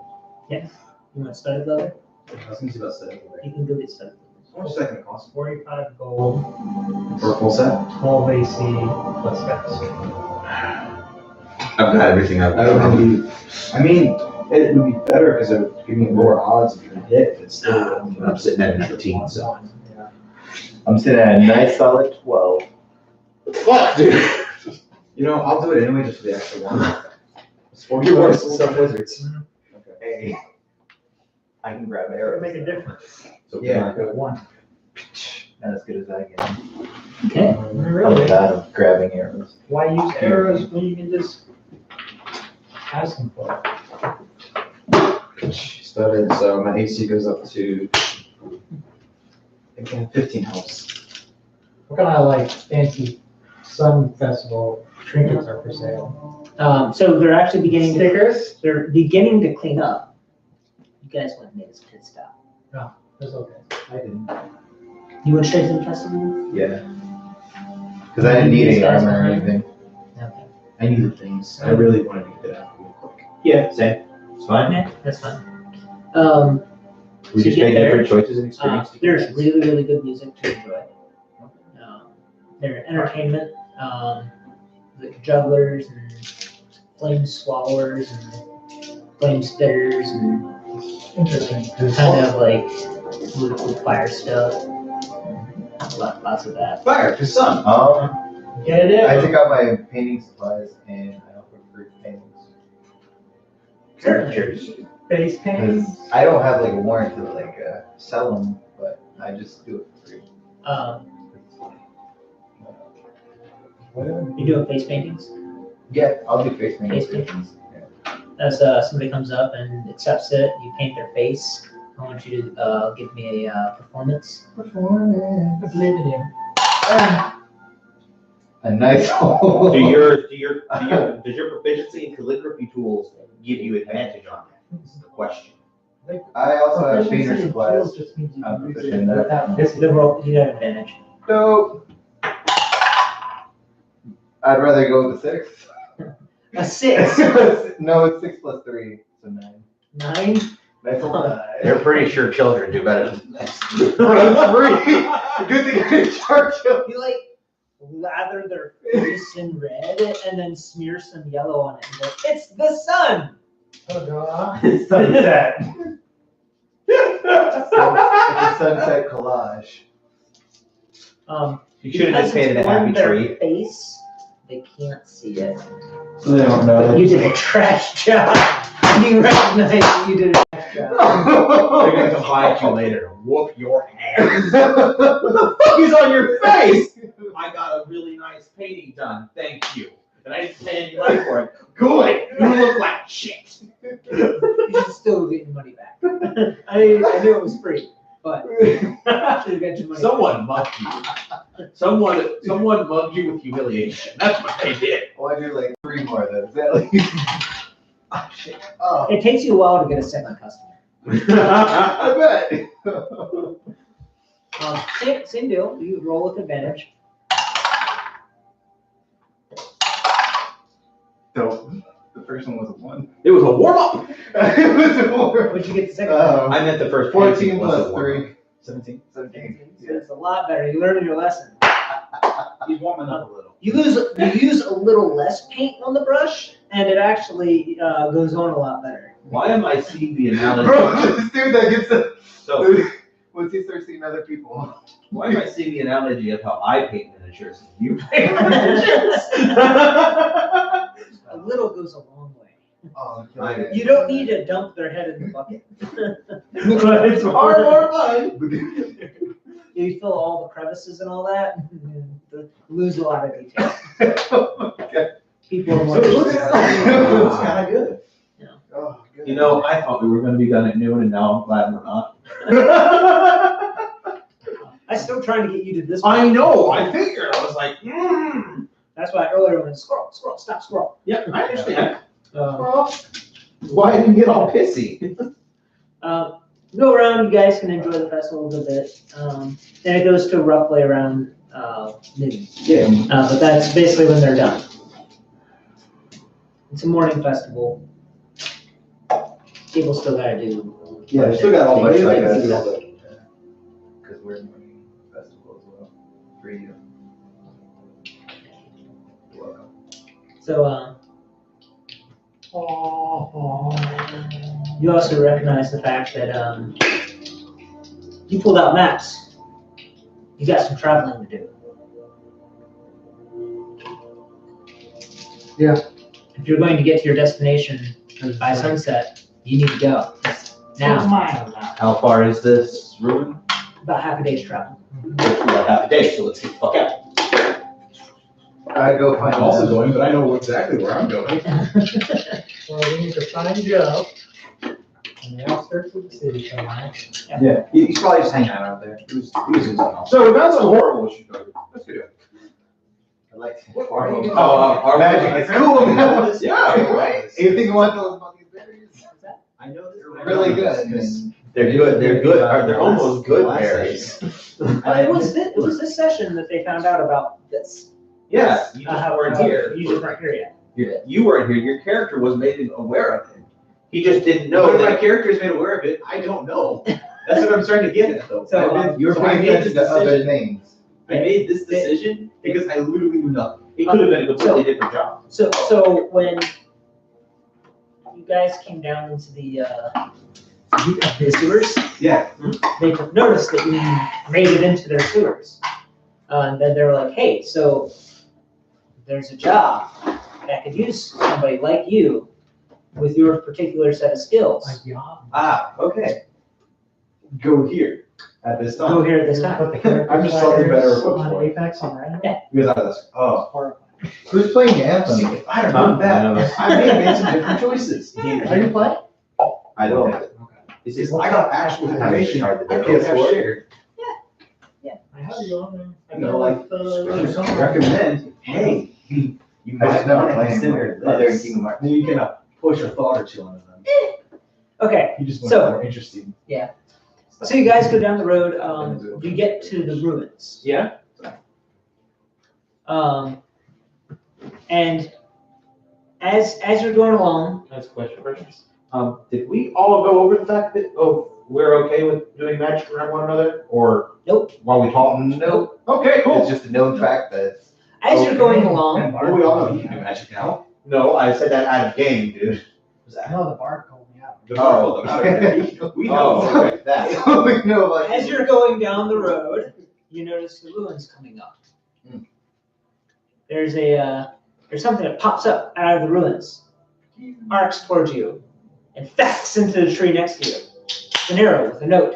[SPEAKER 3] Yes. You want studded leather?
[SPEAKER 2] I was gonna see about setting.
[SPEAKER 3] You can go get studded.
[SPEAKER 2] How much is that gonna cost?
[SPEAKER 4] 45 gold,
[SPEAKER 2] For a full set?
[SPEAKER 4] 12 AC plus fast.
[SPEAKER 6] I've got everything I've
[SPEAKER 2] I mean, it would be better because it would give me lower odds if you're hit, but still.
[SPEAKER 6] I'm sitting at 19, so.
[SPEAKER 4] Yeah.
[SPEAKER 1] I'm sitting at a nice solid 12.
[SPEAKER 6] Fuck, dude.
[SPEAKER 2] You know, I'll do it anyway just for the extra one.
[SPEAKER 1] You're worse
[SPEAKER 2] than some wizards.
[SPEAKER 1] Hey, I can grab arrows.
[SPEAKER 3] Make a difference.
[SPEAKER 6] So
[SPEAKER 2] Yeah.
[SPEAKER 1] One. Not as good as I can.
[SPEAKER 3] Okay.
[SPEAKER 1] I'm
[SPEAKER 4] Really?
[SPEAKER 1] bad at grabbing arrows.
[SPEAKER 4] Why use arrows when you can just ask them for it?
[SPEAKER 2] Started, so my AC goes up to, I think 15 helps.
[SPEAKER 4] What kind of like fancy sun festival trinkets are for sale?
[SPEAKER 3] So they're actually beginning to,
[SPEAKER 4] Stickers?
[SPEAKER 3] they're beginning to clean up. You guys went and made us pit stop.
[SPEAKER 4] That's okay.
[SPEAKER 2] I didn't.
[SPEAKER 3] You went straight to the festival?
[SPEAKER 1] Yeah. Because I didn't need any armor or anything.
[SPEAKER 3] Okay.
[SPEAKER 2] I needed things. I really wanted to get it out real quick.
[SPEAKER 6] Yeah, same. It's fine.
[SPEAKER 3] Yeah, that's fine.
[SPEAKER 6] We
[SPEAKER 3] To
[SPEAKER 6] just
[SPEAKER 3] get
[SPEAKER 6] made
[SPEAKER 3] there,
[SPEAKER 6] different choices and experiences.
[SPEAKER 3] There's really, really good music to enjoy. Their entertainment, the jugglers and flame swallowers and flame spitters and
[SPEAKER 4] Interesting.
[SPEAKER 3] kind of like with fire stuff. Lots of that.
[SPEAKER 2] Fire, to sun.
[SPEAKER 4] Get it?
[SPEAKER 1] I took out my painting supplies and I offered free paintings.
[SPEAKER 3] Certainly.
[SPEAKER 4] Face painting?
[SPEAKER 1] I don't have like a warrant to like sell them, but I just do it for free.
[SPEAKER 3] You doing face paintings?
[SPEAKER 1] Yeah, I'll do face paintings.
[SPEAKER 3] Face paintings? As somebody comes up and accepts it, you paint their face. I want you to give me a performance.
[SPEAKER 4] Let's leave it in.
[SPEAKER 1] A nice hole.
[SPEAKER 6] Does your proficiency in calligraphy tools give you advantage on that? This is the question.
[SPEAKER 1] I also have
[SPEAKER 4] Proficiency
[SPEAKER 1] painter
[SPEAKER 4] in
[SPEAKER 1] supplies.
[SPEAKER 4] tools just means you
[SPEAKER 1] I'm
[SPEAKER 4] can use
[SPEAKER 1] proficient
[SPEAKER 4] it
[SPEAKER 1] in that.
[SPEAKER 4] without
[SPEAKER 3] This the roll. You have advantage.
[SPEAKER 1] Nope. I'd rather go with the 6.
[SPEAKER 3] A 6.
[SPEAKER 1] No, it's 6 plus 3, so 9.
[SPEAKER 3] 9.
[SPEAKER 1] Nice old 9.
[SPEAKER 6] They're pretty sure children do better than this.
[SPEAKER 1] 3. Good thing I didn't charge him.
[SPEAKER 3] You like lather their face in red and then smear some yellow on it and go, it's the sun!
[SPEAKER 4] Ta-da.
[SPEAKER 1] It's sunset. It's a sunset collage.
[SPEAKER 6] You should have just painted a happy
[SPEAKER 3] their
[SPEAKER 6] tree.
[SPEAKER 3] face, they can't see it.
[SPEAKER 2] So they don't
[SPEAKER 3] But you did a trash job. You recognize that you did a trash
[SPEAKER 5] They're gonna come bite you later, whoop your ass. What the fuck is on your face? I got a really nice painting done, thank you. And I didn't pay any money for it. Good, you look like shit.
[SPEAKER 3] You should still get your money back. I knew it was free, but you should get your money
[SPEAKER 5] Someone mugged you. Someone mugged you with humiliation. That's what they did.
[SPEAKER 1] Well, I do like 3 more of those at least. Oh, shit. Oh,
[SPEAKER 3] back. It takes you a while to get a second customer.
[SPEAKER 1] I bet.
[SPEAKER 3] Same deal. You roll with advantage.
[SPEAKER 1] So, the first one was a 1.
[SPEAKER 5] It was a warm-up.
[SPEAKER 1] It was a 4.
[SPEAKER 3] What'd you get the second time?
[SPEAKER 5] I meant the first
[SPEAKER 1] 14
[SPEAKER 5] was a
[SPEAKER 1] plus
[SPEAKER 5] warm-up.
[SPEAKER 1] 3.
[SPEAKER 2] 17.
[SPEAKER 1] 17.
[SPEAKER 3] So it's a lot better. You learned your lesson.
[SPEAKER 2] He's warming up a little.
[SPEAKER 3] You use a little less paint on the brush, and it actually goes on a lot better.
[SPEAKER 5] Why am I seeing the analogy?
[SPEAKER 1] Bro, this dude that gets the.
[SPEAKER 5] So,
[SPEAKER 1] Once he starts seeing other people.
[SPEAKER 5] why am I seeing the analogy of how I paint miniatures and you paint miniatures?
[SPEAKER 3] A little goes a long way.
[SPEAKER 1] Oh,
[SPEAKER 5] I-
[SPEAKER 3] You don't need to dump their head in the bucket.
[SPEAKER 5] But it's far more fun.
[SPEAKER 3] You fill all the crevices and all that, and lose a lot of detail.
[SPEAKER 1] Okay.
[SPEAKER 3] People are more
[SPEAKER 2] So it looks
[SPEAKER 3] interested.
[SPEAKER 2] kind of good.
[SPEAKER 1] Oh, good.
[SPEAKER 5] You know, I thought we were gonna be done at noon and now I'm glad we're not.
[SPEAKER 3] I'm still trying to get you to this.
[SPEAKER 5] I
[SPEAKER 3] one.
[SPEAKER 5] know, I figured, I was like,
[SPEAKER 3] That's why earlier when scroll, stop, scroll.
[SPEAKER 5] yeah, I understand.
[SPEAKER 3] Um,
[SPEAKER 5] Why didn't you get all pissy?
[SPEAKER 3] Go around, you guys can enjoy the festival a bit. And it goes to roughly around noon.
[SPEAKER 2] Yeah.
[SPEAKER 3] But that's basically when they're done. It's a morning festival. People still gotta do.
[SPEAKER 2] Yeah, we still got all
[SPEAKER 1] Much
[SPEAKER 2] the
[SPEAKER 1] like
[SPEAKER 2] things.
[SPEAKER 1] us. Because we're in the festival as well. For you. You're welcome.
[SPEAKER 3] So, you also recognize the fact that you pulled out maps. You got some traveling to do.
[SPEAKER 4] Yeah.
[SPEAKER 3] If you're going to get to your destination by sunset, you need to go. Now,
[SPEAKER 5] How far is this ruin?
[SPEAKER 3] about half a day's travel.
[SPEAKER 5] About half a day, so let's get the fuck out.
[SPEAKER 1] I go find
[SPEAKER 2] I'm also
[SPEAKER 1] them.
[SPEAKER 2] going, but I know exactly where I'm going.
[SPEAKER 4] Well, we need to find Joe on the outskirts of the city somewhere.
[SPEAKER 2] Yeah, he's probably just hanging out there. He was doing something else.
[SPEAKER 6] So that's a horrible issue. Let's do it.
[SPEAKER 1] I like
[SPEAKER 2] What are you doing?
[SPEAKER 1] our magic is cool.
[SPEAKER 6] Yeah, right.
[SPEAKER 1] Anything you want to tell us about these berries?
[SPEAKER 2] I know this.
[SPEAKER 1] They're really good. And
[SPEAKER 5] They're good, they're almost good berries.
[SPEAKER 3] It was this session that they found out about this.
[SPEAKER 5] Yeah, you just weren't here.
[SPEAKER 3] You just weren't here yet.
[SPEAKER 5] You weren't here, your character was made aware of it. He just didn't
[SPEAKER 2] No,
[SPEAKER 5] know
[SPEAKER 2] my
[SPEAKER 5] that.
[SPEAKER 2] character is made aware of it. I don't know. That's what I'm trying to get at, though.
[SPEAKER 3] So,
[SPEAKER 1] you're
[SPEAKER 2] So I
[SPEAKER 1] paying
[SPEAKER 2] made
[SPEAKER 1] attention
[SPEAKER 2] this
[SPEAKER 1] to other
[SPEAKER 2] decision.
[SPEAKER 1] names.
[SPEAKER 2] I made this decision because I literally knew nothing.
[SPEAKER 5] He could have been a completely different job.
[SPEAKER 3] So when you guys came down into the sewers,
[SPEAKER 2] Yeah.
[SPEAKER 3] they noticed that you made it into their sewers. And then they were like, hey, so there's a job that could use somebody like you with your particular set of skills.
[SPEAKER 4] Like, yeah.
[SPEAKER 2] Ah, okay. Go here at this
[SPEAKER 3] Go
[SPEAKER 2] time.
[SPEAKER 3] here at this time.
[SPEAKER 4] Put the character
[SPEAKER 2] I'm just slightly better
[SPEAKER 4] sliders
[SPEAKER 2] equipped
[SPEAKER 4] on
[SPEAKER 2] for it.
[SPEAKER 4] Apex and Random.
[SPEAKER 2] Because I was, oh.
[SPEAKER 4] Horrifying.
[SPEAKER 1] Who's playing Anthem?
[SPEAKER 2] See, if I'd have known that, I may have made some different choices.
[SPEAKER 4] Are you playing?
[SPEAKER 5] I don't have it.
[SPEAKER 2] It's just, I got actual information I
[SPEAKER 5] Have you
[SPEAKER 2] can't have shared.
[SPEAKER 4] I have you on there.
[SPEAKER 2] You know, like, recommend, hey, you
[SPEAKER 1] I
[SPEAKER 2] might
[SPEAKER 1] just never
[SPEAKER 2] want to
[SPEAKER 1] played
[SPEAKER 2] consider
[SPEAKER 1] other than
[SPEAKER 2] this.
[SPEAKER 1] Kingdom Hearts.
[SPEAKER 2] Then you can push a thought or two on them.
[SPEAKER 3] Okay,
[SPEAKER 2] You just want
[SPEAKER 3] So-
[SPEAKER 2] more interesting.
[SPEAKER 3] so you guys go down the road, you get to the ruins.
[SPEAKER 5] Yeah?
[SPEAKER 3] And as you're going along,
[SPEAKER 5] That's a question first. Did we all go over the fact that, we're okay with doing magic around one another? Or?
[SPEAKER 3] Nope.
[SPEAKER 5] While we talk?
[SPEAKER 1] Nope.
[SPEAKER 5] Okay, cool.
[SPEAKER 1] It's just a known fact that
[SPEAKER 3] as you're going along,
[SPEAKER 2] Well, we all know you can do magic now.
[SPEAKER 5] No, I said that out of game, dude.
[SPEAKER 4] No, the bard called me out.
[SPEAKER 5] Oh,
[SPEAKER 2] We know.
[SPEAKER 5] Oh, okay, that.
[SPEAKER 1] we know about
[SPEAKER 3] as you're going down the road, you notice the ruins coming up.
[SPEAKER 1] Hmm.
[SPEAKER 3] There's something that pops up out of the ruins, arcs towards you, and thwacks into the tree next to you. It's an arrow with a note.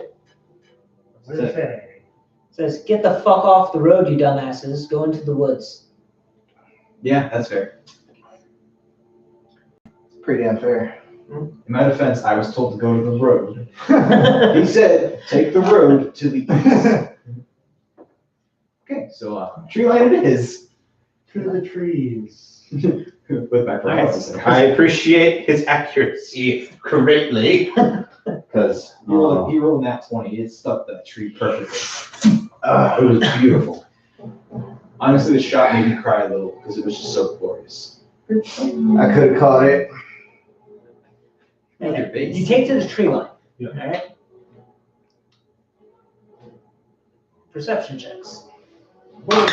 [SPEAKER 4] What does it say?
[SPEAKER 3] It says, "Get the fuck off the road, you dumbasses. Go into the woods."
[SPEAKER 2] Yeah, that's fair.
[SPEAKER 1] Pretty unfair.
[SPEAKER 2] In my defense, I was told to go to the road. He said, take the road to the east. Okay, so tree line it is.
[SPEAKER 4] To the trees.
[SPEAKER 2] With my paralysis.
[SPEAKER 5] I appreciate his accuracy greatly. Because
[SPEAKER 2] He rolled that 20. It stuck that tree perfectly. It was beautiful. Honestly, the shot made me cry a little because it was just so glorious.
[SPEAKER 1] I could have caught it.
[SPEAKER 2] With your face.
[SPEAKER 3] You take to the tree line.
[SPEAKER 5] Yeah.
[SPEAKER 3] All right. Perception checks.
[SPEAKER 4] What?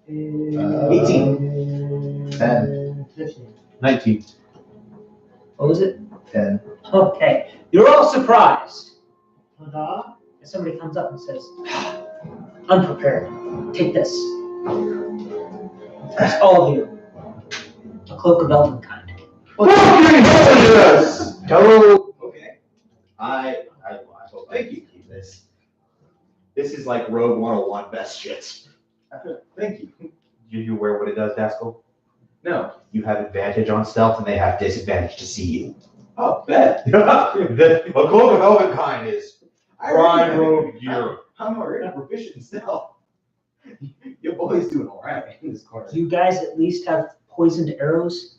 [SPEAKER 2] 18.
[SPEAKER 1] 10.
[SPEAKER 4] 15.
[SPEAKER 5] 19.
[SPEAKER 3] What was it?
[SPEAKER 1] 10.
[SPEAKER 3] Okay. You're all surprised.
[SPEAKER 4] Ta-da.
[SPEAKER 3] And somebody comes up and says, "Unprepared. Take this." It's all of you. A cloak of elvenkind.
[SPEAKER 1] Hello.
[SPEAKER 2] Okay.
[SPEAKER 5] I hope I can keep this. This is like Rogue 101 best shit.
[SPEAKER 2] Thank you.
[SPEAKER 5] Do you aware what it does, Daskell?
[SPEAKER 2] No.
[SPEAKER 5] You have advantage on stealth and they have disadvantage to see you.
[SPEAKER 2] Oh, bet.
[SPEAKER 5] The cloak of Elvenkind is prime rogue gear.
[SPEAKER 2] I'm already proficient in stealth. Your boy's doing all right in this corner.
[SPEAKER 3] Do you guys at least have poisoned arrows?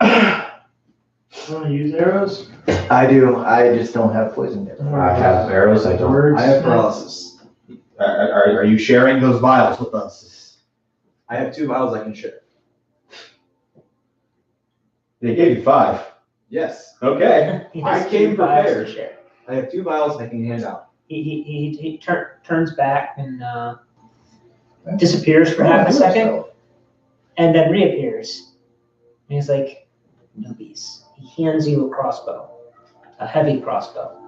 [SPEAKER 4] Want to use arrows?
[SPEAKER 1] I do. I just don't have poison yet.
[SPEAKER 5] I have arrows, I don't.
[SPEAKER 4] Words.
[SPEAKER 2] I have paralysis.
[SPEAKER 5] Are you sharing those vials with us?
[SPEAKER 2] I have 2 vials I can share.
[SPEAKER 5] They gave you 5.
[SPEAKER 2] Yes.
[SPEAKER 5] Okay.
[SPEAKER 3] He
[SPEAKER 2] I
[SPEAKER 3] has
[SPEAKER 2] came
[SPEAKER 3] 2 vials to
[SPEAKER 2] prepared.
[SPEAKER 3] share.
[SPEAKER 2] I have 2 vials I can hand out.
[SPEAKER 3] He turns back and disappears for half a second, and then reappears. And he's like, "Newbies." He hands you a crossbow, a heavy crossbow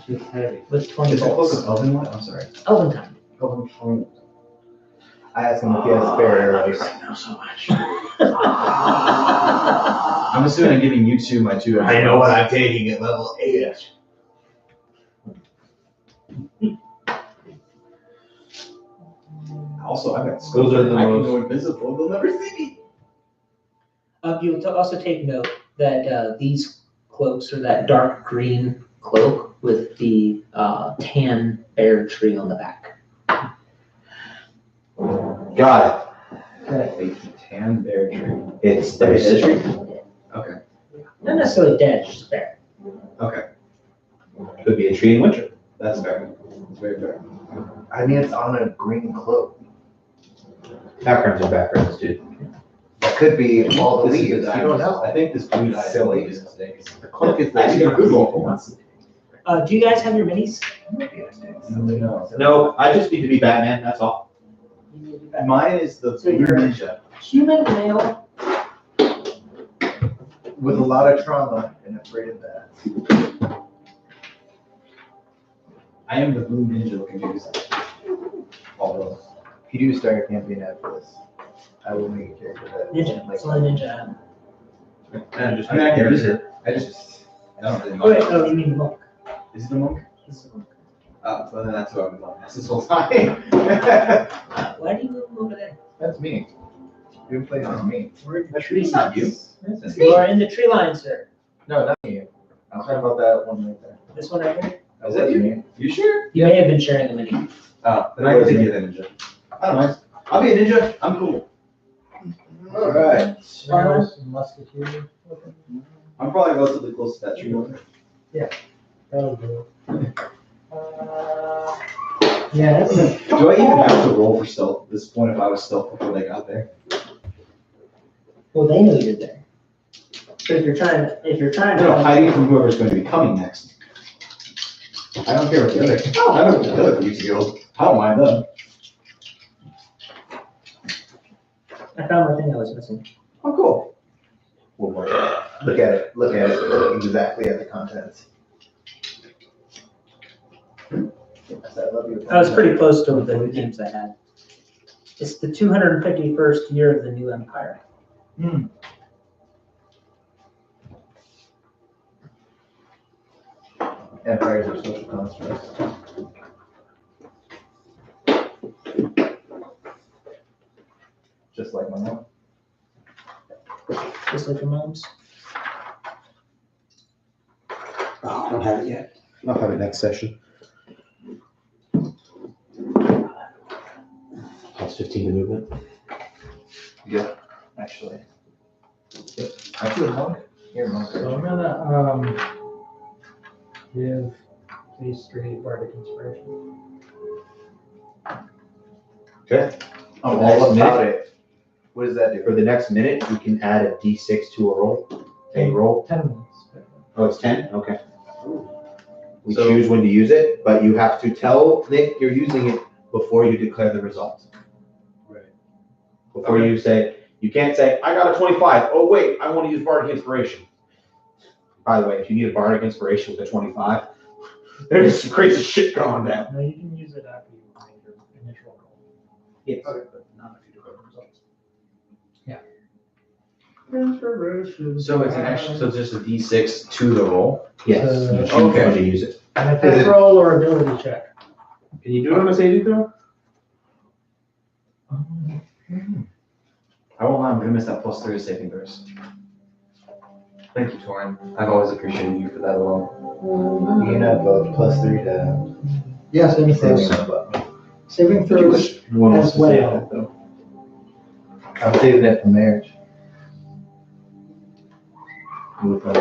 [SPEAKER 4] She's heavy.
[SPEAKER 3] with 20
[SPEAKER 2] Is it close
[SPEAKER 3] bolts.
[SPEAKER 2] to Elven one? I'm sorry.
[SPEAKER 3] Elvenkind.
[SPEAKER 1] I asked him if he has spare arrows.
[SPEAKER 2] now so much. I'm assuming I'm giving you 2 my 2.
[SPEAKER 5] I know what I'm taking at level 8.
[SPEAKER 2] Also, I've got
[SPEAKER 5] Those are the
[SPEAKER 2] I can
[SPEAKER 5] most-
[SPEAKER 2] go invisible. They'll never see me.
[SPEAKER 3] You'll also take note that these cloaks are that dark green cloak with the tan bear tree on the back.
[SPEAKER 5] Got
[SPEAKER 2] A tan bear tree.
[SPEAKER 5] it. It's the history.
[SPEAKER 2] Okay.
[SPEAKER 3] Not necessarily dead, just a bear.
[SPEAKER 2] Okay.
[SPEAKER 5] Could be a tree in winter.
[SPEAKER 2] That's fair. That's very fair.
[SPEAKER 1] I mean, it's on a green cloak.
[SPEAKER 5] Backgrounds are backgrounds, dude.
[SPEAKER 1] That could be all the
[SPEAKER 2] This is
[SPEAKER 1] leaves.
[SPEAKER 2] the
[SPEAKER 1] You don't know.
[SPEAKER 2] I think this blue dye is
[SPEAKER 1] Silly.
[SPEAKER 2] this mistake.
[SPEAKER 1] The cloak is
[SPEAKER 2] Actually,
[SPEAKER 1] the
[SPEAKER 2] Google for once.
[SPEAKER 3] Do you guys have your minis?
[SPEAKER 5] No, I just need to be Batman, that's all.
[SPEAKER 2] Mine is the
[SPEAKER 3] So
[SPEAKER 2] blue
[SPEAKER 3] you're-
[SPEAKER 2] ninja.
[SPEAKER 3] Human male.
[SPEAKER 1] With a lot of trauma and afraid of that.
[SPEAKER 2] I am the blue ninja looking dude. Although,
[SPEAKER 1] If you do start a campaign after this, I will make a character that.
[SPEAKER 3] Ninja.
[SPEAKER 1] like-
[SPEAKER 3] It's only ninja.
[SPEAKER 5] And just
[SPEAKER 2] I mean, I can use
[SPEAKER 5] it.
[SPEAKER 2] I just, I don't really
[SPEAKER 3] Oh, wait,
[SPEAKER 2] mind.
[SPEAKER 3] no, you mean monk.
[SPEAKER 2] Is it the monk?
[SPEAKER 3] This is monk.
[SPEAKER 2] Oh, well then that's who I've been on this whole time.
[SPEAKER 3] Why do you move over there?
[SPEAKER 1] That's me. You're playing as me.
[SPEAKER 2] It's not you. That's
[SPEAKER 3] You
[SPEAKER 2] me.
[SPEAKER 3] are in the tree line, sir.
[SPEAKER 1] No, not you. I'm talking about that one right there.
[SPEAKER 3] This one right here.
[SPEAKER 2] Is that
[SPEAKER 1] was
[SPEAKER 2] you?
[SPEAKER 1] me.
[SPEAKER 2] You sure?
[SPEAKER 3] You may have been sharing the mini.
[SPEAKER 2] Oh, then I can take you the ninja. I don't mind. I'll be a ninja. I'm cool.
[SPEAKER 1] All right.
[SPEAKER 4] Arrows and musketeer.
[SPEAKER 2] I'm probably relatively close to that tree.
[SPEAKER 4] That'll do. Yeah, that's a.
[SPEAKER 2] Do I even have to roll for stealth at this point if I was stealth before they got there?
[SPEAKER 3] Well, they know you're there. But if you're trying to.
[SPEAKER 2] No, hiding from whoever's going to be coming next. I don't care what the other. I don't know what the other groups go. I don't mind them.
[SPEAKER 3] I found the thing I was missing.
[SPEAKER 2] Oh, cool.
[SPEAKER 1] Look at it. Look at it. Look exactly at the contents. Yes, I love you.
[SPEAKER 3] I was pretty close to the new games I had. It's the 251st year of the new empire.
[SPEAKER 1] Empires are social constructs. Just like my mom.
[SPEAKER 3] Just like your mom's.
[SPEAKER 6] Oh, I don't have it yet. I'll have it next session. Plus 15 to movement.
[SPEAKER 1] Actually. Actually, monk. Here, monk.
[SPEAKER 4] So I'm gonna, give these three bardic inspiration.
[SPEAKER 5] Okay.
[SPEAKER 1] I'm
[SPEAKER 5] For the next
[SPEAKER 1] all about
[SPEAKER 5] minute-
[SPEAKER 1] it. What does that do?
[SPEAKER 5] For the next minute, you can add a D6 to a roll. A roll.
[SPEAKER 4] 10 minutes.
[SPEAKER 5] Oh, it's 10? Okay. We
[SPEAKER 2] So-
[SPEAKER 5] choose when to use it, but you have to tell Nick you're using it before you declare the result.
[SPEAKER 6] Right.
[SPEAKER 5] Before you say, you can't say, I got a 25. Oh, wait, I want to use Bardic Inspiration. By the way, if you need a Bardic Inspiration with a 25, there's some crazy shit going on there.
[SPEAKER 4] No, you can use it after you make your initial roll.
[SPEAKER 5] Yes.
[SPEAKER 4] But not if you declare the results.
[SPEAKER 2] So it's an extra, so it's just a D6 to the roll.
[SPEAKER 5] Yes, you choose
[SPEAKER 2] Okay.
[SPEAKER 5] when to use it.
[SPEAKER 4] An attack roll or ability check.
[SPEAKER 2] Can you do it on a saving throw? I won't lie, I'm gonna miss that +3 saving throws. Thank you, Torin. I've always appreciated you for that alone.
[SPEAKER 1] You have a +3 to
[SPEAKER 4] Yeah, saving
[SPEAKER 1] saving
[SPEAKER 4] throws.
[SPEAKER 1] throw.
[SPEAKER 4] Saving throws
[SPEAKER 5] One
[SPEAKER 4] as
[SPEAKER 5] wants to say
[SPEAKER 4] well.
[SPEAKER 5] that, though.
[SPEAKER 1] I'm saving it for marriage. With my-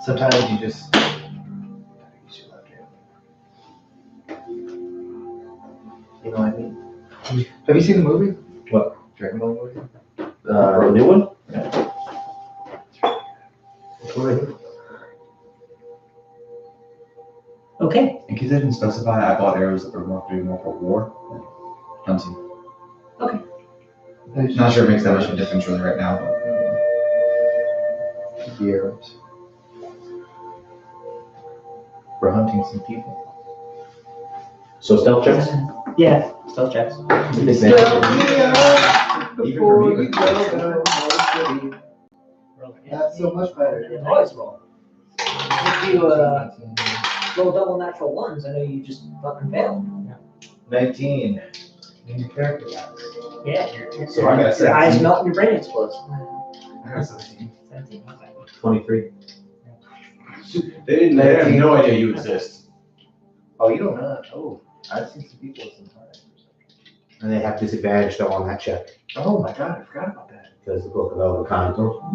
[SPEAKER 1] Sometimes you just. You know what I mean? Have you seen the movie?
[SPEAKER 5] What?
[SPEAKER 1] Dragon Ball movie?
[SPEAKER 5] The new one?
[SPEAKER 3] Okay,
[SPEAKER 2] In case I didn't specify, I bought arrows that were more for war than hunting. Not sure it makes that much of a difference really right now, but
[SPEAKER 1] Years. For hunting some people.
[SPEAKER 5] So stealth checks?
[SPEAKER 3] yeah, stealth checks.
[SPEAKER 2] Even for me,
[SPEAKER 1] That's so much better.
[SPEAKER 3] Always roll. If you roll double natural ones, I know you just fucking failed.
[SPEAKER 1] 19.
[SPEAKER 4] And your character dies.
[SPEAKER 3] Yeah,
[SPEAKER 2] So I got
[SPEAKER 3] your eyes
[SPEAKER 2] 17.
[SPEAKER 3] melt and your brain explodes.
[SPEAKER 2] I got 17.
[SPEAKER 3] 17, okay.
[SPEAKER 5] 23.
[SPEAKER 2] They have no idea you exist.
[SPEAKER 1] Oh, you don't know? Oh, I've seen some people with some high perception.
[SPEAKER 5] And they have disadvantage though on that check.
[SPEAKER 1] Oh my god, I forgot about that.
[SPEAKER 5] Because the Book of Elven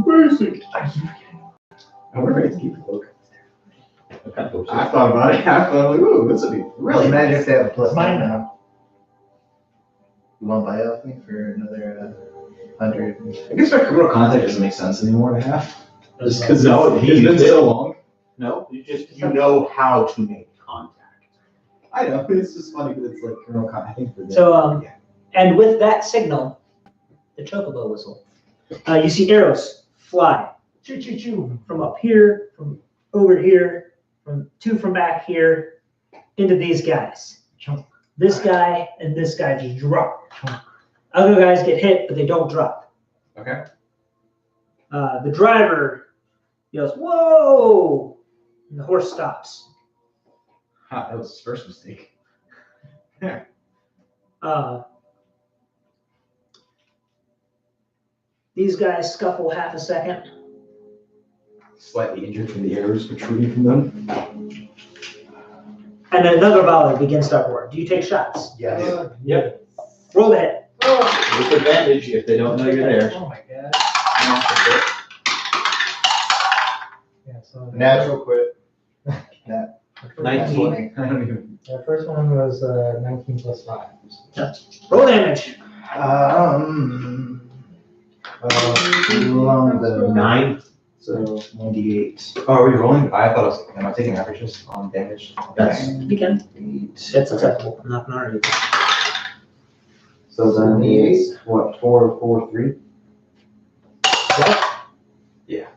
[SPEAKER 2] Basic. I wonder if I can keep the book. I thought about it. I thought, like, ooh, this would be really
[SPEAKER 1] Imagine
[SPEAKER 2] nice.
[SPEAKER 1] if they have a plus
[SPEAKER 4] Mine
[SPEAKER 1] 9 now. You want to buy off me for another 100?
[SPEAKER 2] I guess my criminal contact doesn't make sense anymore to have. Just because
[SPEAKER 5] No,
[SPEAKER 2] it's been so long.
[SPEAKER 5] No, you know how to make contact.
[SPEAKER 2] I know, it's just funny because it's like criminal contact. I think for them.
[SPEAKER 3] So, and with that signal, the chocobo whistle, you see arrows fly, choo choo choo, from up here, from over here, from back here, into these guys. This guy and this guy just drop. Other guys get hit, but they don't drop.
[SPEAKER 2] Okay.
[SPEAKER 3] The driver yells, "Whoa!" and the horse stops.
[SPEAKER 2] Ha, that was his first mistake.
[SPEAKER 3] These guys scuffle half a second.
[SPEAKER 2] Slightly injured from the arrows protruding from them.
[SPEAKER 3] And then another volley begins to uproar. Do you take shots?
[SPEAKER 1] Yes.
[SPEAKER 2] Yep.
[SPEAKER 3] Roll the hit.
[SPEAKER 5] Disadvantage if they don't know you're there.
[SPEAKER 4] Oh my god. Yeah, so.
[SPEAKER 1] Natural quit.
[SPEAKER 2] 19. I don't even.
[SPEAKER 4] The first one was 19 plus 5.
[SPEAKER 3] Roll damage.
[SPEAKER 1] Along the
[SPEAKER 5] 9.
[SPEAKER 1] So 98.
[SPEAKER 2] Oh, are we rolling? I thought I was. Am I taking averages on damage?
[SPEAKER 5] That's
[SPEAKER 3] You can.
[SPEAKER 1] 8.
[SPEAKER 3] That's acceptable. I'm not gonna argue.
[SPEAKER 6] So then
[SPEAKER 1] 78.
[SPEAKER 6] what, 4, 4, 3?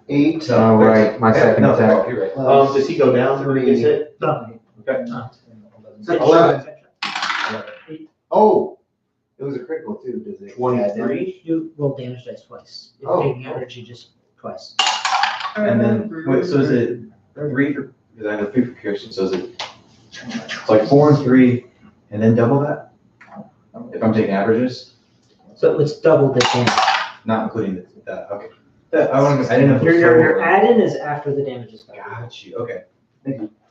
[SPEAKER 1] 8.
[SPEAKER 5] all right. My second
[SPEAKER 2] no,
[SPEAKER 5] attack.
[SPEAKER 2] You're right.
[SPEAKER 5] Does he go down when he gets hit?
[SPEAKER 3] No.
[SPEAKER 5] Okay.
[SPEAKER 1] 11. Oh, it It was a critical too, does it?
[SPEAKER 6] 23.
[SPEAKER 3] You roll damage dice twice. If
[SPEAKER 1] Oh,
[SPEAKER 3] taking average, you just twice.
[SPEAKER 2] And then, wait, so is it 3 for, because I have 3 for piercing, so is it, it's like 4 and 3, and then double that? If I'm taking averages,
[SPEAKER 3] So it's double the damage.
[SPEAKER 2] not including the, okay. I didn't know. if it was
[SPEAKER 3] Your
[SPEAKER 2] total.
[SPEAKER 3] add-in is after the damage is done.
[SPEAKER 2] Got you, okay.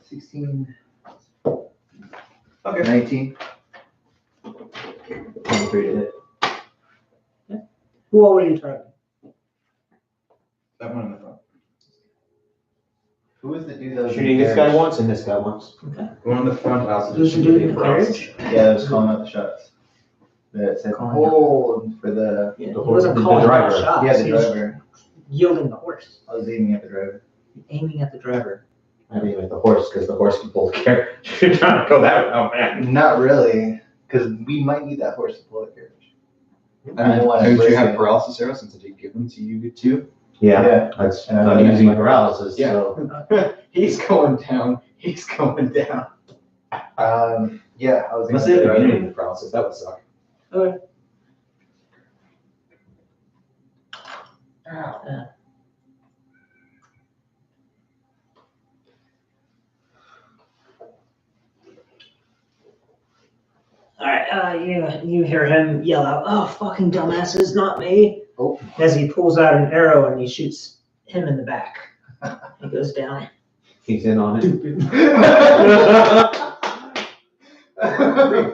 [SPEAKER 1] 16,
[SPEAKER 2] Okay.
[SPEAKER 1] 19.
[SPEAKER 2] 23 to hit.
[SPEAKER 3] What were you targeting?
[SPEAKER 2] That one in the front.
[SPEAKER 1] Who was the dude that was
[SPEAKER 6] Shooting this guy once and this guy once.
[SPEAKER 2] The one in the front, I also
[SPEAKER 3] Who's
[SPEAKER 2] just
[SPEAKER 3] the
[SPEAKER 2] shoot
[SPEAKER 3] dude
[SPEAKER 2] the
[SPEAKER 3] in the
[SPEAKER 2] paralysis.
[SPEAKER 3] carriage?
[SPEAKER 1] Yeah, that was calling out the shots. That said,
[SPEAKER 3] Calling out.
[SPEAKER 1] hold for the,
[SPEAKER 3] Yeah, he
[SPEAKER 6] The
[SPEAKER 3] wasn't
[SPEAKER 6] horse-
[SPEAKER 3] calling
[SPEAKER 6] the
[SPEAKER 3] out
[SPEAKER 6] driver.
[SPEAKER 3] shots.
[SPEAKER 1] yeah, the
[SPEAKER 3] He was
[SPEAKER 1] driver.
[SPEAKER 3] yielding the horse,
[SPEAKER 1] I was aiming at the driver.
[SPEAKER 3] aiming at the driver.
[SPEAKER 6] I mean, like the horse, because the horse can pull the carriage. You're trying to go that route, man.
[SPEAKER 1] Not really, because we might need that horse to pull the carriage.
[SPEAKER 2] I mean,
[SPEAKER 1] wanna
[SPEAKER 2] don't
[SPEAKER 1] break
[SPEAKER 2] you have
[SPEAKER 1] it.
[SPEAKER 2] paralysis arrows since I did give them to you too?
[SPEAKER 6] Yeah, that's,
[SPEAKER 1] And I'm
[SPEAKER 6] I'm
[SPEAKER 1] gonna
[SPEAKER 6] using
[SPEAKER 1] use my
[SPEAKER 6] paralysis,
[SPEAKER 2] Yeah.
[SPEAKER 6] so.
[SPEAKER 2] He's going down, he's going down.
[SPEAKER 1] Yeah, I was
[SPEAKER 2] Unless
[SPEAKER 1] aiming
[SPEAKER 2] they
[SPEAKER 1] at the
[SPEAKER 2] have
[SPEAKER 1] driver.
[SPEAKER 2] immunity to paralysis, that would suck.
[SPEAKER 3] Okay. All right, you hear him yell out, "Oh, fucking dumbasses, not me!"
[SPEAKER 1] Oh.
[SPEAKER 3] As he pulls out an arrow and he shoots him in the back. He goes down.
[SPEAKER 6] He's in on it.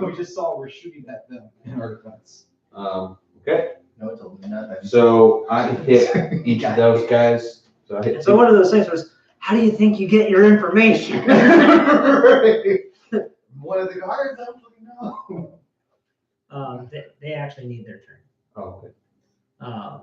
[SPEAKER 2] We just saw we're shooting at them in our defense.
[SPEAKER 6] Okay,
[SPEAKER 1] No, it told me nothing.
[SPEAKER 6] so I hit each of those guys. So I hit
[SPEAKER 3] And so one of those things was, "How do you think you get your information?"
[SPEAKER 1] One of the guards, I don't fucking know.
[SPEAKER 3] They actually need their turn.
[SPEAKER 6] Oh, okay.
[SPEAKER 3] Um,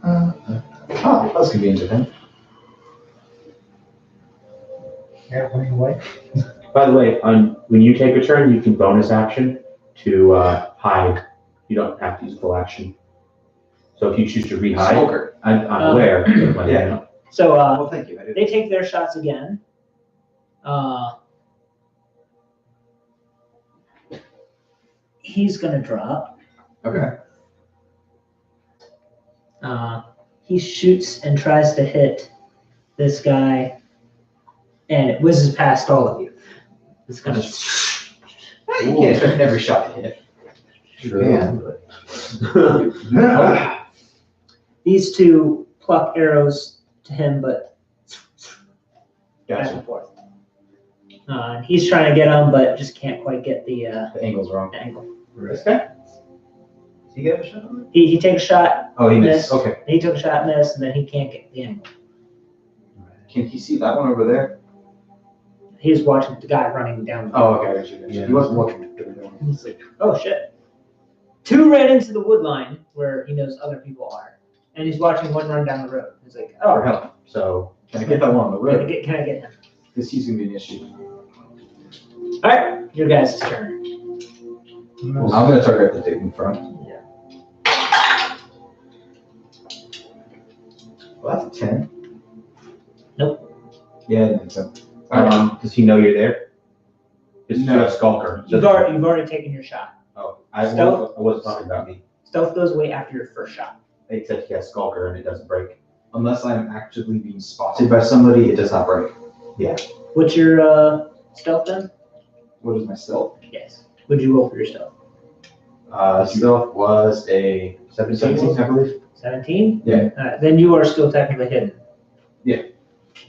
[SPEAKER 2] Oh, that was convenient of him.
[SPEAKER 4] Airplane away.
[SPEAKER 6] By the way, when you take a turn, you can bonus action to hide. You don't have to use full action. So if you choose to re-hide,
[SPEAKER 2] Smoker.
[SPEAKER 6] I'm aware. But
[SPEAKER 2] Yeah.
[SPEAKER 6] you know.
[SPEAKER 3] so
[SPEAKER 2] Well, thank you. I did.
[SPEAKER 3] they take their shots again. He's gonna drop.
[SPEAKER 2] Okay.
[SPEAKER 3] He shoots and tries to hit this guy, and it whizzes past all of you. It's gonna.
[SPEAKER 2] You can't expect every shot to hit.
[SPEAKER 1] True.
[SPEAKER 3] These two pluck arrows to him, but back
[SPEAKER 2] Gotcha.
[SPEAKER 3] and forth. And he's trying to get him, but just can't quite get the
[SPEAKER 2] The angle's wrong.
[SPEAKER 3] angle.
[SPEAKER 2] This guy? Did he get a shot on it?
[SPEAKER 3] He takes a shot,
[SPEAKER 2] Oh, he
[SPEAKER 3] missed.
[SPEAKER 2] missed. Okay.
[SPEAKER 3] He took a shot, missed, and then he can't get the angle.
[SPEAKER 2] Can he see that one over there?
[SPEAKER 3] He's watching the guy running down.
[SPEAKER 2] Oh, okay. I got you.
[SPEAKER 6] Yeah.
[SPEAKER 2] He wasn't looking.
[SPEAKER 3] He's like, oh shit. Two ran into the wood line where he knows other people are, and he's watching one run down the road. He's like,
[SPEAKER 2] Oh,
[SPEAKER 3] oh,
[SPEAKER 2] hell.
[SPEAKER 6] So
[SPEAKER 2] Can I get that one on the road?
[SPEAKER 3] can I get him?
[SPEAKER 2] Because he's going to be an issue.
[SPEAKER 3] All right, your guys' turn.
[SPEAKER 2] I'm going to target the dude in front. Well, that's a 10.
[SPEAKER 3] Nope.
[SPEAKER 2] Yeah, I didn't think so.
[SPEAKER 6] does he know you're there? It's
[SPEAKER 2] No.
[SPEAKER 6] a skulker.
[SPEAKER 3] You've already taken your shot.
[SPEAKER 6] Oh, I
[SPEAKER 3] Stealth?
[SPEAKER 6] wasn't talking about me.
[SPEAKER 3] Stealth goes away after your first shot.
[SPEAKER 6] Except he has skulker and it doesn't break.
[SPEAKER 2] Unless I'm actively being spotted by somebody, it does not break.
[SPEAKER 3] What's your stealth then?
[SPEAKER 2] What is my stealth?
[SPEAKER 3] Yes. Would you roll for your stealth?
[SPEAKER 2] Stealth was a 17, I believe.
[SPEAKER 3] 17?
[SPEAKER 2] Yeah.
[SPEAKER 3] Then you are still technically hidden.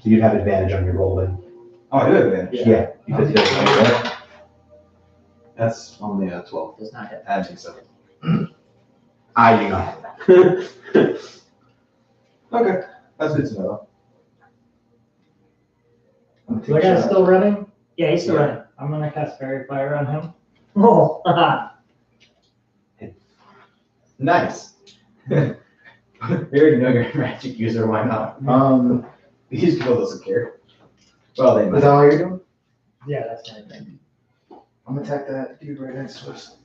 [SPEAKER 6] So you'd have advantage on your roll then.
[SPEAKER 2] Oh, I do have advantage.
[SPEAKER 6] Yeah, because he doesn't know you're there.
[SPEAKER 2] That's only a 12.
[SPEAKER 3] Does not hit.
[SPEAKER 2] I don't think so.
[SPEAKER 6] I do not have that.
[SPEAKER 2] Okay. That's good to know.
[SPEAKER 4] The guy's still running?
[SPEAKER 3] Yeah, he's still
[SPEAKER 2] Yeah.
[SPEAKER 3] running.
[SPEAKER 4] I'm gonna cast Fairy Fire on him.
[SPEAKER 3] Oh, haha.
[SPEAKER 2] Nice. We already know you're a magic user, why not? These people doesn't care. Well, they
[SPEAKER 1] Is
[SPEAKER 2] might.
[SPEAKER 1] that all you're doing?
[SPEAKER 4] Yeah, that's my thing.
[SPEAKER 1] I'm gonna attack that dude right next to us.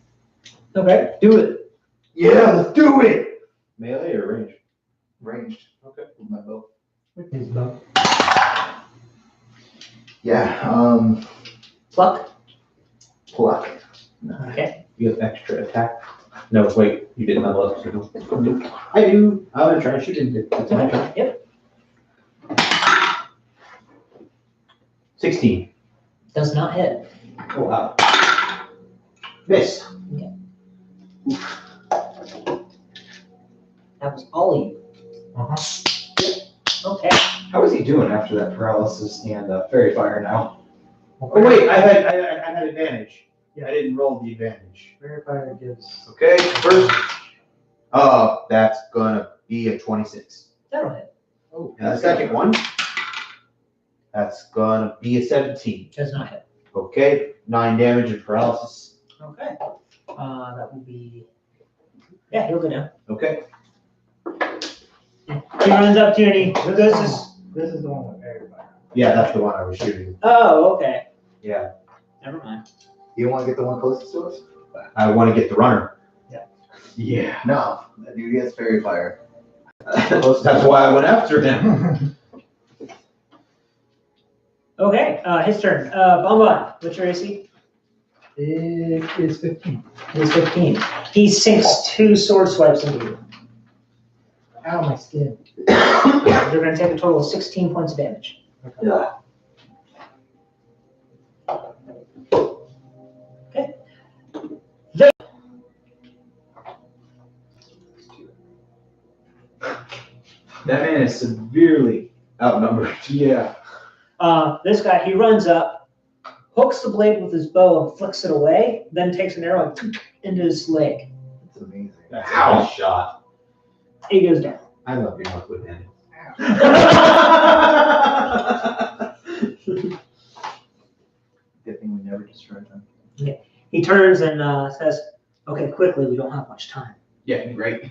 [SPEAKER 3] Okay, do it.
[SPEAKER 1] Yeah, let's do it!
[SPEAKER 5] Melee or range?
[SPEAKER 1] Ranged.
[SPEAKER 5] Okay.
[SPEAKER 1] With my bow.
[SPEAKER 4] With his bow.
[SPEAKER 1] Yeah,
[SPEAKER 3] Pluck.
[SPEAKER 1] pluck.
[SPEAKER 3] Okay.
[SPEAKER 5] You have extra attack? No, wait, you didn't level up, so don't. I do. I'm gonna try and shoot him. It's my turn.
[SPEAKER 3] Yep.
[SPEAKER 5] 16.
[SPEAKER 3] Does not hit.
[SPEAKER 2] Oh, wow.
[SPEAKER 5] Miss.
[SPEAKER 3] That was all of you.
[SPEAKER 4] Uh-huh.
[SPEAKER 3] Okay.
[SPEAKER 2] How is he doing after that paralysis and fairy fire now?
[SPEAKER 5] Oh wait, I had advantage. I didn't roll the advantage.
[SPEAKER 4] Verifier gives.
[SPEAKER 5] Okay, first. That's gonna be a 26.
[SPEAKER 3] That'll hit.
[SPEAKER 5] Oh, and the second one. That's gonna be a 17.
[SPEAKER 3] Does not hit.
[SPEAKER 5] Okay, 9 damage and paralysis.
[SPEAKER 3] Okay. That will be. Yeah, he'll go down.
[SPEAKER 5] Okay.
[SPEAKER 3] He runs up to you and he goes.
[SPEAKER 4] This is the one with verifier.
[SPEAKER 5] Yeah, that's the one I was shooting.
[SPEAKER 3] Oh, okay.
[SPEAKER 5] Yeah.
[SPEAKER 3] Never mind.
[SPEAKER 1] You don't wanna get the one closest to us?
[SPEAKER 5] I want to get the runner.
[SPEAKER 2] Yeah.
[SPEAKER 1] No, that dude gets fairy fire.
[SPEAKER 5] That's why I went after him.
[SPEAKER 3] Okay. His turn. Bonbon. What's your AC?
[SPEAKER 4] It is 15.
[SPEAKER 3] He's 15. He sinks 2 sword swipes into you.
[SPEAKER 4] Ow, my skin.
[SPEAKER 3] You're going to take a total of 16 points of damage.
[SPEAKER 5] Yeah.
[SPEAKER 3] Okay.
[SPEAKER 2] That man is severely outnumbered. Yeah.
[SPEAKER 3] This guy, he runs up, hooks the blade with his bow and flicks it away, then takes an arrow into his leg.
[SPEAKER 1] It's amazing.
[SPEAKER 5] That's
[SPEAKER 2] Ow.
[SPEAKER 5] a good shot.
[SPEAKER 3] He goes down.
[SPEAKER 5] I love being up with him.
[SPEAKER 1] Good thing we never destroyed them.
[SPEAKER 3] He turns and says, okay, quickly, we don't have much time.
[SPEAKER 2] Yeah, great.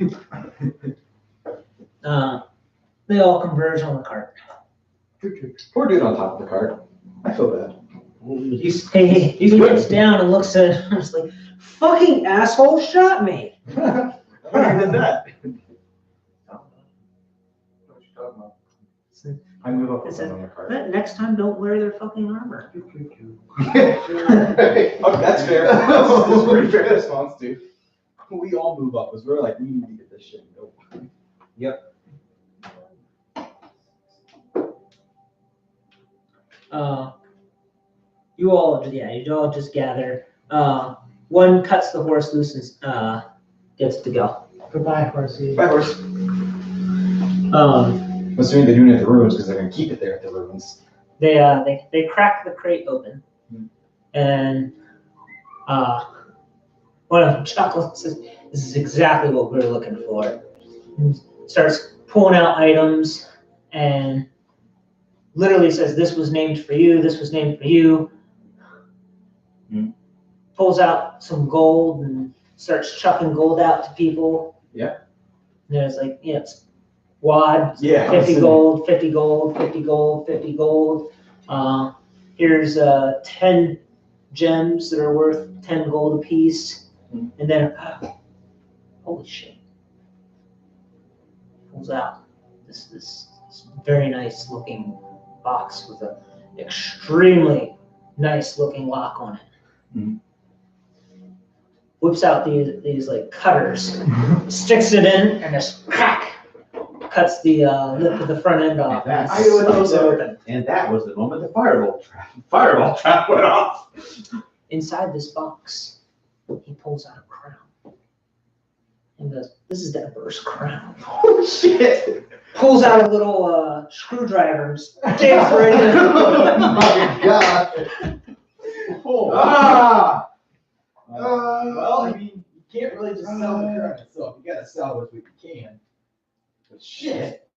[SPEAKER 3] They all converge on the cart.
[SPEAKER 2] Poor dude on top of the cart. I feel bad.
[SPEAKER 3] He looks down and looks at him and is like, fucking asshole shot me.
[SPEAKER 2] Who did that?
[SPEAKER 1] What you talking about?
[SPEAKER 2] I move up
[SPEAKER 3] It
[SPEAKER 2] with
[SPEAKER 3] says,
[SPEAKER 2] him on the cart.
[SPEAKER 3] "But next time, don't wear their fucking armor."
[SPEAKER 2] Oh, that's fair. That's a pretty fair response, dude. We all move up because we're like, we need to get this shit. Nope.
[SPEAKER 3] You all just gather. One cuts the horse loose and gets to go.
[SPEAKER 4] Goodbye, horsey.
[SPEAKER 2] Bye, horse. I'm assuming they're doing it at the ruins because they're going to keep it there at the ruins.
[SPEAKER 3] They crack the crate open, and one of them chuckles and says, "This is exactly what we were looking for." And starts pulling out items and literally says, "This was named for you. This was named for you." Pulls out some gold and starts chucking gold out to people.
[SPEAKER 2] Yeah.
[SPEAKER 3] And there's like, it's wad,
[SPEAKER 2] Yeah.
[SPEAKER 3] 50 gold, 50 gold, 50 gold, 50 gold. Here's 10 gems that are worth 10 gold apiece. And then, holy shit. Pulls out this very nice looking box with an extremely nice looking lock on it. Whips out these like cutters, sticks it in, and just crack, cuts the lip of the front end off.
[SPEAKER 5] And
[SPEAKER 3] And slides it open.
[SPEAKER 5] And that was the moment the fireball trap went off.
[SPEAKER 3] Inside this box, he pulls out a crown. And goes, "This is the Emperor's crown."
[SPEAKER 5] Oh shit!
[SPEAKER 3] Pulls out a little screwdriver and just digs right in.
[SPEAKER 1] Oh my god!
[SPEAKER 2] Well, I mean, you can't really just sell the crown itself. You gotta sell what you can. But shit.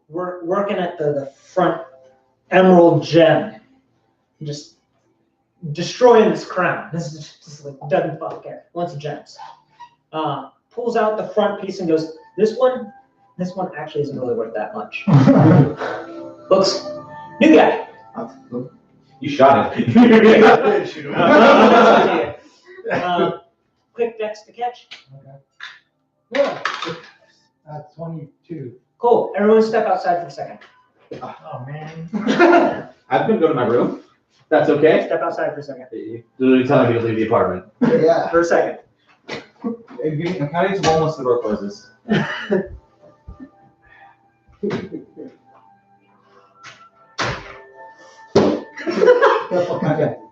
[SPEAKER 3] We're working at the front emerald gem. Just destroying this crown. This is just like doesn't fuck care. Wants the gems. pulls out the front piece and goes, this one actually isn't really worth that much. Looks, new guy.
[SPEAKER 5] You shot him. Shoot him.
[SPEAKER 3] Quick dex to catch.
[SPEAKER 4] Yeah. 22.
[SPEAKER 3] Cool. Everyone step outside for a second.
[SPEAKER 4] Oh, man.
[SPEAKER 5] I'm gonna go to my room. That's okay.
[SPEAKER 3] Step outside for a second.
[SPEAKER 6] Literally telling me to leave the apartment.
[SPEAKER 1] Yeah.
[SPEAKER 3] For a second.
[SPEAKER 2] I'm counting to one once the door closes.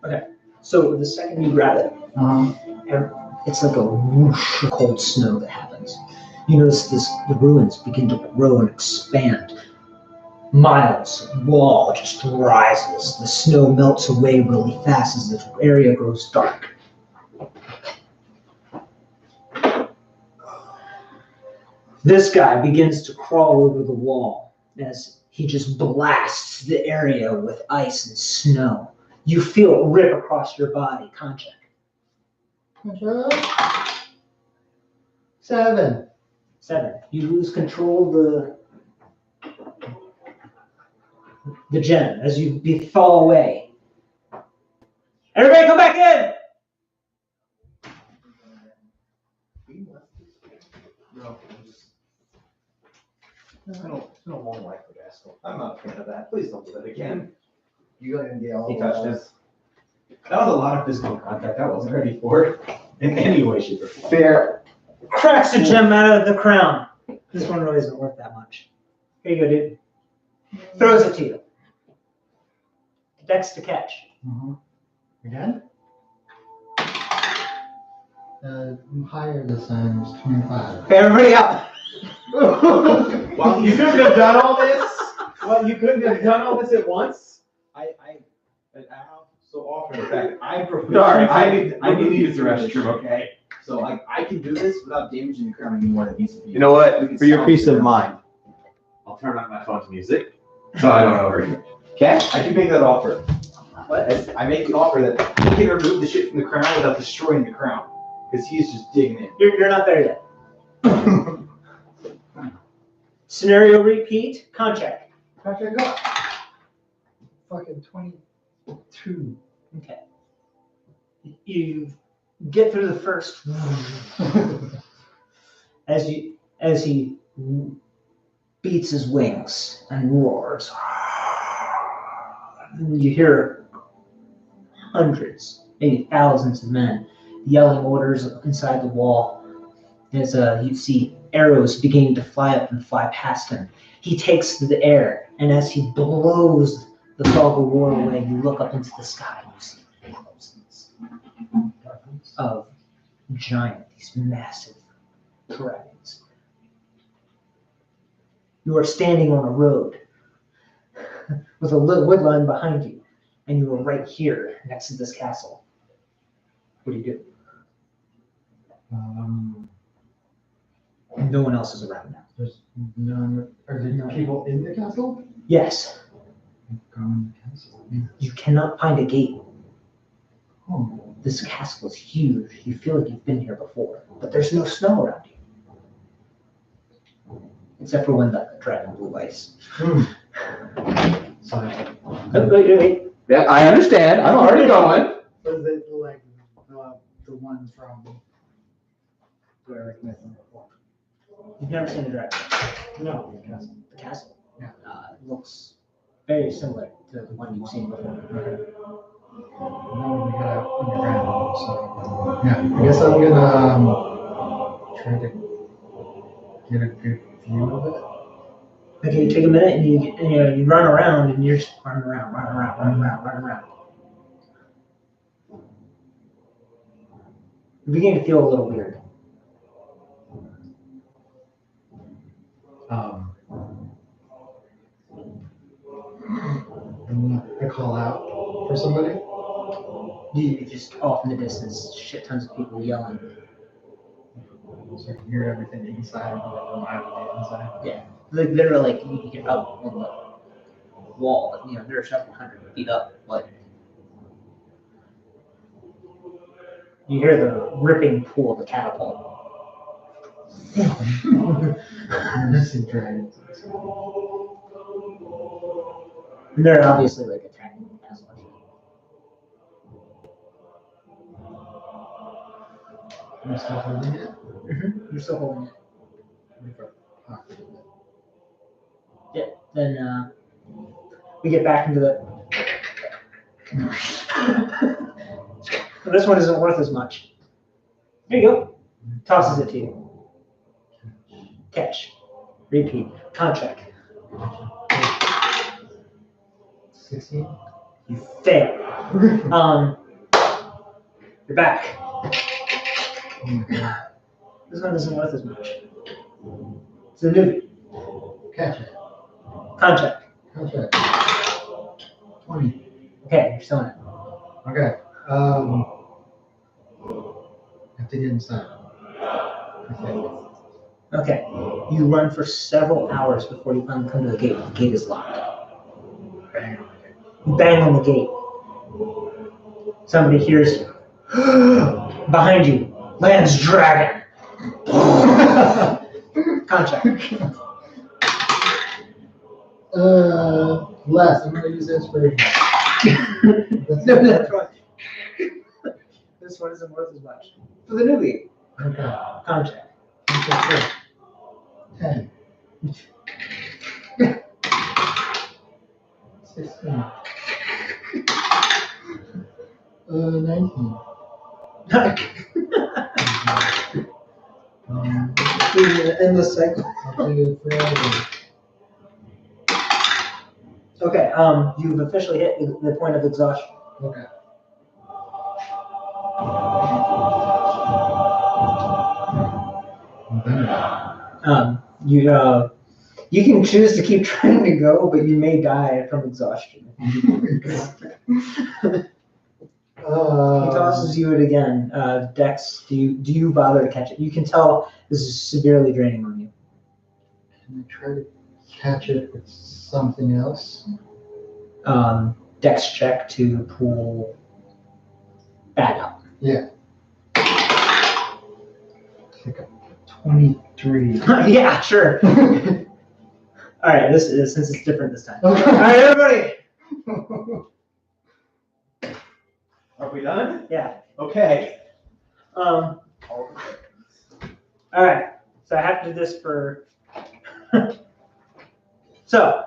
[SPEAKER 3] Okay. So the second you grab it, it's like a whoosh of cold snow that happens. You notice the ruins begin to grow and expand. Miles of wall just rises. The snow melts away really fast as the area grows dark. This guy begins to crawl over the wall as he just blasts the area with ice and snow. You feel it rip across your body. Con check.
[SPEAKER 4] 7.
[SPEAKER 3] 7. You lose control of the gem as you fall away. Everybody come back in!
[SPEAKER 2] No, it's been a long life for Gaskell. I'm not a fan of that. Please don't do that again.
[SPEAKER 1] You gonna get all
[SPEAKER 2] He
[SPEAKER 1] the
[SPEAKER 2] touched
[SPEAKER 1] walls.
[SPEAKER 2] us. That was a lot of physical contact I wasn't ready for in any way, shape, or form.
[SPEAKER 1] Fair.
[SPEAKER 3] Cracks the gem out of the crown. This one really isn't worth that much. Here you go, dude. Throws it to you. Dex to catch.
[SPEAKER 4] Again? Higher this time is 25.
[SPEAKER 3] Everybody up.
[SPEAKER 5] Well, you couldn't have done all this. Well, you couldn't have done all this at once.
[SPEAKER 2] I have so often the fact that I prefer.
[SPEAKER 5] Sorry, I need to use the restroom. Okay.
[SPEAKER 2] So I can do this without damaging the crown anymore. That needs to be.
[SPEAKER 6] You know what?
[SPEAKER 2] We can
[SPEAKER 6] For your
[SPEAKER 2] solve
[SPEAKER 6] peace
[SPEAKER 2] it.
[SPEAKER 6] of mind, I'll turn on my phone's music so I don't overhear.
[SPEAKER 2] Okay, I can make that offer.
[SPEAKER 3] What?
[SPEAKER 2] I make an offer that he can remove the shit from the crown without destroying the crown, because he's just digging in.
[SPEAKER 3] You're not there yet. Scenario repeat. Con check.
[SPEAKER 4] Patrick, go. Fucking 22.
[SPEAKER 3] Okay. You get through the first as he beats his wings and roars. You hear hundreds, maybe thousands of men yelling orders inside the wall as you see arrows beginning to fly up and fly past him. He takes to the air, and as he blows the fog of war away, you look up into the sky and you see thousands of these massive dragons. You are standing on a road with a little wood line behind you, and you are right here next to this castle. What do you do? No one else is around now.
[SPEAKER 4] There's none. Are there people in the castle?
[SPEAKER 3] Yes,
[SPEAKER 4] Go in the castle.
[SPEAKER 3] you cannot find a gate.
[SPEAKER 4] Oh.
[SPEAKER 3] This castle is huge. You feel like you've been here before, but there's no snow around you. Except for when the dragon blew ice.
[SPEAKER 4] Sorry.
[SPEAKER 3] Wait.
[SPEAKER 5] Yeah, I understand. I'm already going.
[SPEAKER 4] Was it like the one from where I met them before?
[SPEAKER 3] You've never seen a dragon.
[SPEAKER 4] No, the castle.
[SPEAKER 3] The castle?
[SPEAKER 4] Yeah.
[SPEAKER 3] It looks very similar to the one you've seen before.
[SPEAKER 4] No, we got out underground, so yeah. I guess I'm gonna try to get a good view of it.
[SPEAKER 3] Okay, you take a minute and you run around and you're just running around. You begin to feel a little weird.
[SPEAKER 4] I call out for somebody.
[SPEAKER 3] You just off in the distance, shit tons of people yelling.
[SPEAKER 4] So I can hear everything inside of the mile inside.
[SPEAKER 3] Like literally, like you get up on the wall, but they're several hundred feet up. But you hear the ripping pull of the catapult.
[SPEAKER 4] Missing dragons.
[SPEAKER 3] And they're obviously like attacking the castle.
[SPEAKER 4] I'm still holding it.
[SPEAKER 3] You're still holding it.
[SPEAKER 4] Pocket it.
[SPEAKER 3] Then we get back into the. This one isn't worth as much. There you go. Tosses it to you. Catch. Repeat. Contract.
[SPEAKER 4] 16.
[SPEAKER 3] You fail. You're back.
[SPEAKER 4] Oh my god.
[SPEAKER 3] This one isn't worth as much. It's a newbie.
[SPEAKER 4] Catch it.
[SPEAKER 3] Contract.
[SPEAKER 4] Catch it. 20.
[SPEAKER 3] Okay, you're selling it.
[SPEAKER 4] Okay. Have to get inside. Okay.
[SPEAKER 3] Okay. You run for several hours before you finally come to the gate. The gate is locked.
[SPEAKER 4] Bang.
[SPEAKER 3] You bang on the gate. Somebody hears you. Behind you lands dragon. Contract.
[SPEAKER 4] Less. I'm gonna use inspiration.
[SPEAKER 3] No, that's right. This one isn't worth as much.
[SPEAKER 2] For the newbie.
[SPEAKER 4] Okay.
[SPEAKER 3] Contract.
[SPEAKER 4] 10. 16. 19.
[SPEAKER 3] Endless cycle.
[SPEAKER 4] I'll do it forever.
[SPEAKER 3] Okay, you've officially hit the point of exhaustion.
[SPEAKER 4] Okay.
[SPEAKER 3] You can choose to keep trying to go, but you may die from exhaustion. He tosses you it again. Dex, do you bother to catch it? You can tell this is severely draining on you.
[SPEAKER 4] Can I try to catch it with something else?
[SPEAKER 3] Dex check to pull bag out.
[SPEAKER 4] Yeah. Like a 23.
[SPEAKER 3] Yeah, sure. All right, this is since it's different this time.
[SPEAKER 4] Okay.
[SPEAKER 3] All right, everybody.
[SPEAKER 5] Are we done?
[SPEAKER 3] Yeah.
[SPEAKER 5] Okay.
[SPEAKER 3] All right. So I have to do this for. So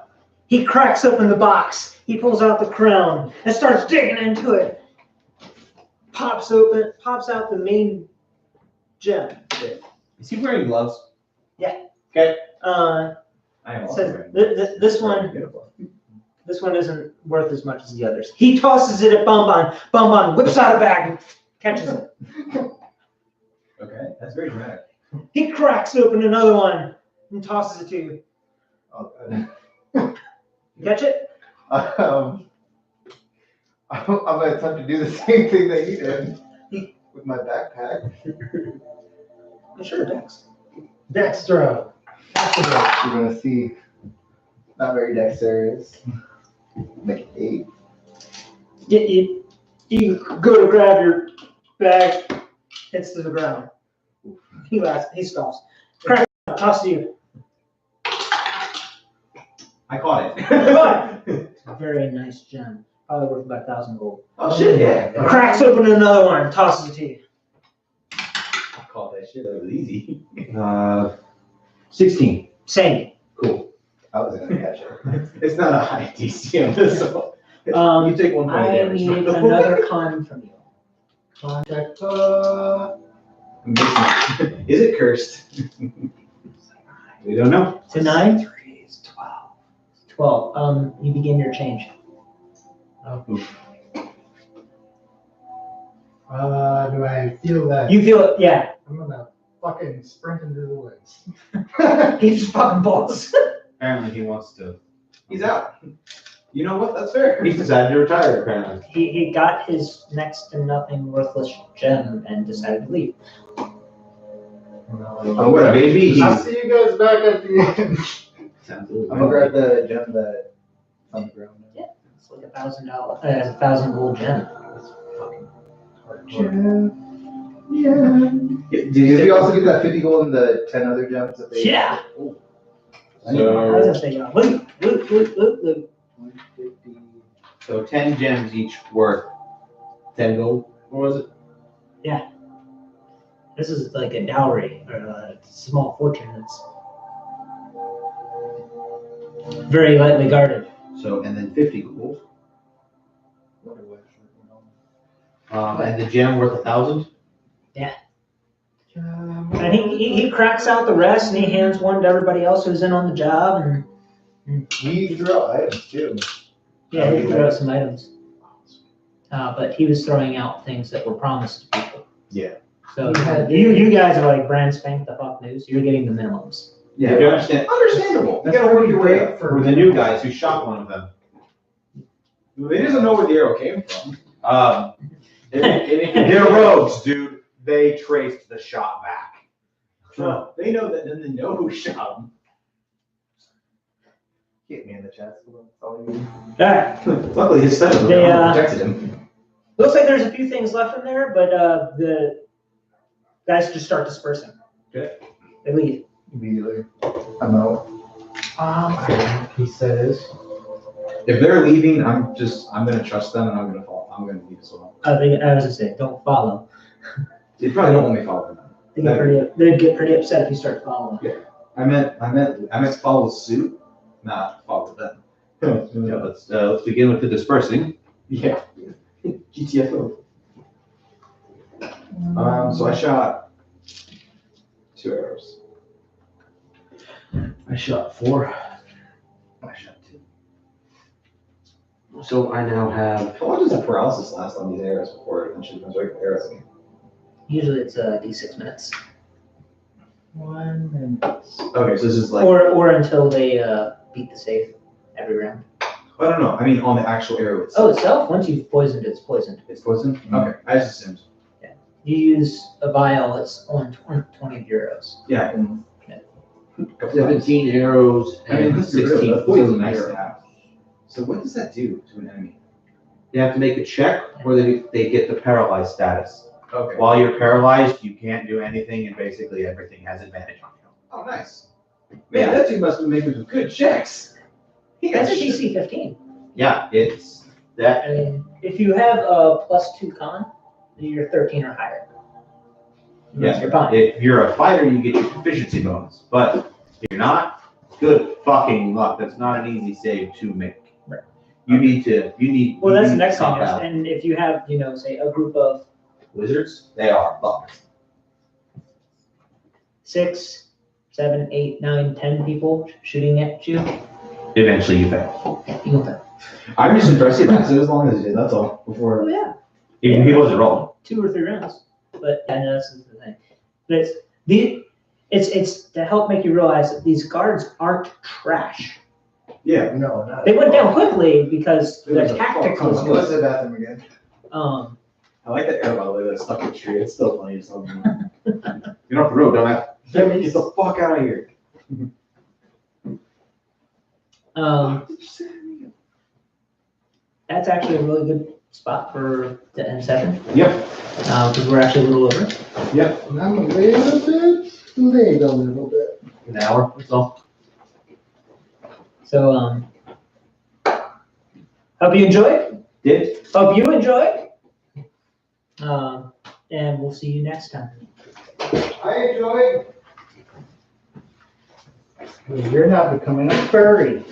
[SPEAKER 3] he cracks open the box. He pulls out the crown and starts digging into it. Pops out the main gem.
[SPEAKER 2] Is he wearing gloves?
[SPEAKER 3] Yeah.
[SPEAKER 2] Okay.
[SPEAKER 3] Uh,
[SPEAKER 2] I am also
[SPEAKER 3] says
[SPEAKER 2] wearing
[SPEAKER 3] this one.
[SPEAKER 2] Beautiful.
[SPEAKER 3] This one isn't worth as much as the others. He tosses it at Bonbon. Bonbon whips out a bag and catches it.
[SPEAKER 2] Okay, that's very dramatic.
[SPEAKER 3] He cracks open another one and tosses it to you. You catch it?
[SPEAKER 1] I'm gonna attempt to do the same thing that you did with my backpack.
[SPEAKER 3] Sure, Dex.
[SPEAKER 4] Dextro.
[SPEAKER 1] You're gonna see, not very dexterous. Make it 8.
[SPEAKER 3] You go to grab your bag, hits to the ground. He laughs. He scoffs. Crack, toss to you.
[SPEAKER 2] I caught it.
[SPEAKER 3] Very nice gem. Probably worth about 1,000 gold.
[SPEAKER 2] Oh shit, yeah.
[SPEAKER 3] Cracks open another one, tosses it to you.
[SPEAKER 2] I caught that shit. That was easy.
[SPEAKER 6] 16.
[SPEAKER 3] Same.
[SPEAKER 2] Cool.
[SPEAKER 1] I was gonna catch it.
[SPEAKER 2] It's not a high DC on this, so you take 1 point of
[SPEAKER 3] I
[SPEAKER 2] damage.
[SPEAKER 3] need another con from you.
[SPEAKER 4] Contact.
[SPEAKER 2] Is it cursed? We don't know.
[SPEAKER 3] To 9?
[SPEAKER 2] 3 is 12.
[SPEAKER 3] 12. You begin your change.
[SPEAKER 4] Do I feel that?
[SPEAKER 3] You feel it, yeah.
[SPEAKER 4] I'm gonna fucking sprint into the woods.
[SPEAKER 3] He just fucking balls.
[SPEAKER 6] Apparently he wants to.
[SPEAKER 2] He's out. You know what? That's fair.
[SPEAKER 6] He's decided to retire, apparently.
[SPEAKER 3] He got his next to nothing worthless gem and decided to leave.
[SPEAKER 6] Oh, what a baby.
[SPEAKER 4] I'll see you guys back at the end.
[SPEAKER 6] Sounds good.
[SPEAKER 1] I'm gonna grab the gem that on the ground.
[SPEAKER 3] Yeah, it's like $1,000, 1,000 gold gem.
[SPEAKER 4] Gem.
[SPEAKER 1] Yeah.
[SPEAKER 2] Did
[SPEAKER 1] Did we also get that 50 gold and the 10 other gems that they?
[SPEAKER 3] Yeah. I was
[SPEAKER 2] So,
[SPEAKER 3] gonna say, loot.
[SPEAKER 1] 150.
[SPEAKER 6] So 10 gems each worth 10 gold.
[SPEAKER 2] what was it?
[SPEAKER 3] This is like a dowry or a small fortune that's very lightly guarded.
[SPEAKER 6] So, and then 50 gold. And the gem worth 1,000.
[SPEAKER 3] And he cracks out the rest and he hands one to everybody else who's in on the job. And
[SPEAKER 1] He threw out items too.
[SPEAKER 3] yeah, he threw out some items. But he was throwing out things that were promised to people.
[SPEAKER 6] Yeah.
[SPEAKER 3] So you guys are like brand spank the fuck news. You're getting the minimums.
[SPEAKER 6] Yeah, you understand.
[SPEAKER 2] Understandable. You gotta work your way up.
[SPEAKER 6] For the new guys who shot one of them.
[SPEAKER 2] They doesn't know where the arrow came from.
[SPEAKER 5] They're rogues, dude. They traced the shot back.
[SPEAKER 2] No, they know that, then they know who shot them.
[SPEAKER 1] Hit me in the chest. That's all you need.
[SPEAKER 3] All right.
[SPEAKER 2] Luckily, his son
[SPEAKER 3] They,
[SPEAKER 2] protected him.
[SPEAKER 3] Looks like there's a few things left in there, but the guys just start dispersing.
[SPEAKER 2] Okay.
[SPEAKER 3] They leave.
[SPEAKER 1] Immediately. I'm out.
[SPEAKER 4] He says,
[SPEAKER 2] If they're leaving, I'm gonna trust them and I'm gonna follow. I'm gonna leave as well.
[SPEAKER 3] I was gonna say, don't follow.
[SPEAKER 2] They probably don't want me following them.
[SPEAKER 3] They'd get pretty upset if you start following.
[SPEAKER 2] I meant follow suit, not follow them.
[SPEAKER 6] Yeah, let's begin with the dispersing.
[SPEAKER 2] Yeah. GTFO. So I shot 2 arrows.
[SPEAKER 6] I shot 4.
[SPEAKER 2] I shot 2.
[SPEAKER 6] So I now have.
[SPEAKER 2] How long does the paralysis last on these arrows before it eventually becomes regular arrows again?
[SPEAKER 3] Usually it's D6 minutes,
[SPEAKER 4] 1 minute.
[SPEAKER 2] Okay, so this is like
[SPEAKER 3] or until they beat the save every round.
[SPEAKER 2] I don't know. I mean, on the actual arrow
[SPEAKER 3] Oh,
[SPEAKER 2] itself.
[SPEAKER 3] itself? Once you've poisoned, it's poisoned.
[SPEAKER 2] It's poison. Okay, I just assumed.
[SPEAKER 3] You use a vial. It's on 20 of your arrows.
[SPEAKER 2] Yeah, I can.
[SPEAKER 6] 17 arrows
[SPEAKER 2] I mean,
[SPEAKER 6] and
[SPEAKER 2] this is really
[SPEAKER 6] 16
[SPEAKER 2] poison
[SPEAKER 6] poison
[SPEAKER 2] nice
[SPEAKER 6] arrows.
[SPEAKER 2] to have. So what does that do to an enemy?
[SPEAKER 6] They have to make a check or they get the paralyzed status.
[SPEAKER 2] Okay.
[SPEAKER 5] While you're paralyzed, you can't do anything, and basically everything has advantage on you.
[SPEAKER 2] Oh, nice. Man, that dude must have been making some good checks. He got
[SPEAKER 3] That's a
[SPEAKER 2] shit.
[SPEAKER 3] DC 15.
[SPEAKER 5] Yeah, it's that.
[SPEAKER 3] I mean, if you have a +2 con, you're 13 or higher.
[SPEAKER 5] Yeah.
[SPEAKER 3] You're fine.
[SPEAKER 5] If you're a fighter, you get your proficiency bonus. But if you're not, good fucking luck. That's not an easy save to make.
[SPEAKER 3] Right.
[SPEAKER 5] You need.
[SPEAKER 3] Well,
[SPEAKER 5] you
[SPEAKER 3] that's the
[SPEAKER 5] need
[SPEAKER 3] next
[SPEAKER 5] to
[SPEAKER 3] thing.
[SPEAKER 5] top out.
[SPEAKER 3] And if you have, say a group of
[SPEAKER 5] Wizards, they are fucked.
[SPEAKER 3] 6, 7, 8, 9, 10 people shooting at you,
[SPEAKER 5] Eventually, you fail.
[SPEAKER 3] you go back.
[SPEAKER 2] I'm just impressed he lasted as long as he did. That's all. Before.
[SPEAKER 3] Oh yeah,
[SPEAKER 5] Even if he wasn't rolling. 2 or 3 rounds. But I know that's the thing. But it's to help make you realize that these guards aren't trash.
[SPEAKER 2] Yeah.
[SPEAKER 1] No, not.
[SPEAKER 3] They went down quickly because
[SPEAKER 2] It
[SPEAKER 3] their
[SPEAKER 2] was a
[SPEAKER 3] tactics
[SPEAKER 2] fuck
[SPEAKER 3] was
[SPEAKER 2] ton.
[SPEAKER 1] What's
[SPEAKER 3] good.
[SPEAKER 1] the bathroom again?
[SPEAKER 2] I like that arrow, by the way, that's stuck in the tree. It's still funny as hell. You're off the road, don't I? Get the fuck out of here.
[SPEAKER 3] That's actually a really good spot for the end session.
[SPEAKER 2] Yep.
[SPEAKER 3] Because we're actually a little over.
[SPEAKER 1] And I'm a little bit late a little bit.
[SPEAKER 6] An hour, that's all.
[SPEAKER 3] So, hope you enjoyed. Hope you enjoyed. And we'll see you next time.
[SPEAKER 1] I enjoyed.
[SPEAKER 4] You're now becoming a furry.